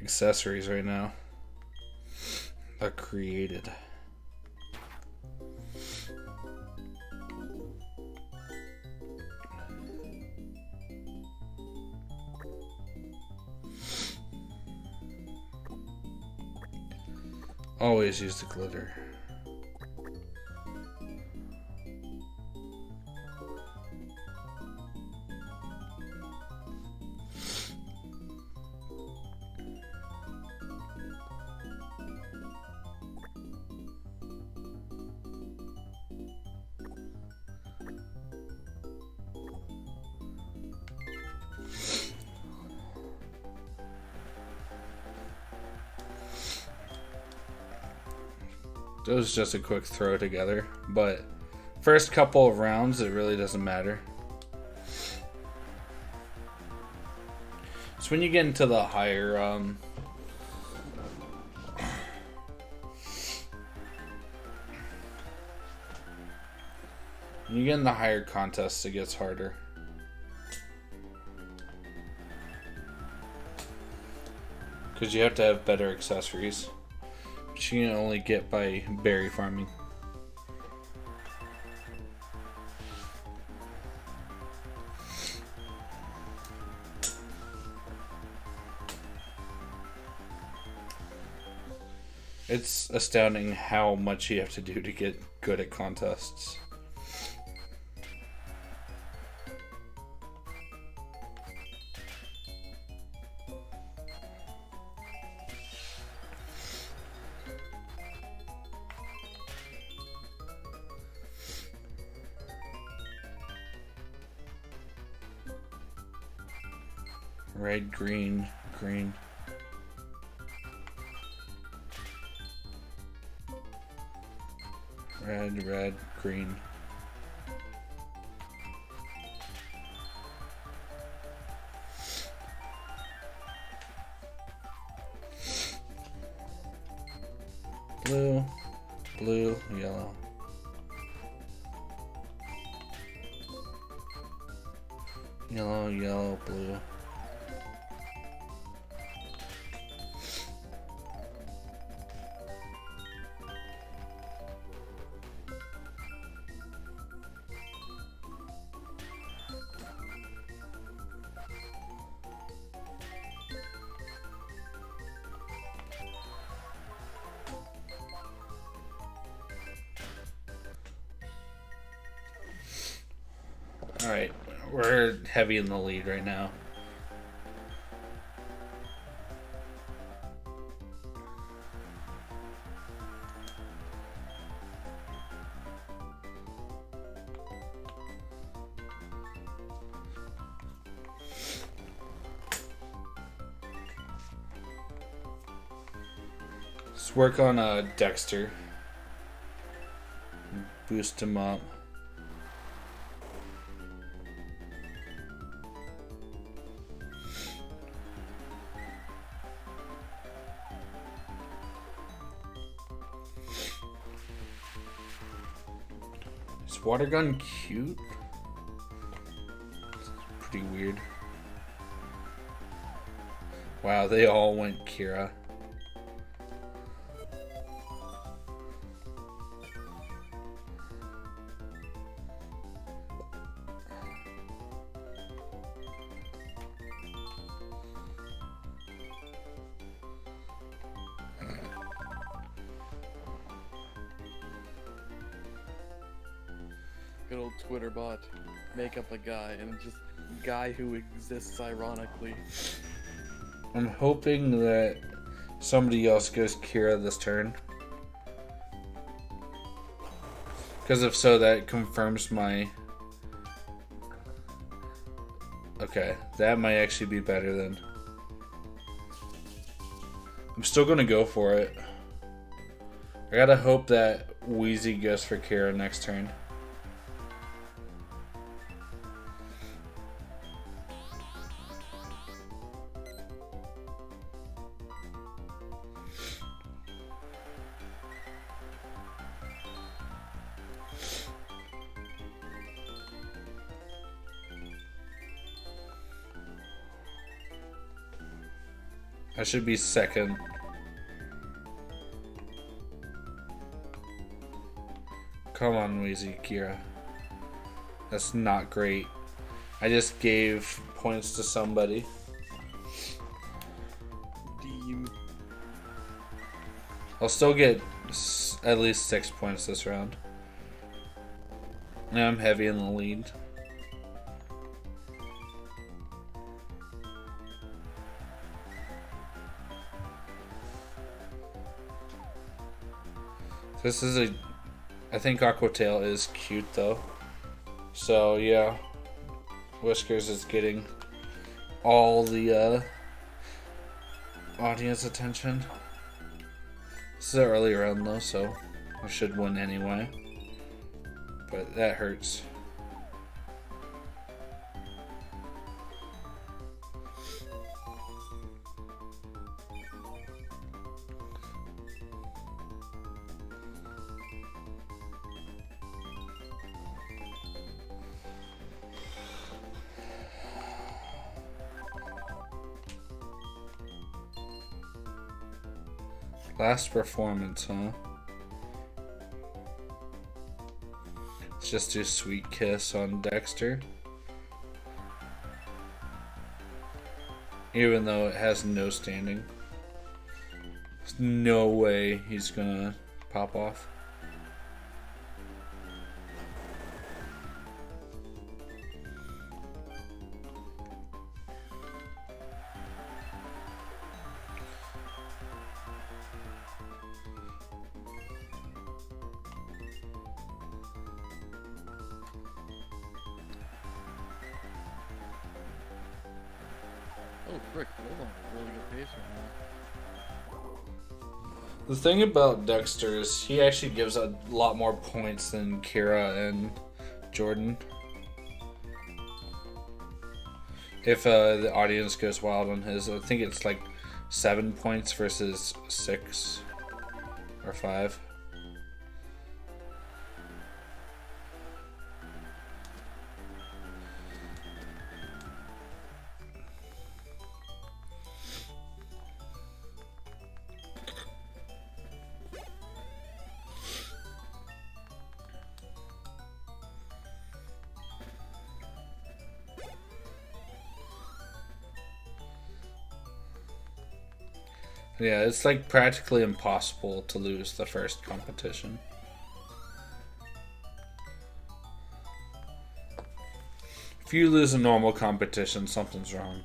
accessories right now. They're created. Always use the glitter. It was just a quick throw together, but first couple of rounds, it really doesn't matter. So when you get into the higher, when you get in the higher contests, it gets harder. Because you have to have better accessories. Which you can only get by berry farming. It's astounding how much you have to do to get good at contests. Red, green, green. Red, red, green. Blue, blue, yellow. Yellow, yellow, blue. Alright, we're heavy in the lead right now. Let's work on Dexter. Boost him up. Is water gun cute? It's pretty weird. Wow, they all went Kira.
Good old Twitter bot. Make up a guy, and just guy who exists ironically.
I'm hoping that somebody else goes Kira this turn. Because if so, that confirms my... Okay, that might actually be better then. I'm still gonna go for it. I gotta hope that Wheezy goes for Kira next turn. I should be second. Come on, Wheezy, Kira. That's not great. I just gave points to somebody.
Deem.
I'll still get at least 6 points this round. Now I'm heavy in the lead. This is a... I think Aquatail is cute though. So yeah. Whiskers is getting all the audience attention. This is an early round though, so I should win anyway. But that hurts. Last performance, huh? Let's just do Sweet Kiss on Dexter. Even though it has no standing. There's no way he's gonna pop off.
Oh, frick, we're on a really good pace right now.
The thing about Dexter is he actually gives a lot more points than Kira and Jordan. If the audience goes wild on his, I think it's like 7 points versus 6 or 5. Yeah, it's like practically impossible to lose the first competition. If you lose a normal competition, something's wrong.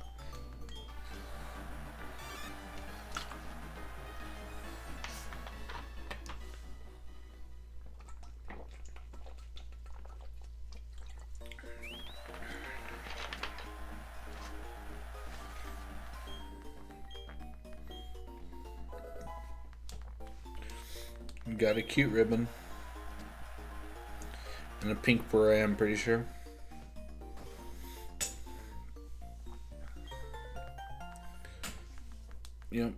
got a cute ribbon. And a pink beret, I'm pretty sure. Yep.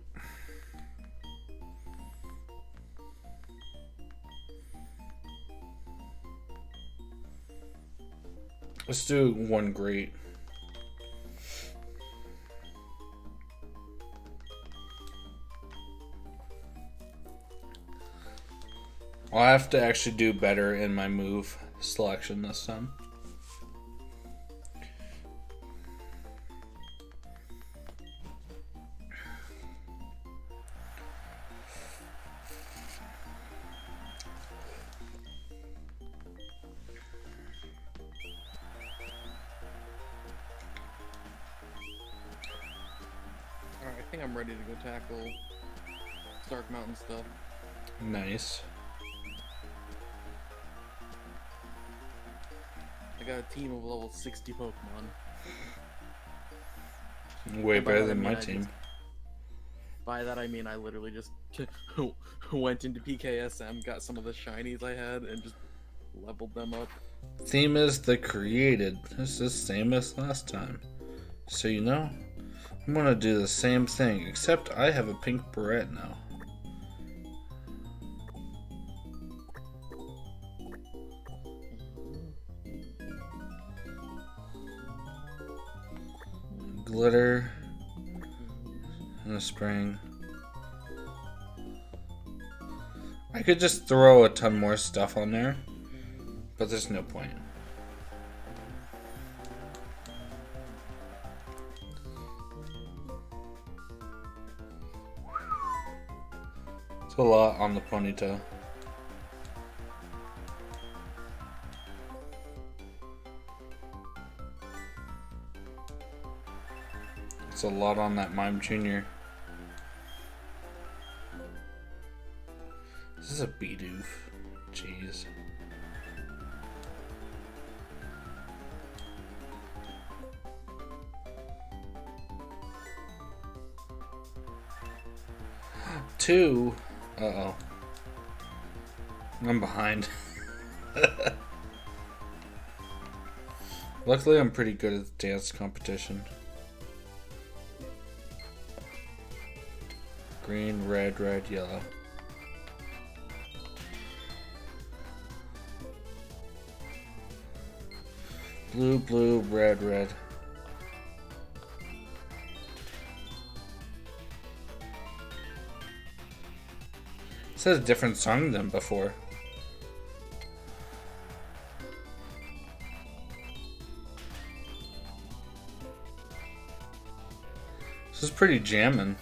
Let's do one great. I'll have to actually do better in my move selection this time.
Alright, I think I'm ready to go tackle Stark Mountain stuff.
Nice.
I got a team of level 60 Pokemon.
Way
And by
better
that I
than
mean
my
I
team.
just- By that I mean I literally just went into PKSM, got some of the shinies I had, and just leveled them up.
Theme is the created. It's the same as last time. So you know, I'm gonna do the same thing, except I have a pink beret now. Glitter and a spring. I could just throw a ton more stuff on there, but there's no point. It's a lot on the ponytail. It's a lot on that Mime Jr. This is a Bidoof. Jeez. Two. Uh-oh. I'm behind. Luckily, I'm pretty good at the dance competition. Green, red, red, yellow. Blue, blue, red, red. This has a different song than before. This is pretty jammin'.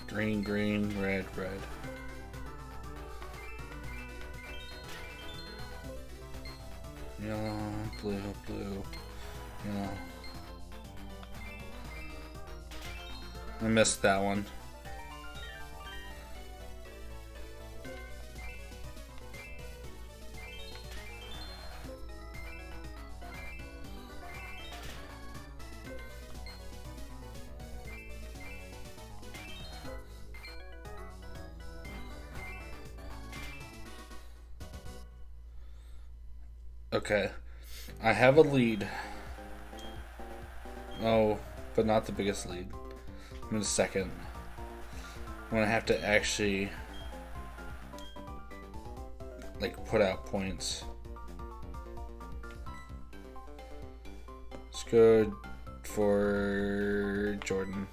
Green, green, red, red. Yellow, blue, blue, yellow. I missed that one. Okay, I have a lead. Oh, but not the biggest lead. I'm in second. I'm gonna have to actually like put out points. Let's go for Jordan.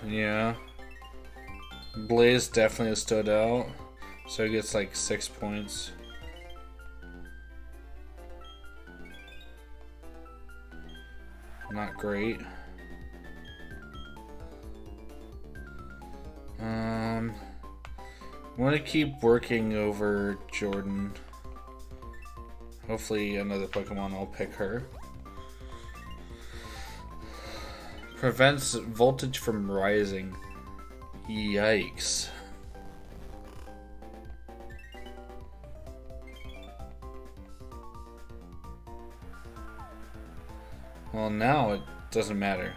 Yeah. Blaze definitely stood out. So he gets like 6 points. Not great. I want to keep working over Jordan. Hopefully another Pokemon will pick her. Prevents voltage from rising. Yikes. Well, now it doesn't matter.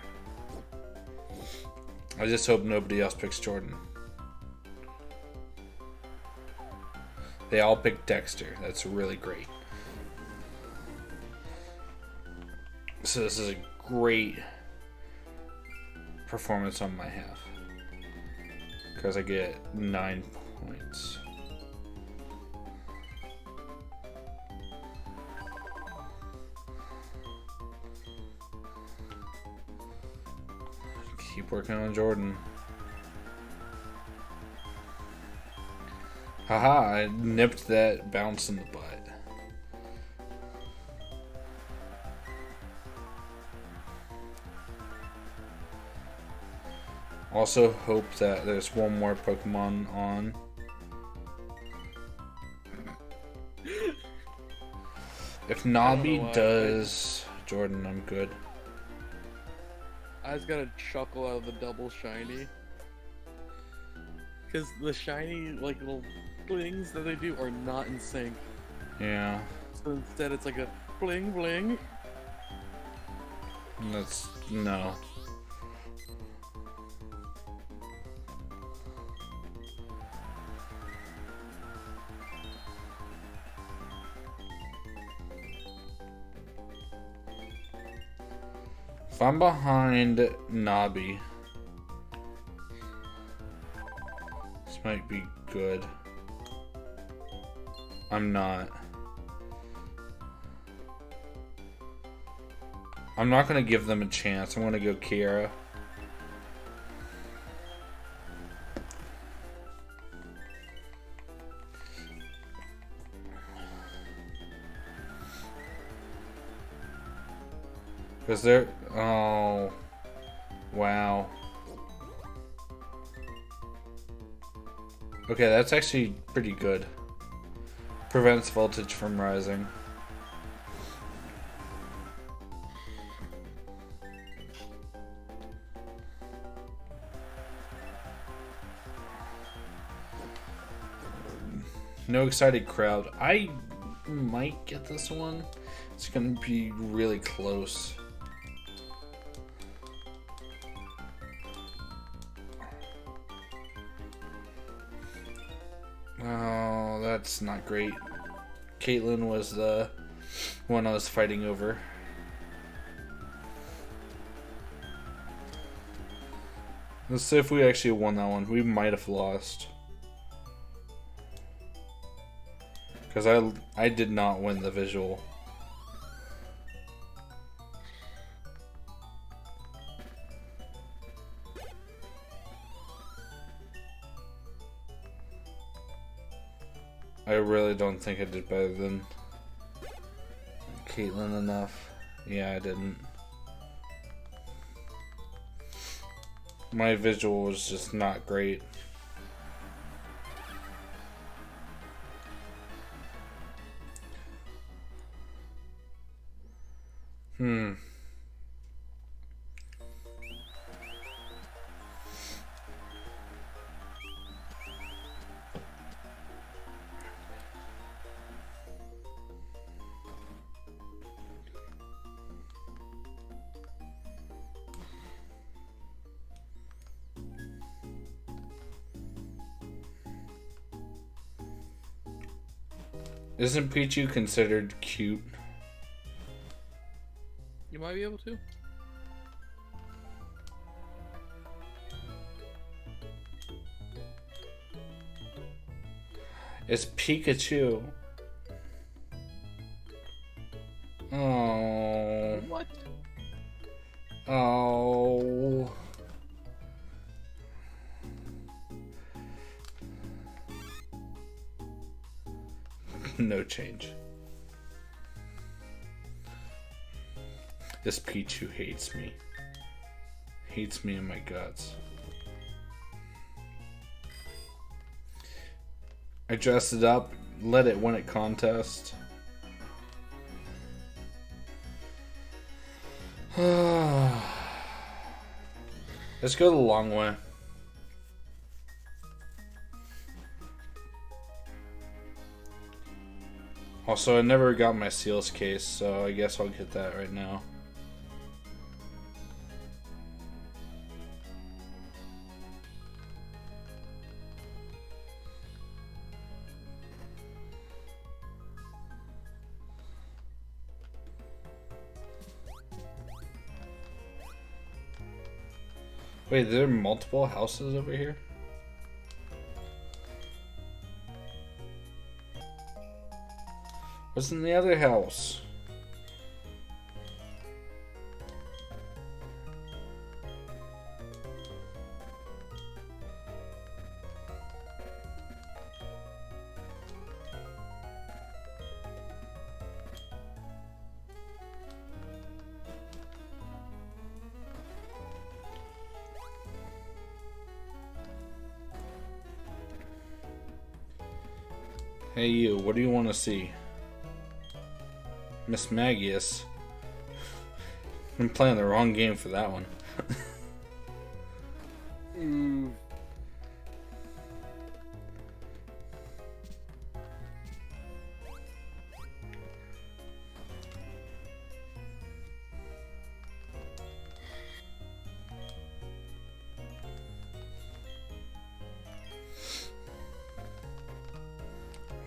I just hope nobody else picks Jordan. They all pick Dexter. That's really great. So this is a great performance on my half. Because I get 9 points. Keep working on Jordan. Haha, I nipped that bounce in the butt. Also hope that there's one more Pokemon on. If Nabi does Jordan, I'm good.
I just got a chuckle out of the double shiny. Because the shiny, like, little blings that they do are not in sync.
Yeah.
So instead it's like a bling bling.
That's... no. If I'm behind Nabi, this might be good. I'm not. I'm not gonna give them a chance. I'm gonna go Kiara. Because they're... oh... wow. Okay, that's actually pretty good. Prevents voltage from rising. No excited crowd. I might get this one. It's gonna be really close. Oh, that's not great. Caitlyn was the one I was fighting over. Let's see if we actually won that one. We might have lost. Because I did not win the visual. I really don't think I did better than Caitlyn enough. Yeah, I didn't. My visual was just not great. Isn't Pichu considered cute?
You might be able to.
It's Pikachu. Oh.
What?
Oh. No change. This Pichu hates me. Hates me in my guts. I dressed it up, let it win a contest. Let's go the long way. Also, I never got my seals case, so I guess I'll get that right now. Wait, there are multiple houses over here? What's in the other house? Hey you, what do you want to see? Miss Magius. I'm playing the wrong game for that one.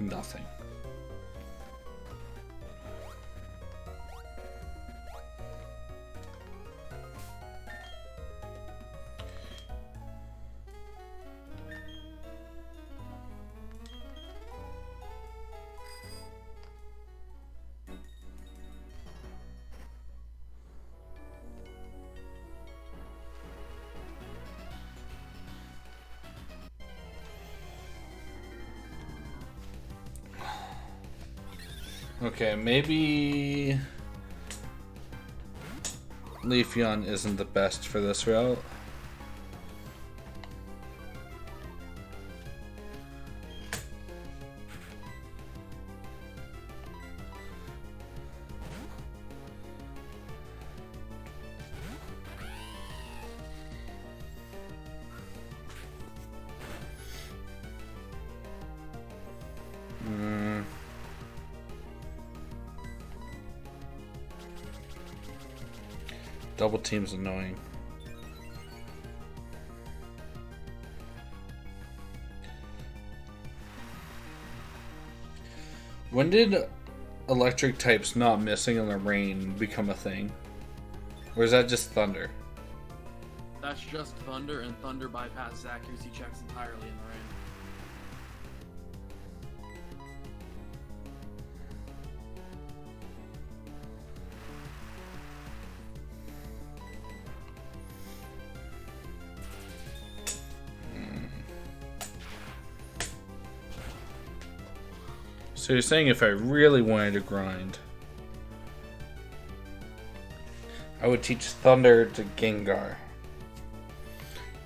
Nothing. Okay, maybe Leafeon isn't the best for this route. Double team's annoying. When did electric types not missing in the rain become a thing? Or is that just thunder?
That's just thunder, and thunder bypasses accuracy checks entirely in the rain.
So you're saying if I really wanted to grind, I would teach Thunder to Gengar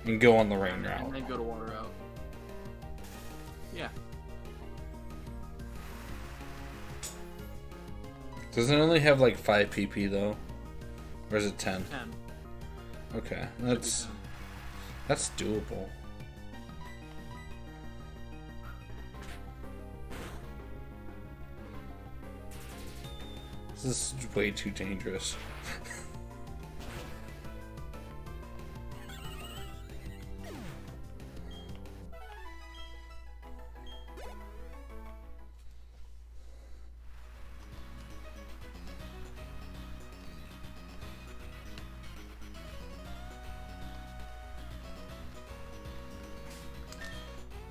and go on the rain route.
And then go to water route. Yeah.
Does it only have like 5 PP though? Or is it 10?
10.
Okay, that's doable. This is way too dangerous.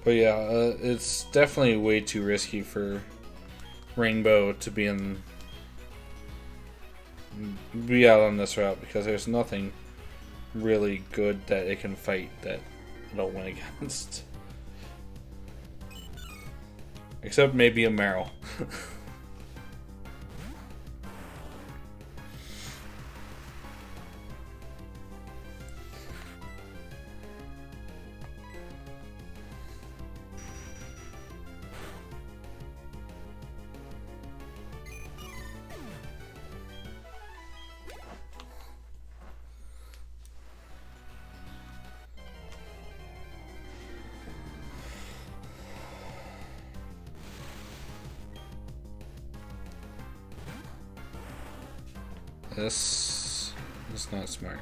But yeah, it's definitely way too risky for Rainbow to be out on this route because there's nothing really good that it can fight that it'll win against. Except maybe a Meryl. This is not smart.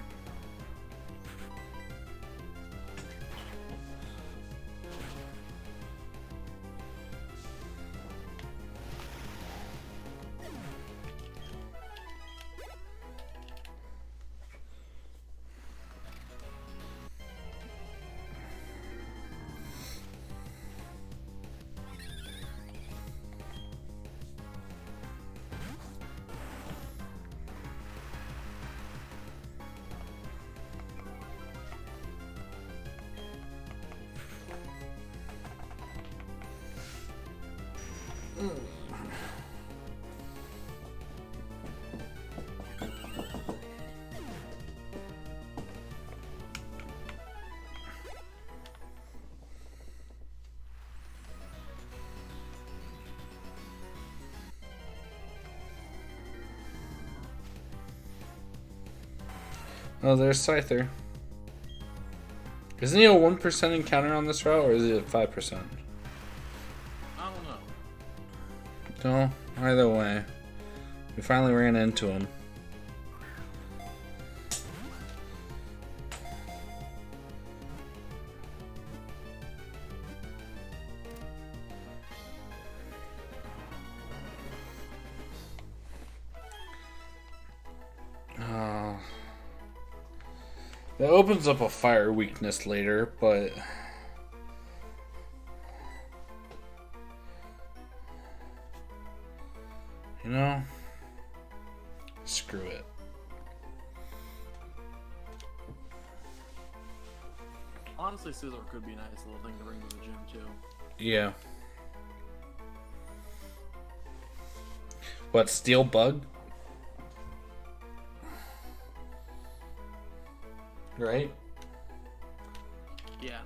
Oh, there's Scyther. Isn't he a 1% encounter on this route, or is it 5%?
I don't know.
No, either way. We finally ran into him. That opens up a fire weakness later, but you know, screw it.
Honestly, Scissor could be a nice little thing to bring to the gym too.
Yeah. What, Steel Bug? Right?
Yeah.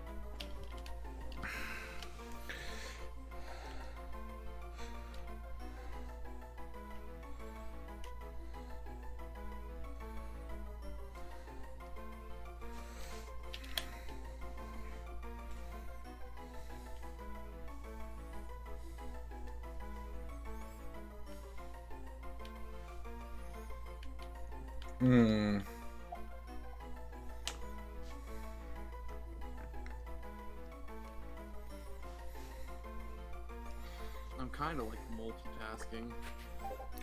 I'm kind of like multitasking.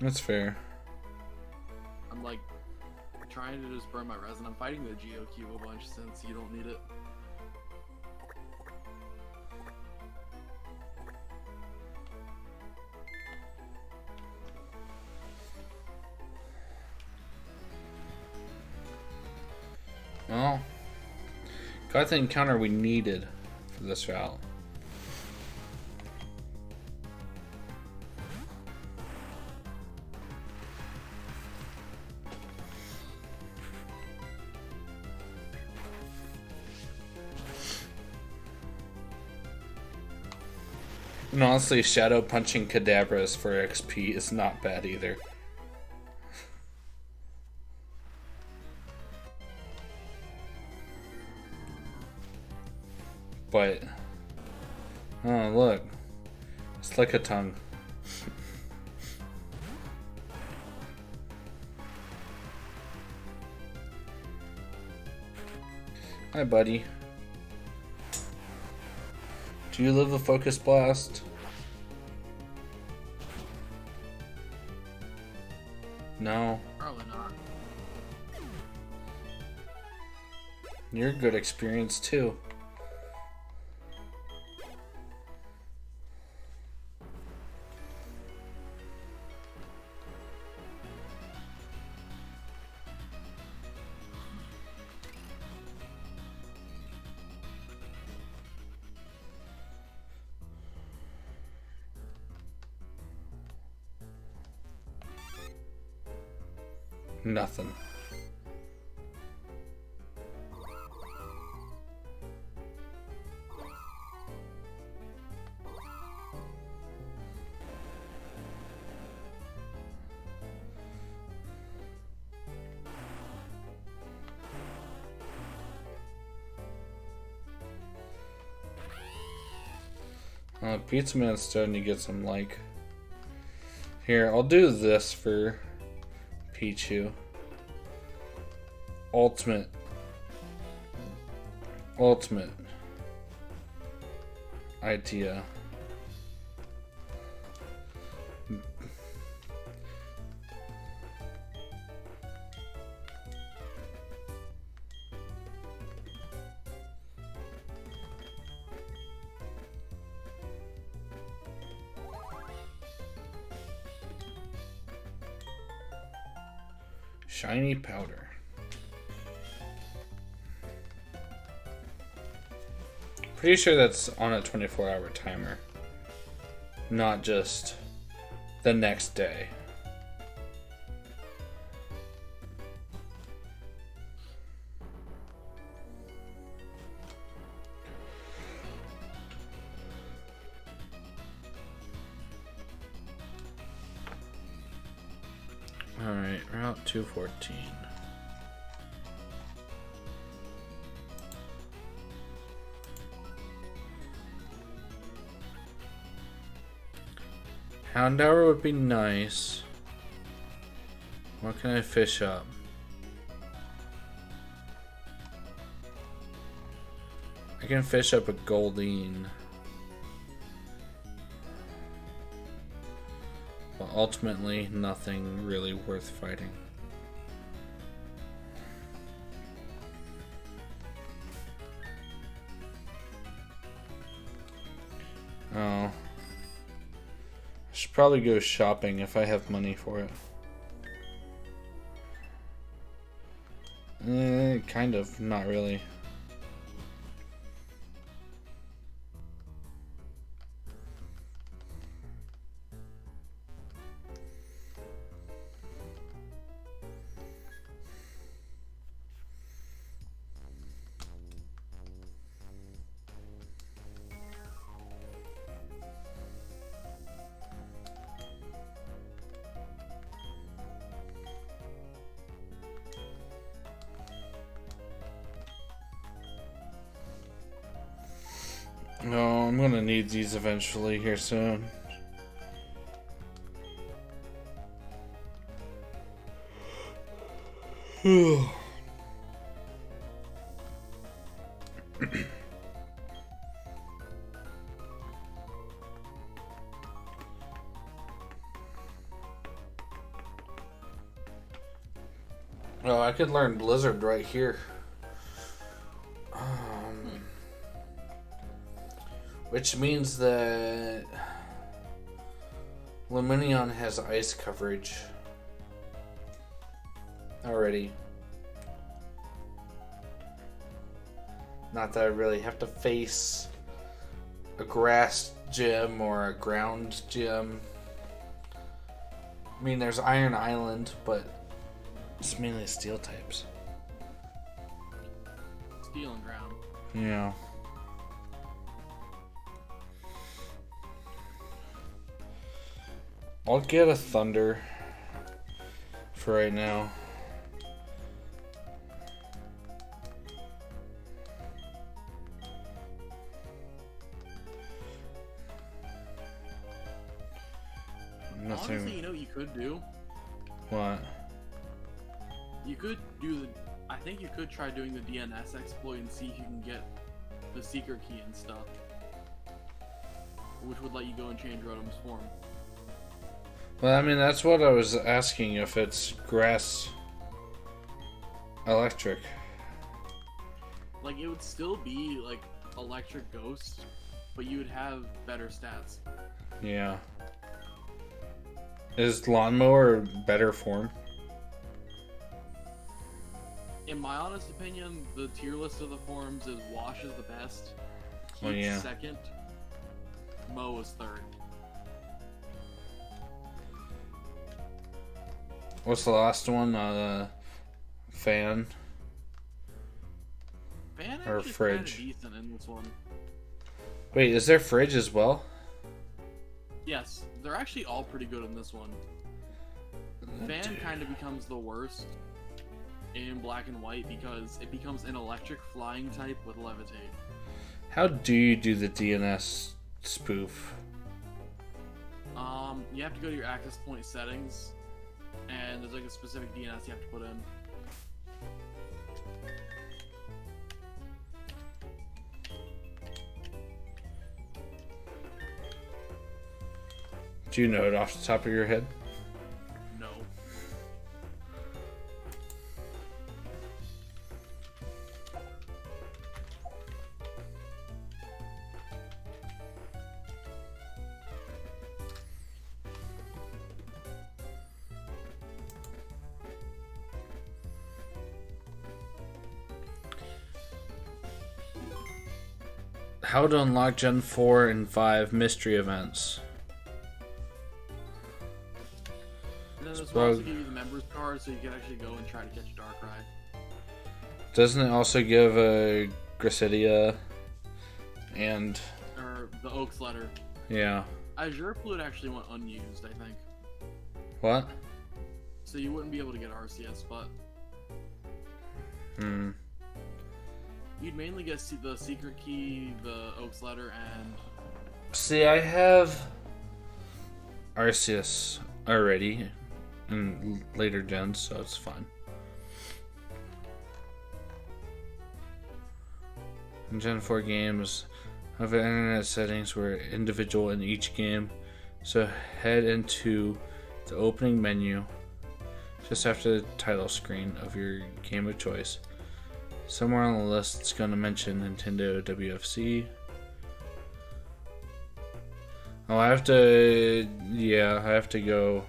That's fair.
I'm like trying to just burn my resin. I'm fighting the Geo Cube a bunch since you don't need it.
Well, got the encounter we needed for this route. And honestly, shadow punching Kadabras for XP is not bad either. But, oh look, it's like a tongue. Hi, buddy. Do you live a focus blast? No.
Probably not.
You're a good experience too. Nothing. Pizza Man's starting to get some like. Here, I'll do this for Pichu. Ultimate idea. Shiny powder. Pretty sure that's on a 24-hour timer, not just the next day. Alright, Route 214. Houndour would be nice. What can I fish up? I can fish up a Goldeen. But ultimately, nothing really worth fighting. Oh. I should probably go shopping if I have money for it. Kind of, not really. No, I'm gonna need these eventually here soon. Oh, I could learn Blizzard right here. Which means that Luminion has ice coverage already. Not that I really have to face a grass gym or a ground gym. I mean, there's Iron Island, but it's mainly steel types.
Steel and ground.
Yeah. I'll get a Thunder for right now. Nothing.
Honestly, you know what you could do?
What?
You could do the... I think you could try doing the DNS exploit and see if you can get the secret key and stuff. Which would let you go and change Rotom's form.
Well, I mean, that's what I was asking, if it's grass electric.
Like, it would still be, like, electric ghost, but you would have better stats.
Yeah. Is Lawnmower better form?
In my honest opinion, the tier list of the forms is Wash is the best, Heat's
Oh, yeah.
second, Mo is third.
What's the last one? Fan
Fan
or
actually
fridge?
kind of decent in this one.
Wait, is there fridge as well?
Yes, they're actually all pretty good in this one. Fan kind of becomes the worst in black and white because it becomes an electric flying type with levitate.
How do you do the DNS spoof?
You have to go to your access point settings, and there's like a specific DNS you have to put in.
Do you know it off the top of your head?
No.
How to unlock Gen 4 and 5 mystery events.
And then this will also give you the members card so you can actually go and try to catch Darkrai.
Doesn't it also give a Gracidia and...
Or the Oaks letter.
Yeah.
Azure Fluid actually went unused, I think.
What?
So you wouldn't be able to get RCS, but you'd mainly get the secret key, the Oaks letter, and...
See, I have Arceus already in later gens, so it's fine. In Gen 4 games, have internet settings were individual in each game, so head into the opening menu just after the title screen of your game of choice. Somewhere on the list it's going to mention Nintendo WFC. Oh, I have to go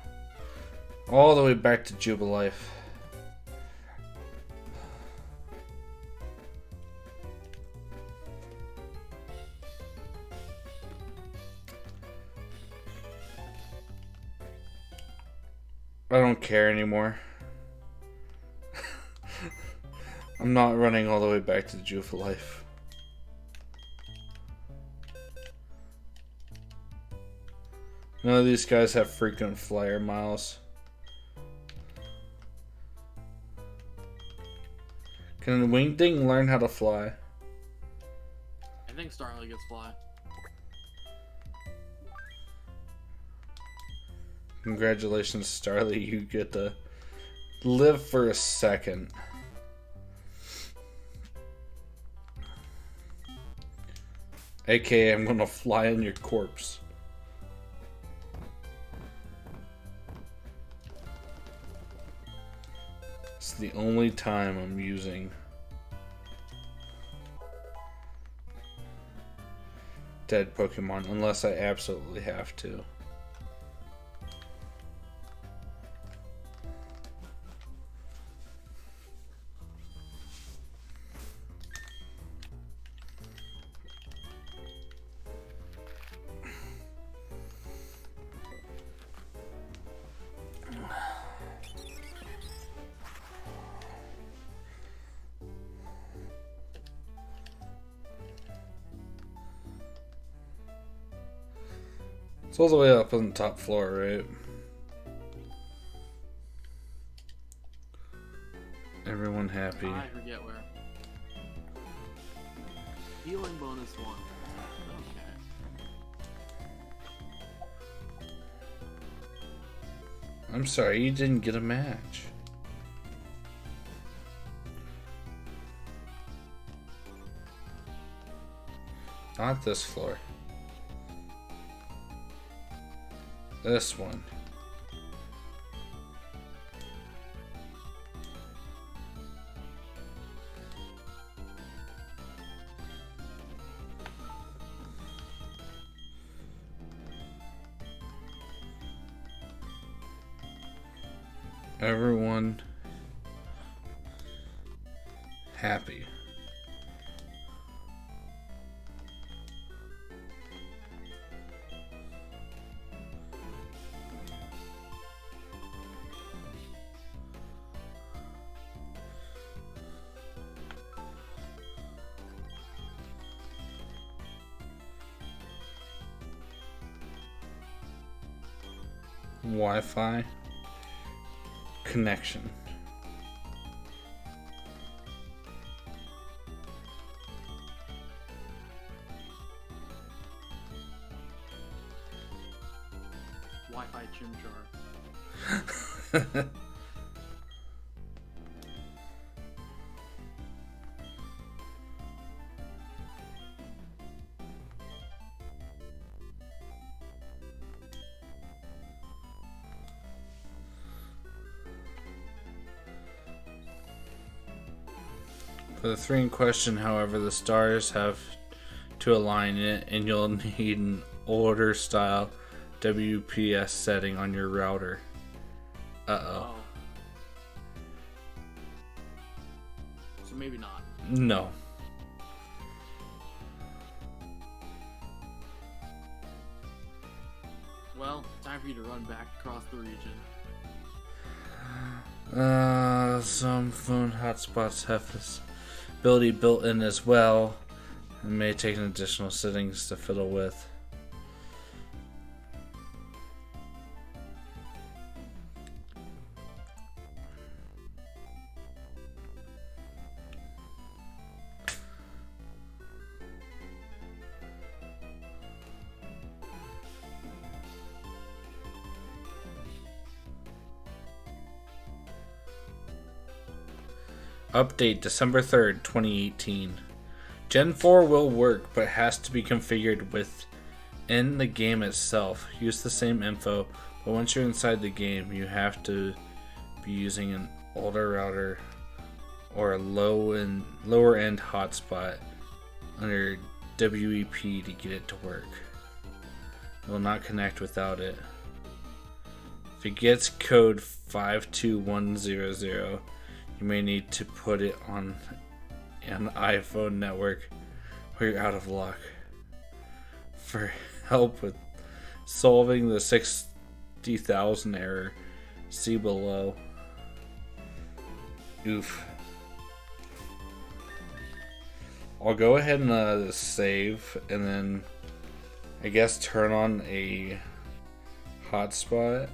all the way back to Jubilife. I don't care anymore. I'm not running all the way back to Jubilife. None of these guys have frequent flyer miles. Can Wingding learn how to fly?
I think Starly gets fly.
Congratulations, Starly. You get to live for a second. AKA, I'm gonna fly on your corpse. It's the only time I'm using dead Pokemon, unless I absolutely have to. It's all the way up on the top floor, right? Everyone happy.
I forget where. Healing bonus 1. Okay.
I'm sorry, you didn't get a match. Not this floor. This one. Everyone happy. Wi-Fi connection.
Wi-Fi chimchar.
For the 3 in question, however, the stars have to align it, and you'll need an older style WPS setting on your router. Uh-oh.
So maybe not.
No.
Well, time for you to run back across the region.
Some phone hotspots have this ability built in as well. It may take an additional settings to fiddle with. Update December 3rd, 2018. Gen 4 will work, but has to be configured within the game itself. Use the same info, but once you're inside the game, you have to be using an older router or a lower end hotspot under WEP to get it to work. It will not connect without it. If it gets code 52100, you may need to put it on an iPhone network where you're out of luck. For help with solving the 60,000 error, see below. Oof. I'll go ahead and save, and then I guess turn on a hotspot.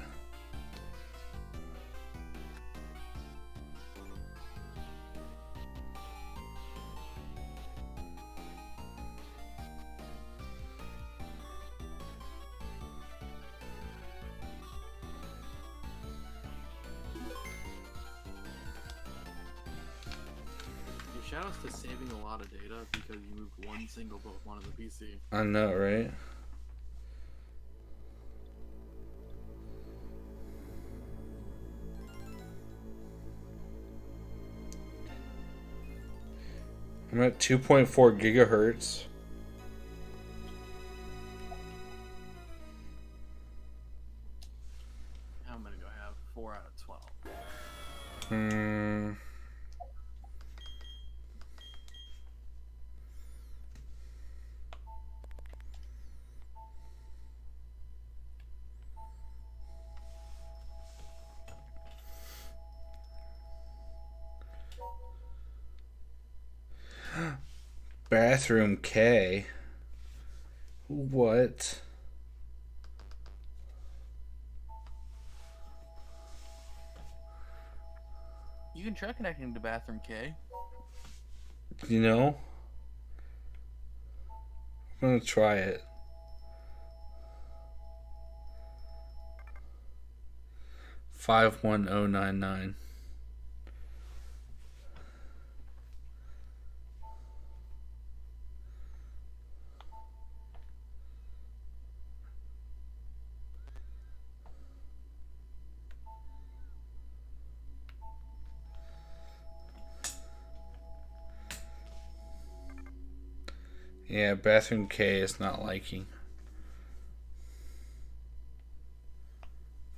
Shout outs to saving a lot of data because you moved one single Pokemon to the PC.
I know, right? I'm at 2.4 gigahertz.
How many do I have? 4 out of 12.
Bathroom K. What?
You can try connecting to Bathroom K.
You know? I'm gonna try it. $51099. Yeah, Bathroom K is not liking.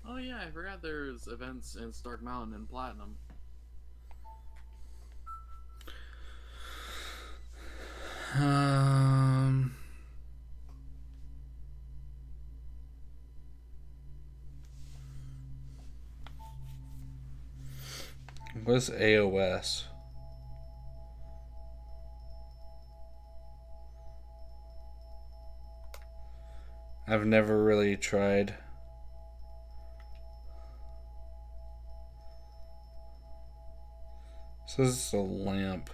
Oh yeah, I forgot there's events in Stark Mountain and Platinum.
What's AOS? I've never really tried. So this is a lamp.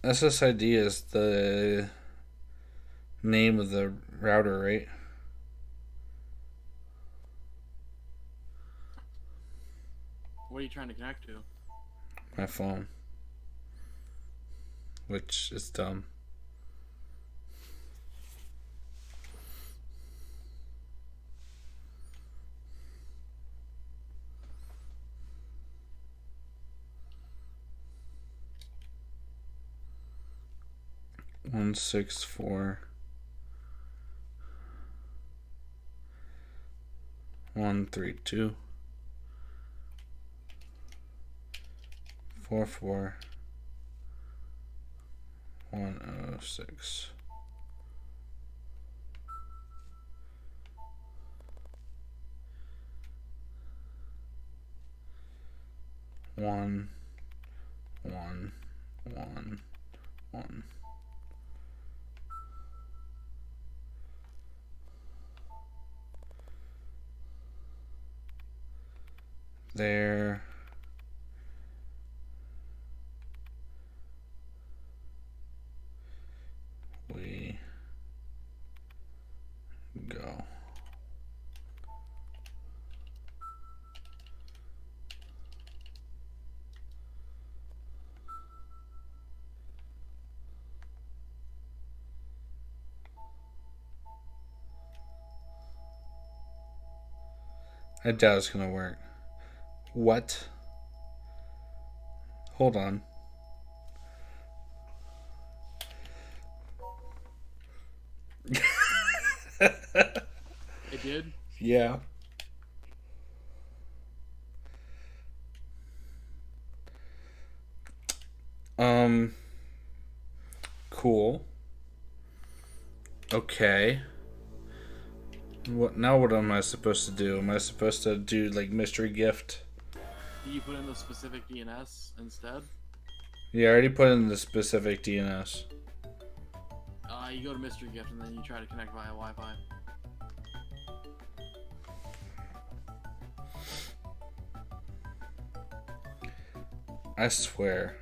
SSID is the name of the router, right?
What are you trying to connect to?
My phone. Which is dumb. One 6 4 1 3 2 4 4 1 0 6. One, one, one, one. There we go. I doubt it's gonna work. What? Hold on.
It did?
Yeah. Cool. Okay. What am I supposed to do? Am I supposed to do like mystery gift?
Did you put in the specific DNS instead?
Yeah, I already put in the specific DNS.
You go to mystery gift and then you try to connect via Wi-Fi.
I swear.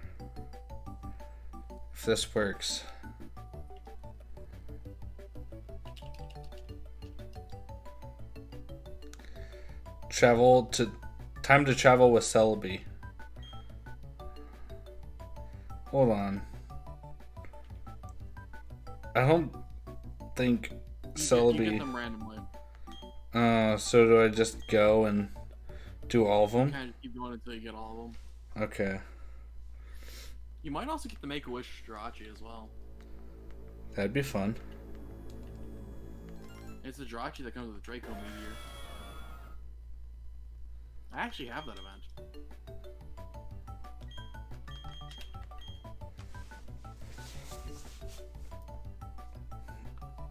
If this works. Time to travel with Celebi. Hold on. I don't think Celebi.
You get them randomly.
So do I just go and do all of them?
Kind of keep going until you get all of them.
Okay.
You might also get the Make-A-Wish Jirachi as well.
That'd be fun.
It's the Jirachi that comes with the Draco Meteor. I actually have that event.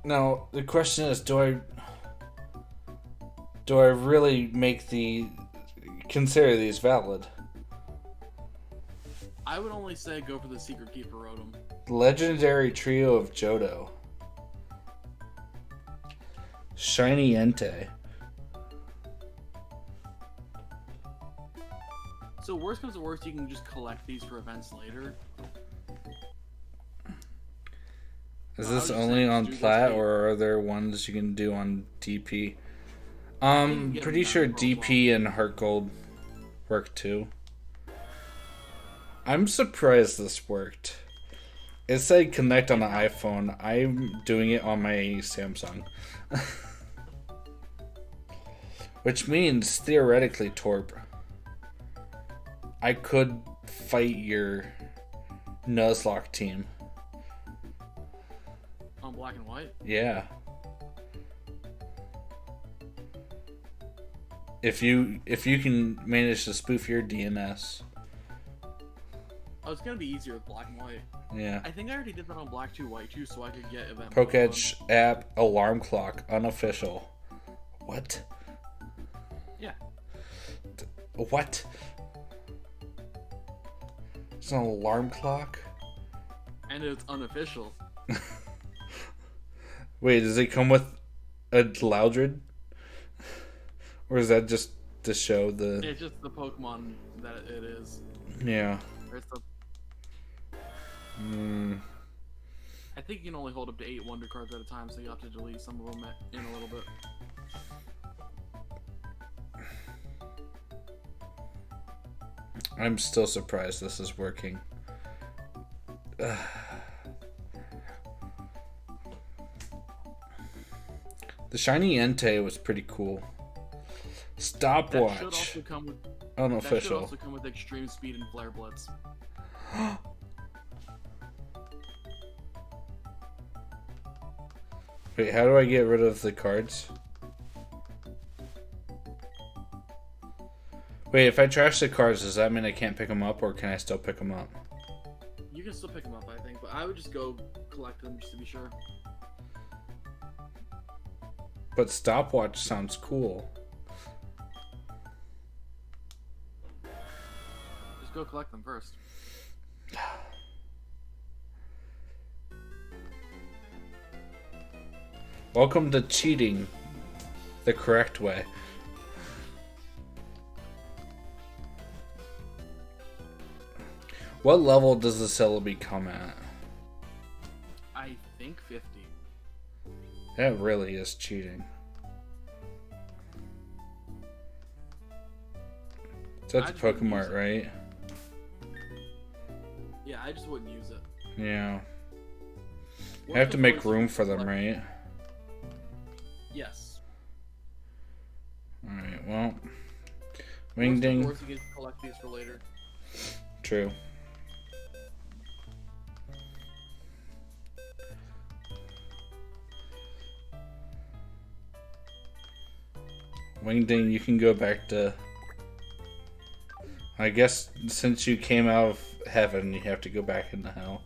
Now the question is, do I really consider these valid?
I would only say go for the Secret Keeper Rotom.
Legendary Trio of Johto. Shiny Entei.
So worst comes to worst, you can just collect these for events later.
Is this only on Plat, or are there ones you can do on DP? Pretty sure DP and Heart Gold work too. I'm surprised this worked. It said connect on the iPhone. I'm doing it on my Samsung. Which means, theoretically, Torp, I could fight your Nuzlocke team.
On Black and White?
Yeah. If you can manage to spoof your DNS.
Oh, it's gonna be easier with Black and White.
Yeah.
I think I already did that on Black 2 White 2, so I could get event.
Pokédex app alarm clock unofficial. What?
Yeah.
What? It's an alarm clock?
And it's unofficial.
Wait, does it come with a Loudred? Or is that just to show the...
It's just the Pokemon that it is.
Yeah.
It's the... I think you can only hold up to 8 Wonder Cards at a time, so you have to delete some of them in a little bit.
I'm still surprised this is working. The shiny Entei was pretty cool. Stopwatch.
That should also come with,
Unofficial.
That should also come with extreme speed and flare blitz.
Wait, how do I get rid of the cards? Wait, if I trash the cards, does that mean I can't pick them up, or can I still pick them up?
You can still pick them up, I think, but I would just go collect them just to be sure.
But Stopwatch sounds cool.
Just go collect them first.
Welcome to cheating the correct way. What level does the Celebi come at?
I think 50.
That really is cheating. So that's Pokemon, right?
Yeah, I just wouldn't use it.
Yeah. I have to make room for them, right?
Yes.
Alright, well. Wingding.
Of course, you can collect these for later.
True. Wingding, you can go back to... I guess since you came out of heaven, you have to go back into hell.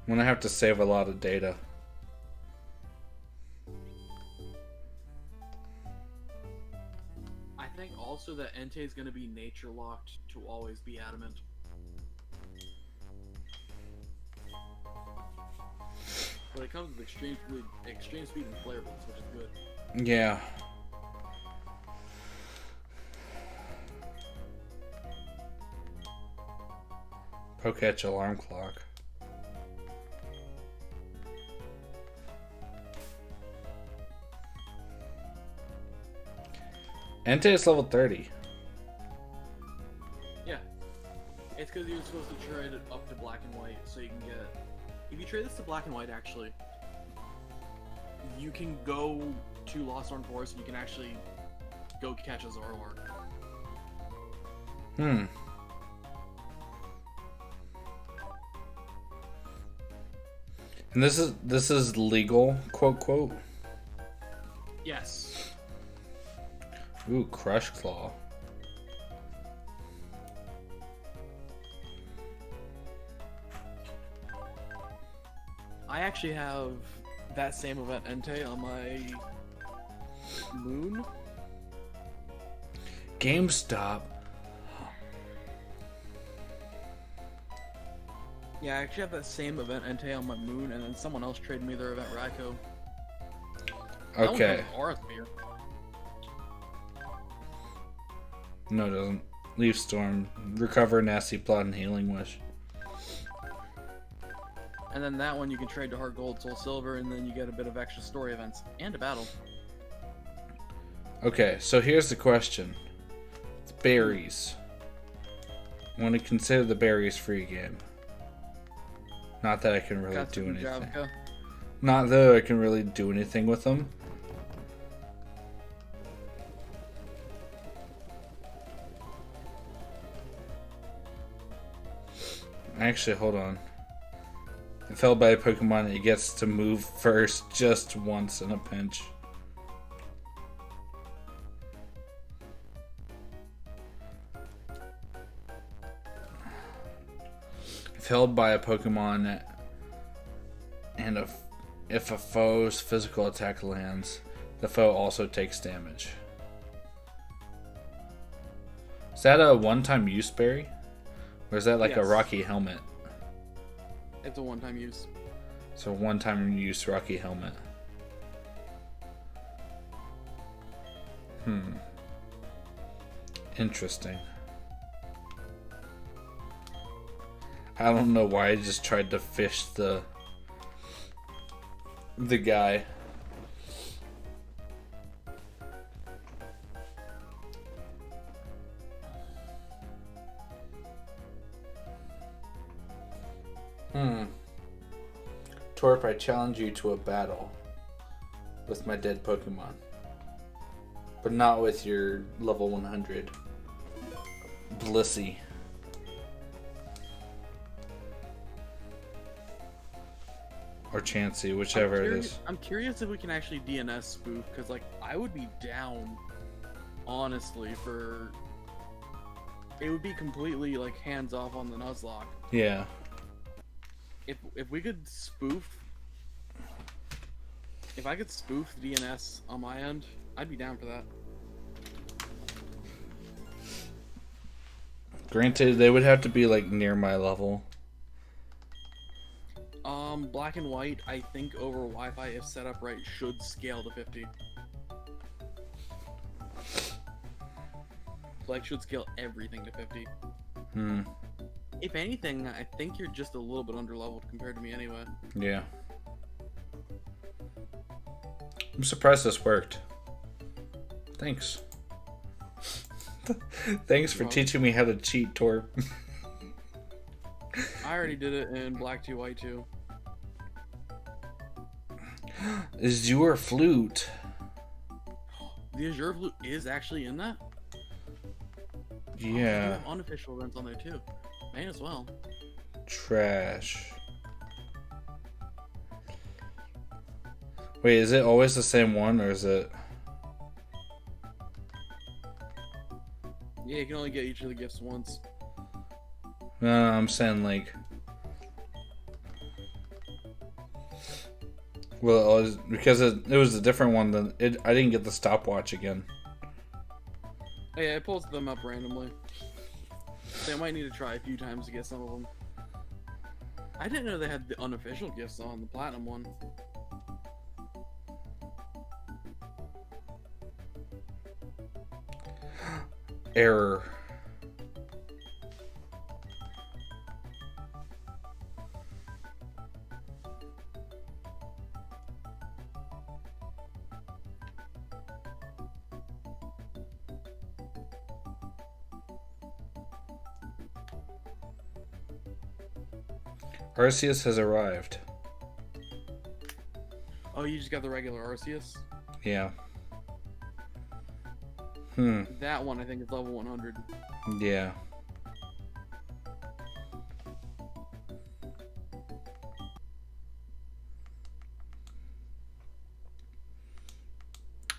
I'm gonna have to save a lot of data.
I think also that Entei is going to be nature locked to always be adamant. But it comes with extreme speed and flare blitz, which is good.
Yeah. Poketch alarm clock. Entei is level 30.
Yeah. It's because you're supposed to trade it up to black and white, so you can get... If you trade this to black and white, actually, you can go to Lost Thorn Forest and you can actually go catch a Zoroark.
Hmm. And this is legal, quote quote.
Yes.
Ooh, Crush Claw.
I actually have that same event Entei on my moon.
GameStop.
Yeah, I actually have that same event Entei on my moon, and then someone else traded me their event Raikou.
Okay.
Aura Sphere.
No, it doesn't. Leaf Storm. Recover Nasty Plot and Healing Wish.
And then that one you can trade to Heart Gold, Soul Silver, and then you get a bit of extra story events and a battle.
Okay, so here's the question. The berries. I want to consider the berries free game. Not that I can really do anything.
Javka.
Not that I can really do anything with them. Actually, hold on. If held by a Pokemon, it gets to move first just once in a pinch. If held by a Pokemon and if a foe's physical attack lands, the foe also takes damage. Is that a one-time use berry? Or is that like a Rocky Helmet?
It's a one-time use.
So one-time use Rocky Helmet. Interesting. I don't know why I just tried to fish the guy. Torp, I challenge you to a battle with my dead Pokemon. But not with your level 100 Blissey. Or Chansey, whichever it is.
I'm curious if we can actually DNS spoof, because like I would be down, honestly, for it would be completely like hands off on the Nuzlocke.
Yeah.
If we could spoof, if I could spoof DNS on my end, I'd be down for that.
Granted, they would have to be like near my level.
Black and white, I think over Wi-Fi, if set up right, should scale to 50. Like, should scale everything to 50. If anything, I think you're just a little bit underleveled compared to me anyway.
Yeah. I'm surprised this worked. Thanks. Thanks for teaching me how to cheat, Torp.
I already did it in Black 2, White 2.
Azure Flute.
The Azure Flute is actually in that?
Yeah.
Oh, unofficial events on there too. May as well.
Trash. Wait, is it always the same one, or is it...
Yeah, you can only get each of the gifts once.
No, I'm saying like... Well, it was, because it was a different one than... I didn't get the stopwatch again.
Oh, yeah, it pulls them up randomly. So I might need to try a few times to get some of them. I didn't know they had the unofficial gifts on the platinum one.
Error. Arceus has arrived.
Oh, you just got the regular Arceus?
Yeah.
That one I think is level 100.
Yeah.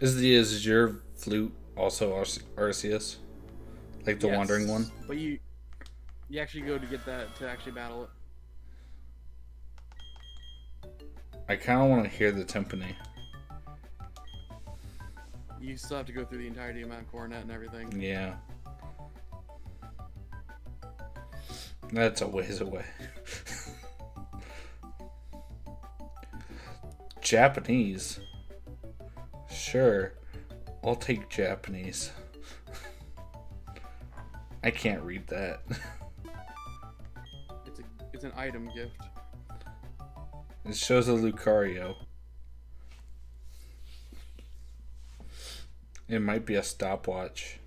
Is the Azure Flute also Arceus? Like the wandering one?
But you actually go to get that to actually battle it.
I kind of want to hear the timpani.
You still have to go through the entirety of Mount Coronet and everything.
Yeah. That's a ways away. Japanese. Sure. I'll take Japanese. I can't read that.
It's an item gift.
It shows a Lucario. It might be a stopwatch.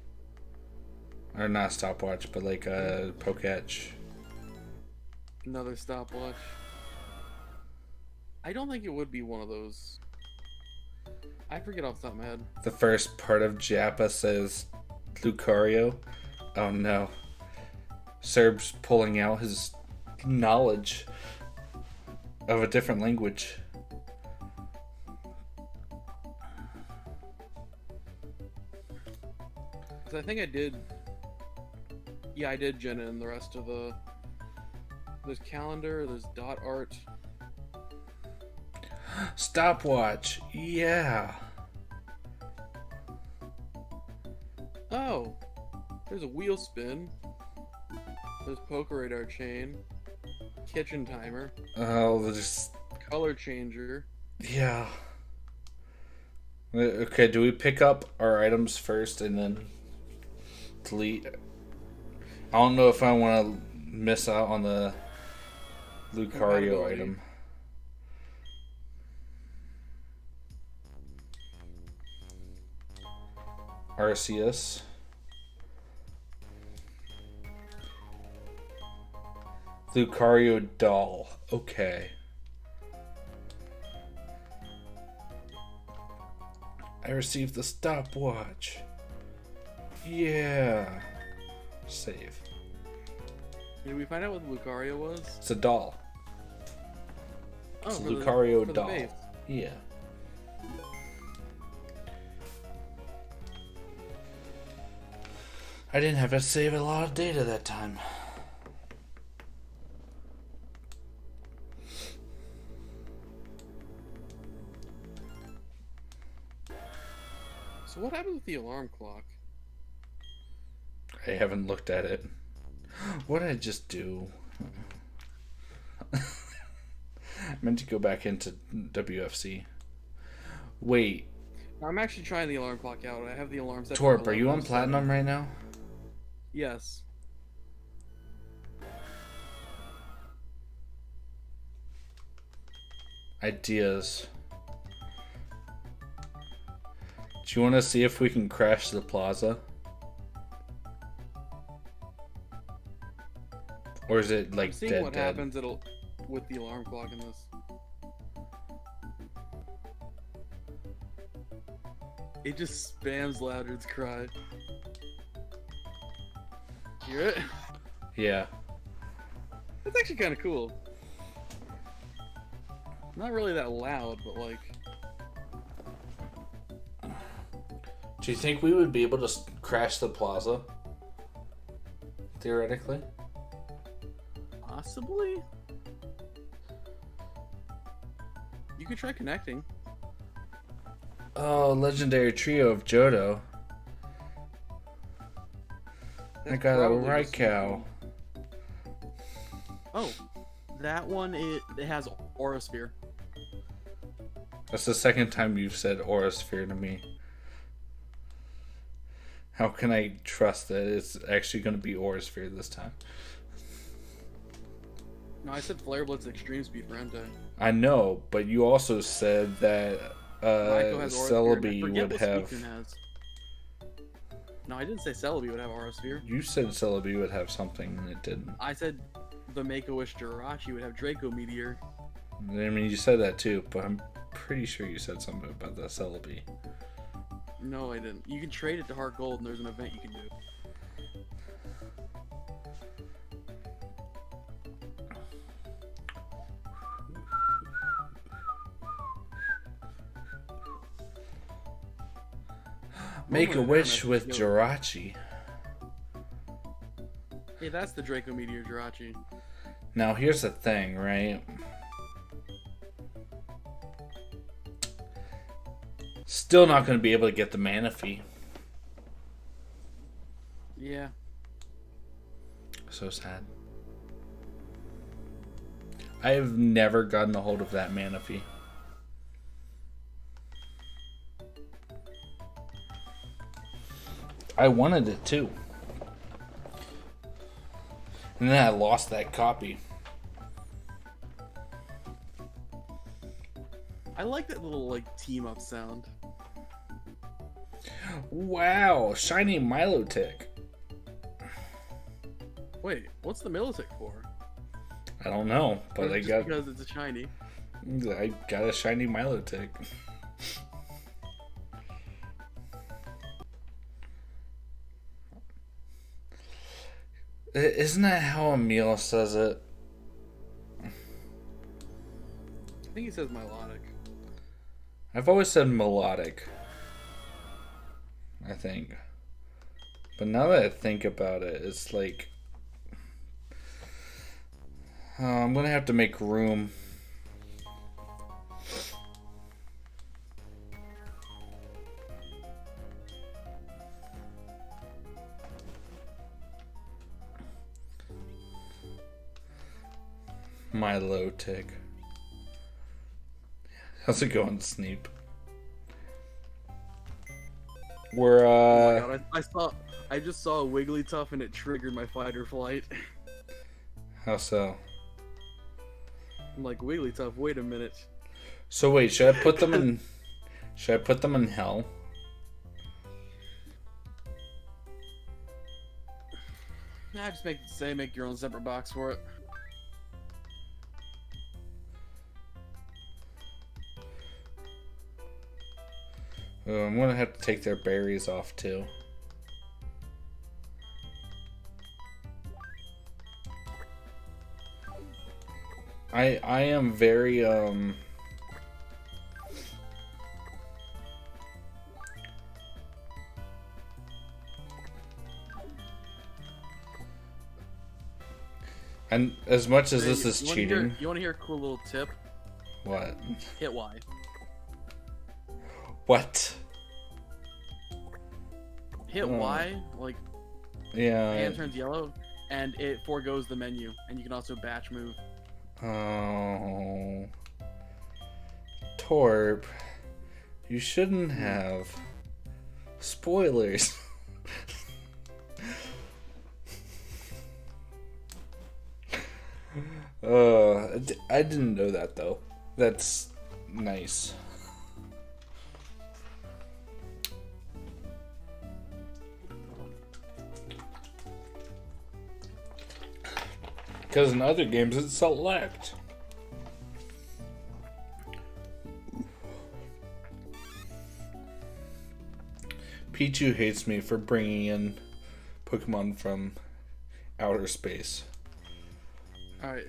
Or not a stopwatch, but like a Poketch.
Another stopwatch. I don't think it would be one of those. I forget off the top of my head.
The first part of Jappa says Lucario. Oh no. Serb's pulling out his knowledge of a different language.
Because I think I did. Yeah, I did Jenna and the rest of the. There's calendar, there's dot art.
Stopwatch, yeah.
Oh, there's a wheel spin. There's poker radar chain. Kitchen timer.
Oh, there's...
Color changer.
Yeah. Okay, do we pick up our items first and then delete? I don't know if I want to miss out on the Lucario item. Arceus. Lucario doll. Okay. I received the stopwatch. Yeah. Save.
Did we find out what Lucario was?
It's a doll.
Oh,
It's a
for
Lucario
the
doll.
base.
Yeah. I didn't have to save a lot of data that time.
So what happened with the alarm clock?
I haven't looked at it. What did I just do? I meant to go back into WFC. Wait.
I'm actually trying the alarm clock out. I have the alarm set.
Torp, are you on platinum right now?
Yes.
Ideas. Do you want to see if we can crash the plaza? Or is it like
I'm seeing
dead?
what happens with the alarm clock in this. It just spams Loudred's cry. Hear it?
Yeah.
It's actually kind of cool. Not really that loud, but like.
Do you think we would be able to crash the plaza? Theoretically?
Possibly? You could try connecting.
Oh, legendary trio of Johto. I got a right cow.
Oh, that one it has Aura Sphere.
That's the second time you've said Aura Sphere to me. How can I trust that it's actually going to be Aura Sphere this time?
No, I said Flare Blitz Extreme Speed for Entei.
I know, but you also said that Celebi would have...
Has. No, I didn't say Celebi would have Aura Sphere.
You said Celebi would have something and it didn't.
I said the Make-A-Wish Jirachi would have Draco Meteor.
I mean, you said that too, but I'm pretty sure you said something about the Celebi.
No, I didn't. You can trade it to Heart Gold and there's an event you can do.
Make a wish with Jirachi.
Hey, that's the Draco Meteor Jirachi.
Now, here's the thing, right? Still not going to be able to get the Manaphy.
Yeah.
So sad. I have never gotten a hold of that Manaphy. I wanted it too. And then I lost that copy.
I like that little like team up sound.
Wow, shiny Milotic.
Wait, what's the Milotic for?
I don't know, but I got
because it's a shiny.
I got a shiny Milotic. Isn't that how Emil says it?
think he says melodic.
I've always said melodic, I think. But now that I think about it, it's like... I'm going to have to make room. My low tick. How's it going, Sneep? We're
Oh my god, I just saw a Wigglytuff and it triggered my fight or flight.
How so?
I'm like, Wigglytuff, wait a minute.
So wait, should I put them in? Should I put them in hell?
Nah, just make your own separate box for it.
I'm gonna have to take their berries off too. I am very and as much as this is cheating.
You want to hear a cool little tip?
What?
Hit Y.
What?
Hit Y, like
yeah.
hand turns yellow, and it forgoes the menu, and you can also batch move.
Oh, Torp, you shouldn't have. Spoilers. I didn't know that though. That's nice. Because in other games it's select. Pichu hates me for bringing in Pokemon from outer space.
Alright,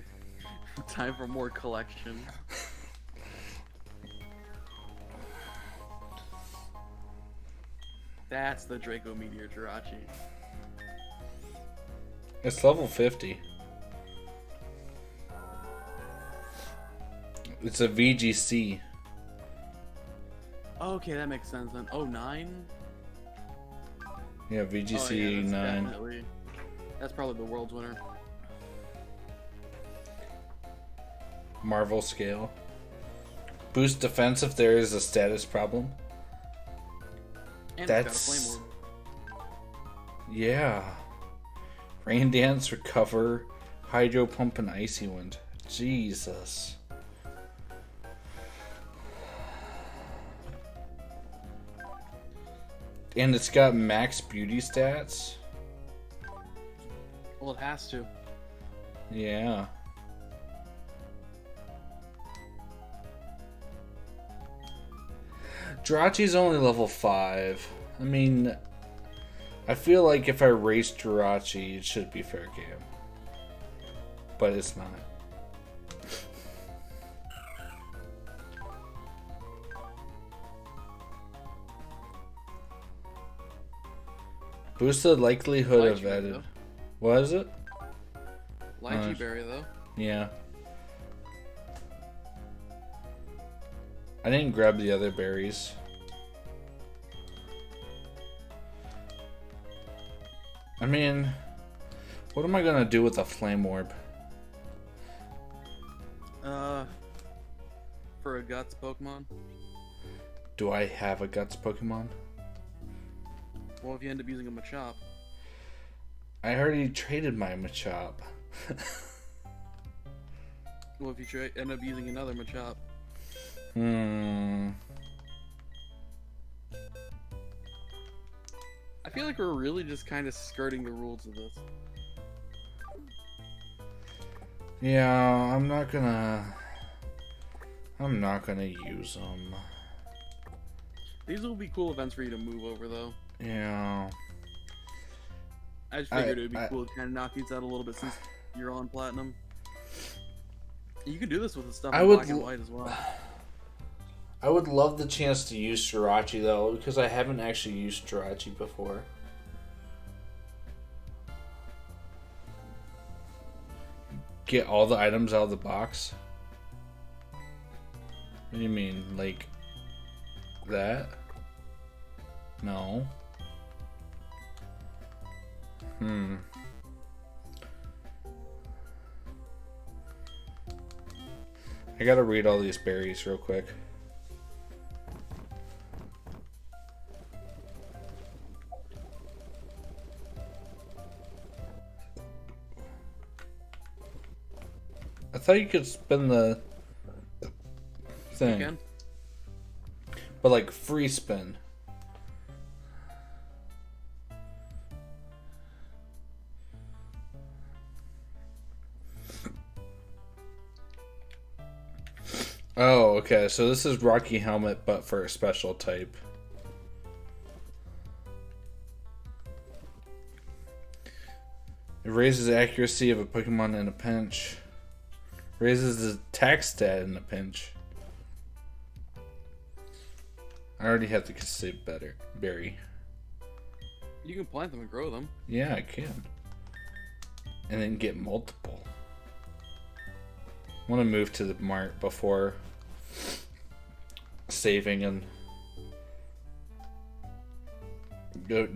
time for more collection. That's the Draco Meteor Jirachi.
It's level 50. It's a VGC.
Okay, that makes sense then. Oh, 9?
Yeah, VGC
oh, yeah,
89.
That's probably the world's winner.
Marvel scale. Boost defense if there is a status problem.
And
That's...
it's got a flame orb.
Yeah. Rain Dance, Recover, Hydro Pump, and Icy Wind. Jesus. And it's got max beauty stats.
Well, it has to.
Yeah. Jirachi's only level 5. I mean, I feel like if I race Jirachi, it should be fair game. But it's not. Boost the likelihood of edit. What is it?
Lychee berry, though.
Yeah. I didn't grab the other berries. I mean, what am I gonna do with a flame orb?
For a Guts Pokemon?
Do I have a Guts Pokemon?
Well, if you end up using a Machop.
I already traded my Machop.
Well, if you end up using another Machop. I feel like we're really just kind of skirting the rules of this.
Yeah, I'm not gonna use them.
These will be cool events for you to move over, though.
Yeah.
I just figured it would be cool to kind of knock these out a little bit since you're on Platinum. You can do this with the stuff
I
in
would
black and white as well.
I would love the chance to use Jirachi though, because I haven't actually used Jirachi before. Get all the items out of the box? What do you mean? Like that? No. I gotta read all these berries real quick. I thought you could spin the thing.
Again?
But like free spin. Oh, okay. So this is Rocky Helmet, but for a special type. It raises the accuracy of a Pokemon in a pinch. Raises the attack stat in a pinch. I already have the Kasib berry.
You can plant them and grow them.
Yeah, I can. And then get multiple. I want to move to the mart before saving and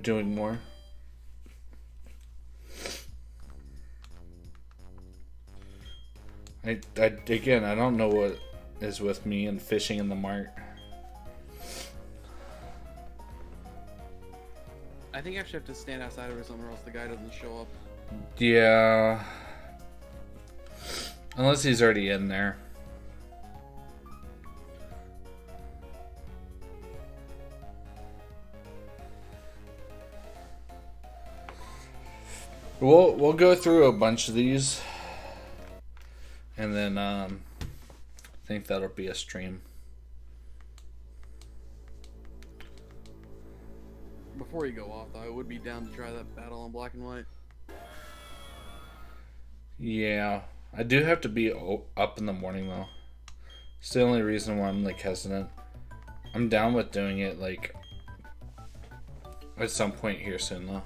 doing more. Again, I don't know what is with me and fishing in the mart.
I think I actually have to stand outside of it somewhere else the guy doesn't show up.
Yeah. Unless he's already in there. We'll go through a bunch of these. And then I think that'll be a stream.
Before you go off, though, I would be down to try that battle on black and white.
Yeah, I do have to be up in the morning though. It's the only reason why I'm like hesitant. I'm down with doing it like at some point here soon though.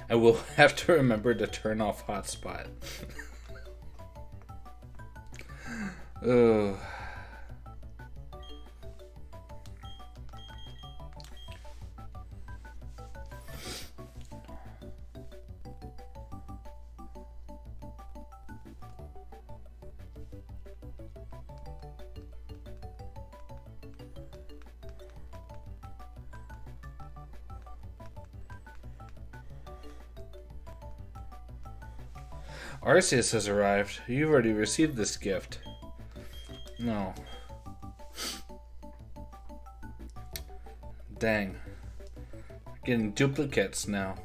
I will have to remember to turn off hotspot. Ugh. Arceus has arrived. You've already received this gift. No. Dang. Getting duplicates now.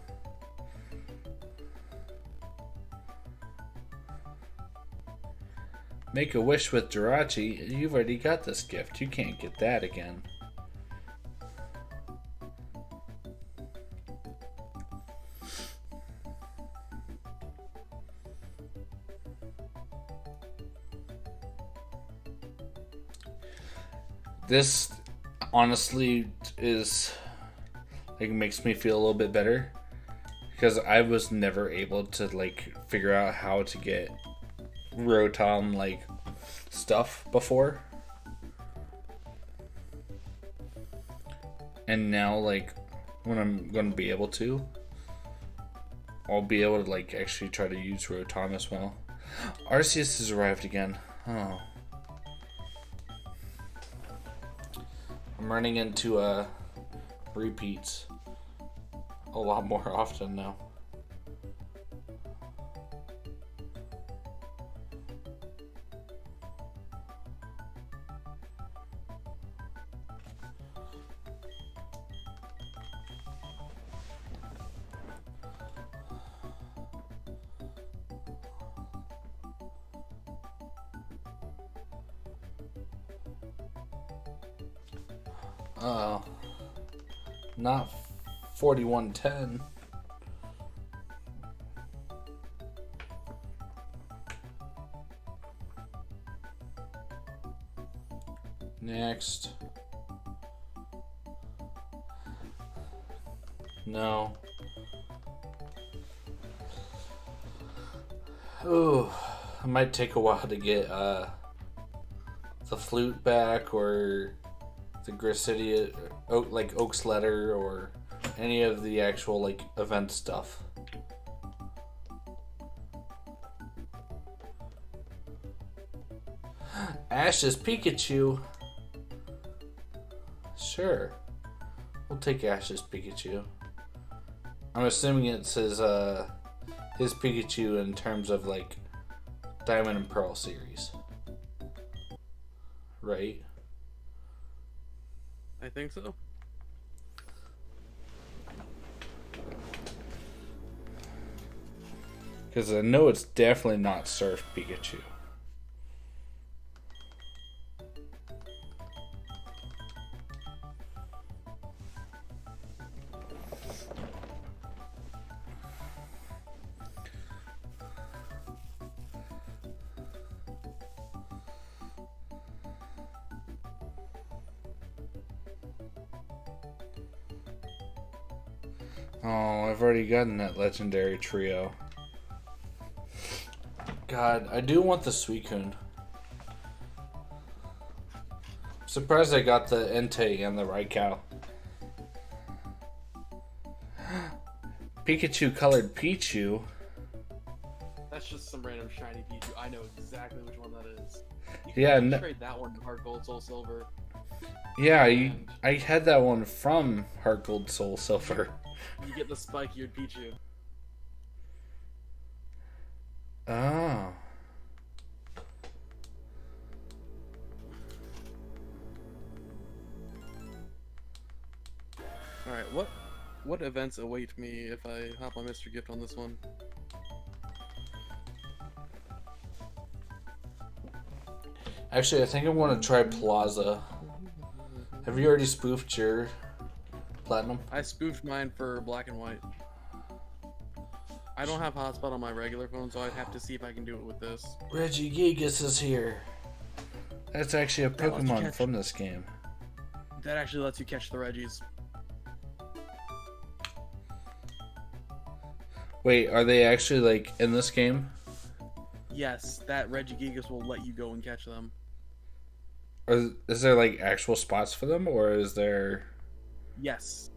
Make a wish with Jirachi. You've already got this gift. You can't get that again. This honestly is like makes me feel a little bit better because I was never able to like figure out how to get Rotom like stuff before, and now like when I'm gonna be able to, I'll be able to like actually try to use Rotom as well. Arceus has arrived again. Oh. I'm running into repeats a lot more often now. Uh, not 4110. Next. No. Ooh, it might take a while to get the flute back, or the Grisidia, like Oak's letter, or any of the actual like event stuff. Ash's Pikachu. Sure, we'll take Ash's Pikachu. I'm assuming it says his Pikachu in terms of like Diamond and Pearl series, right?
I think so.
Because I know it's definitely not Surf Pikachu. Oh, I've already gotten that legendary trio. God, I do want the Suicune. I'm surprised I got the Entei and the Raikou. Pikachu colored Pichu.
That's just some random shiny Pichu. I know exactly which one that is. You
Yeah,
trade that one to Heart Gold Soul Silver.
Yeah, I had that one from Heart Gold Soul Silver.
You get the spike-eared Pichu.
Oh.
Alright, what events await me if I hop on Mr. Gift on this one?
Actually, I think I want to try Plaza. Have you already spoofed your Platinum?
I spoofed mine for Black and White. I don't have hotspot on my regular phone, so I'd have to see if I can do it with this.
Regigigas is here. That's actually a
That lets you
Pokemon
catch-
from this game.
That actually lets you catch the Reggies.
Wait, are they actually like in this game?
Yes, that Regigigas will let you go and catch them.
Or is there like actual spots for them, or is there?
Yes.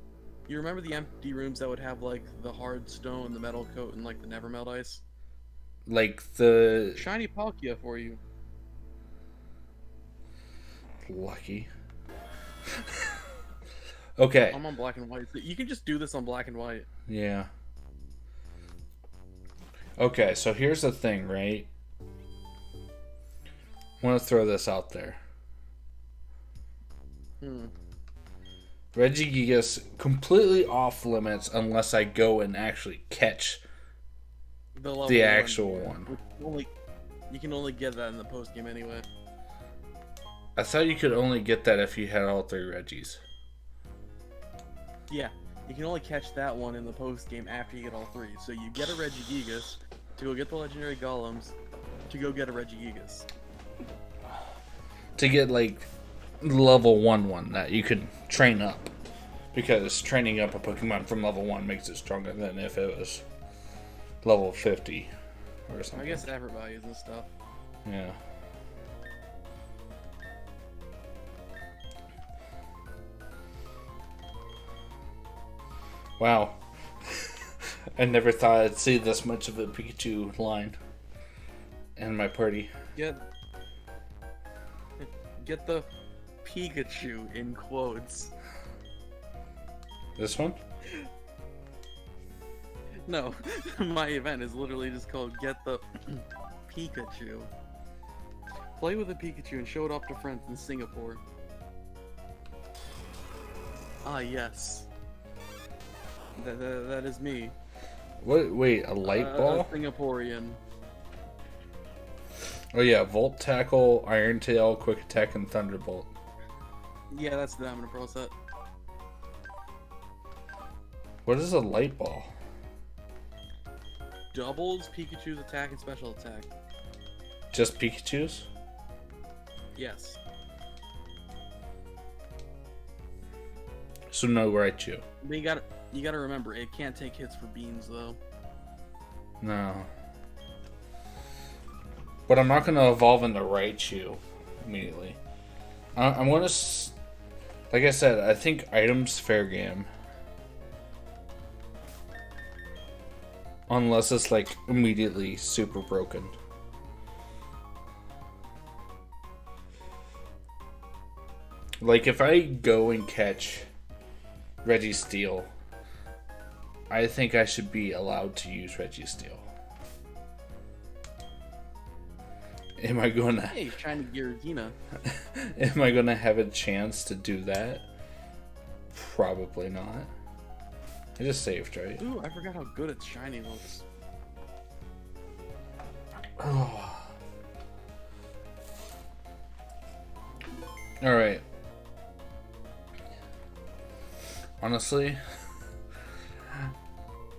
You remember the empty rooms that would have like the hard stone, the metal coat, and like the never melt ice?
Like the
Shiny Palkia for you.
lucky. Okay.
I'm on Black and White. You can just do this on Black and White.
Yeah. Okay, so here's the thing, right? I want to throw this out there. Regigigas completely off limits unless I go and actually catch
The
the actual one.
You can only get that in the post game anyway.
I thought you could only get that if you had all three Reggies.
Yeah, you can only catch that one in the post game after you get all three. So you get a Regigigas to go get the legendary golems to go get a Regigigas.
To get like level 1 that you could train up. Because training up a Pokemon from level 1 makes it stronger than if it was level 50 or something.
I guess effort values and stuff.
Yeah. Wow. I never thought I'd see this much of a Pikachu line in my party.
Get the Pikachu in quotes.
This one?
No, my event is literally just called Get the Pikachu. Play with a Pikachu and show it off to friends in Singapore. Ah, yes. That is me.
What? Wait, a light ball?
A Singaporean.
Oh yeah, Volt Tackle, Iron Tail, Quick Attack, and Thunderbolt.
Yeah, that's the Diamond and Pearl set.
What is a light ball?
Doubles Pikachu's attack and special attack.
Just Pikachu's?
Yes.
So no Raichu.
But you gotta remember, it can't take hits for beans though.
No. But I'm not going to evolve into Raichu immediately. I'm going to... Like I said, I think items fair game. Unless it's like immediately super broken. Like if I go and catch Registeel, I think I should be allowed to use Registeel. Am I gonna?
Hey, you're trying to Giratina.
Am I gonna have a chance to do that? Probably not. I just saved, right?
Ooh, I forgot how good its shiny looks.
Oh. All right. Honestly,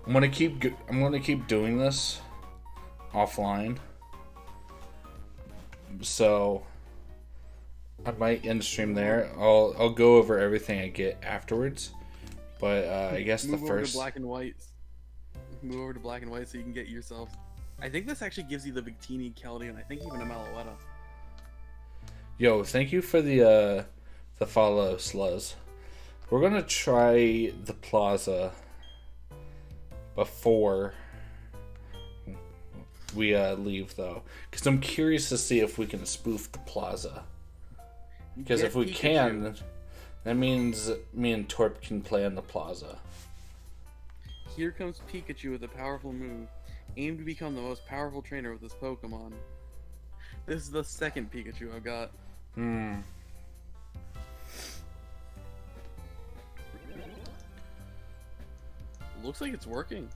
I'm gonna keep doing this offline. So I might end stream there. I'll go over everything I get afterwards. But I guess
Move
the
over
first
to black and white. Move over to black and white so you can get yourself. I think this actually gives you the Victini, Keldeo, I think even a Meloetta.
Yo, thank you for the follow, Sluz. We're gonna try the plaza before we leave, though, because I'm curious to see if we can spoof the plaza. Because if we can, that means me and Torp can play on the plaza.
Here comes Pikachu with a powerful move. Aim to become the most powerful trainer with this Pokemon. This is the second Pikachu I've got. Looks like it's working.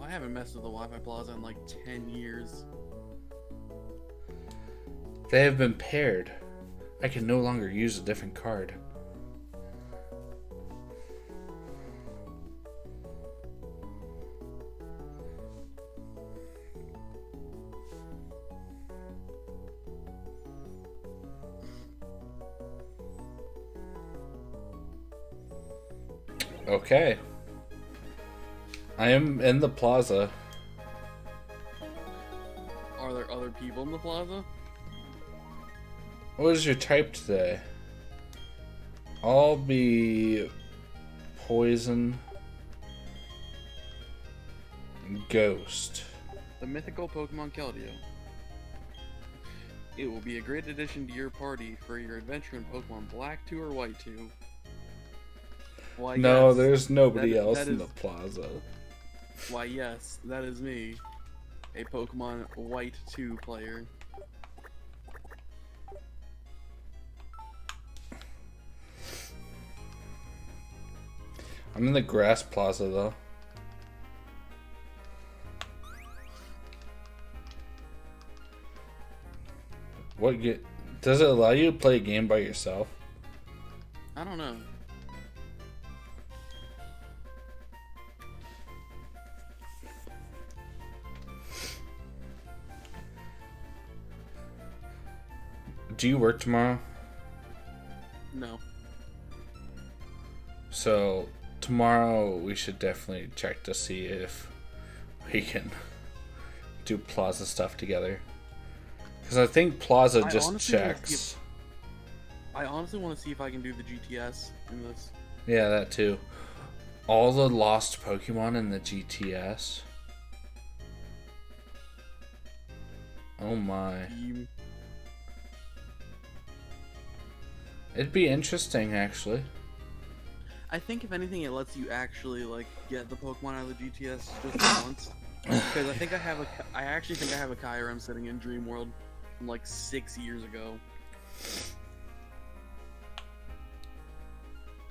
I haven't messed with the Wi-Fi Plaza in like 10 years.
They have been paired. I can no longer use a different card. Okay. I am in the plaza.
Are there other people in the plaza?
What is your type today? I'll be poison, ghost.
The mythical Pokemon Keldeo. It will be a great addition to your party for your adventure in Pokemon Black 2 or White 2. Why,
No,
yes,
there's nobody else in the plaza.
Why, yes, that is me. A Pokemon White 2 player.
I'm in the grass plaza, though. Does it allow you to play a game by yourself?
I don't know.
Do you work tomorrow?
No.
So tomorrow we should definitely check to see if we can do Plaza stuff together. Because I think Plaza just checks.
I honestly want to see if I can do the GTS in this.
Yeah, that too. All the lost Pokemon in the GTS. Oh my. It'd be interesting, actually.
I think if anything, it lets you actually like get the Pokemon out of the GTS just once. Because I think I actually think I have a Kyurem sitting in Dream World from like 6 years ago.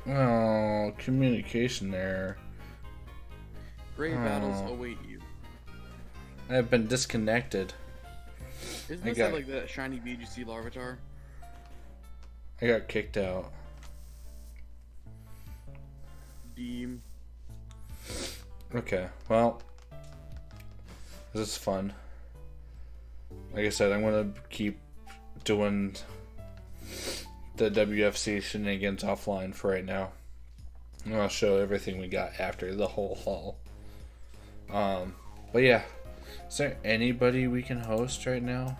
Oh, communication error.
Grave battles await you.
I have been disconnected.
Isn't this like that shiny VGC Larvitar?
I got kicked out.
Deem.
Okay, well, this is fun. Like I said, I'm gonna keep doing the WFC shenanigans offline for right now. And I'll show everything we got after the whole haul. But yeah, is there anybody we can host right now?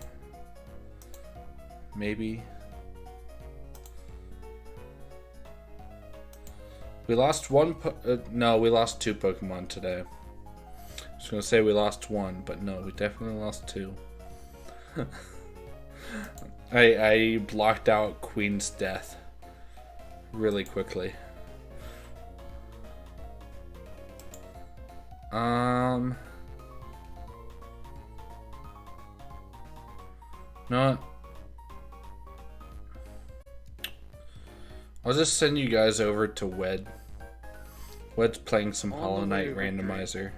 Maybe. We lost one. No, we lost 2 Pokemon today. I was gonna say we lost 1, but no, we definitely lost 2. I blocked out Queen's death really quickly. No. I'll just send you guys over to Wed. Wed's playing some Hollow Knight randomizer.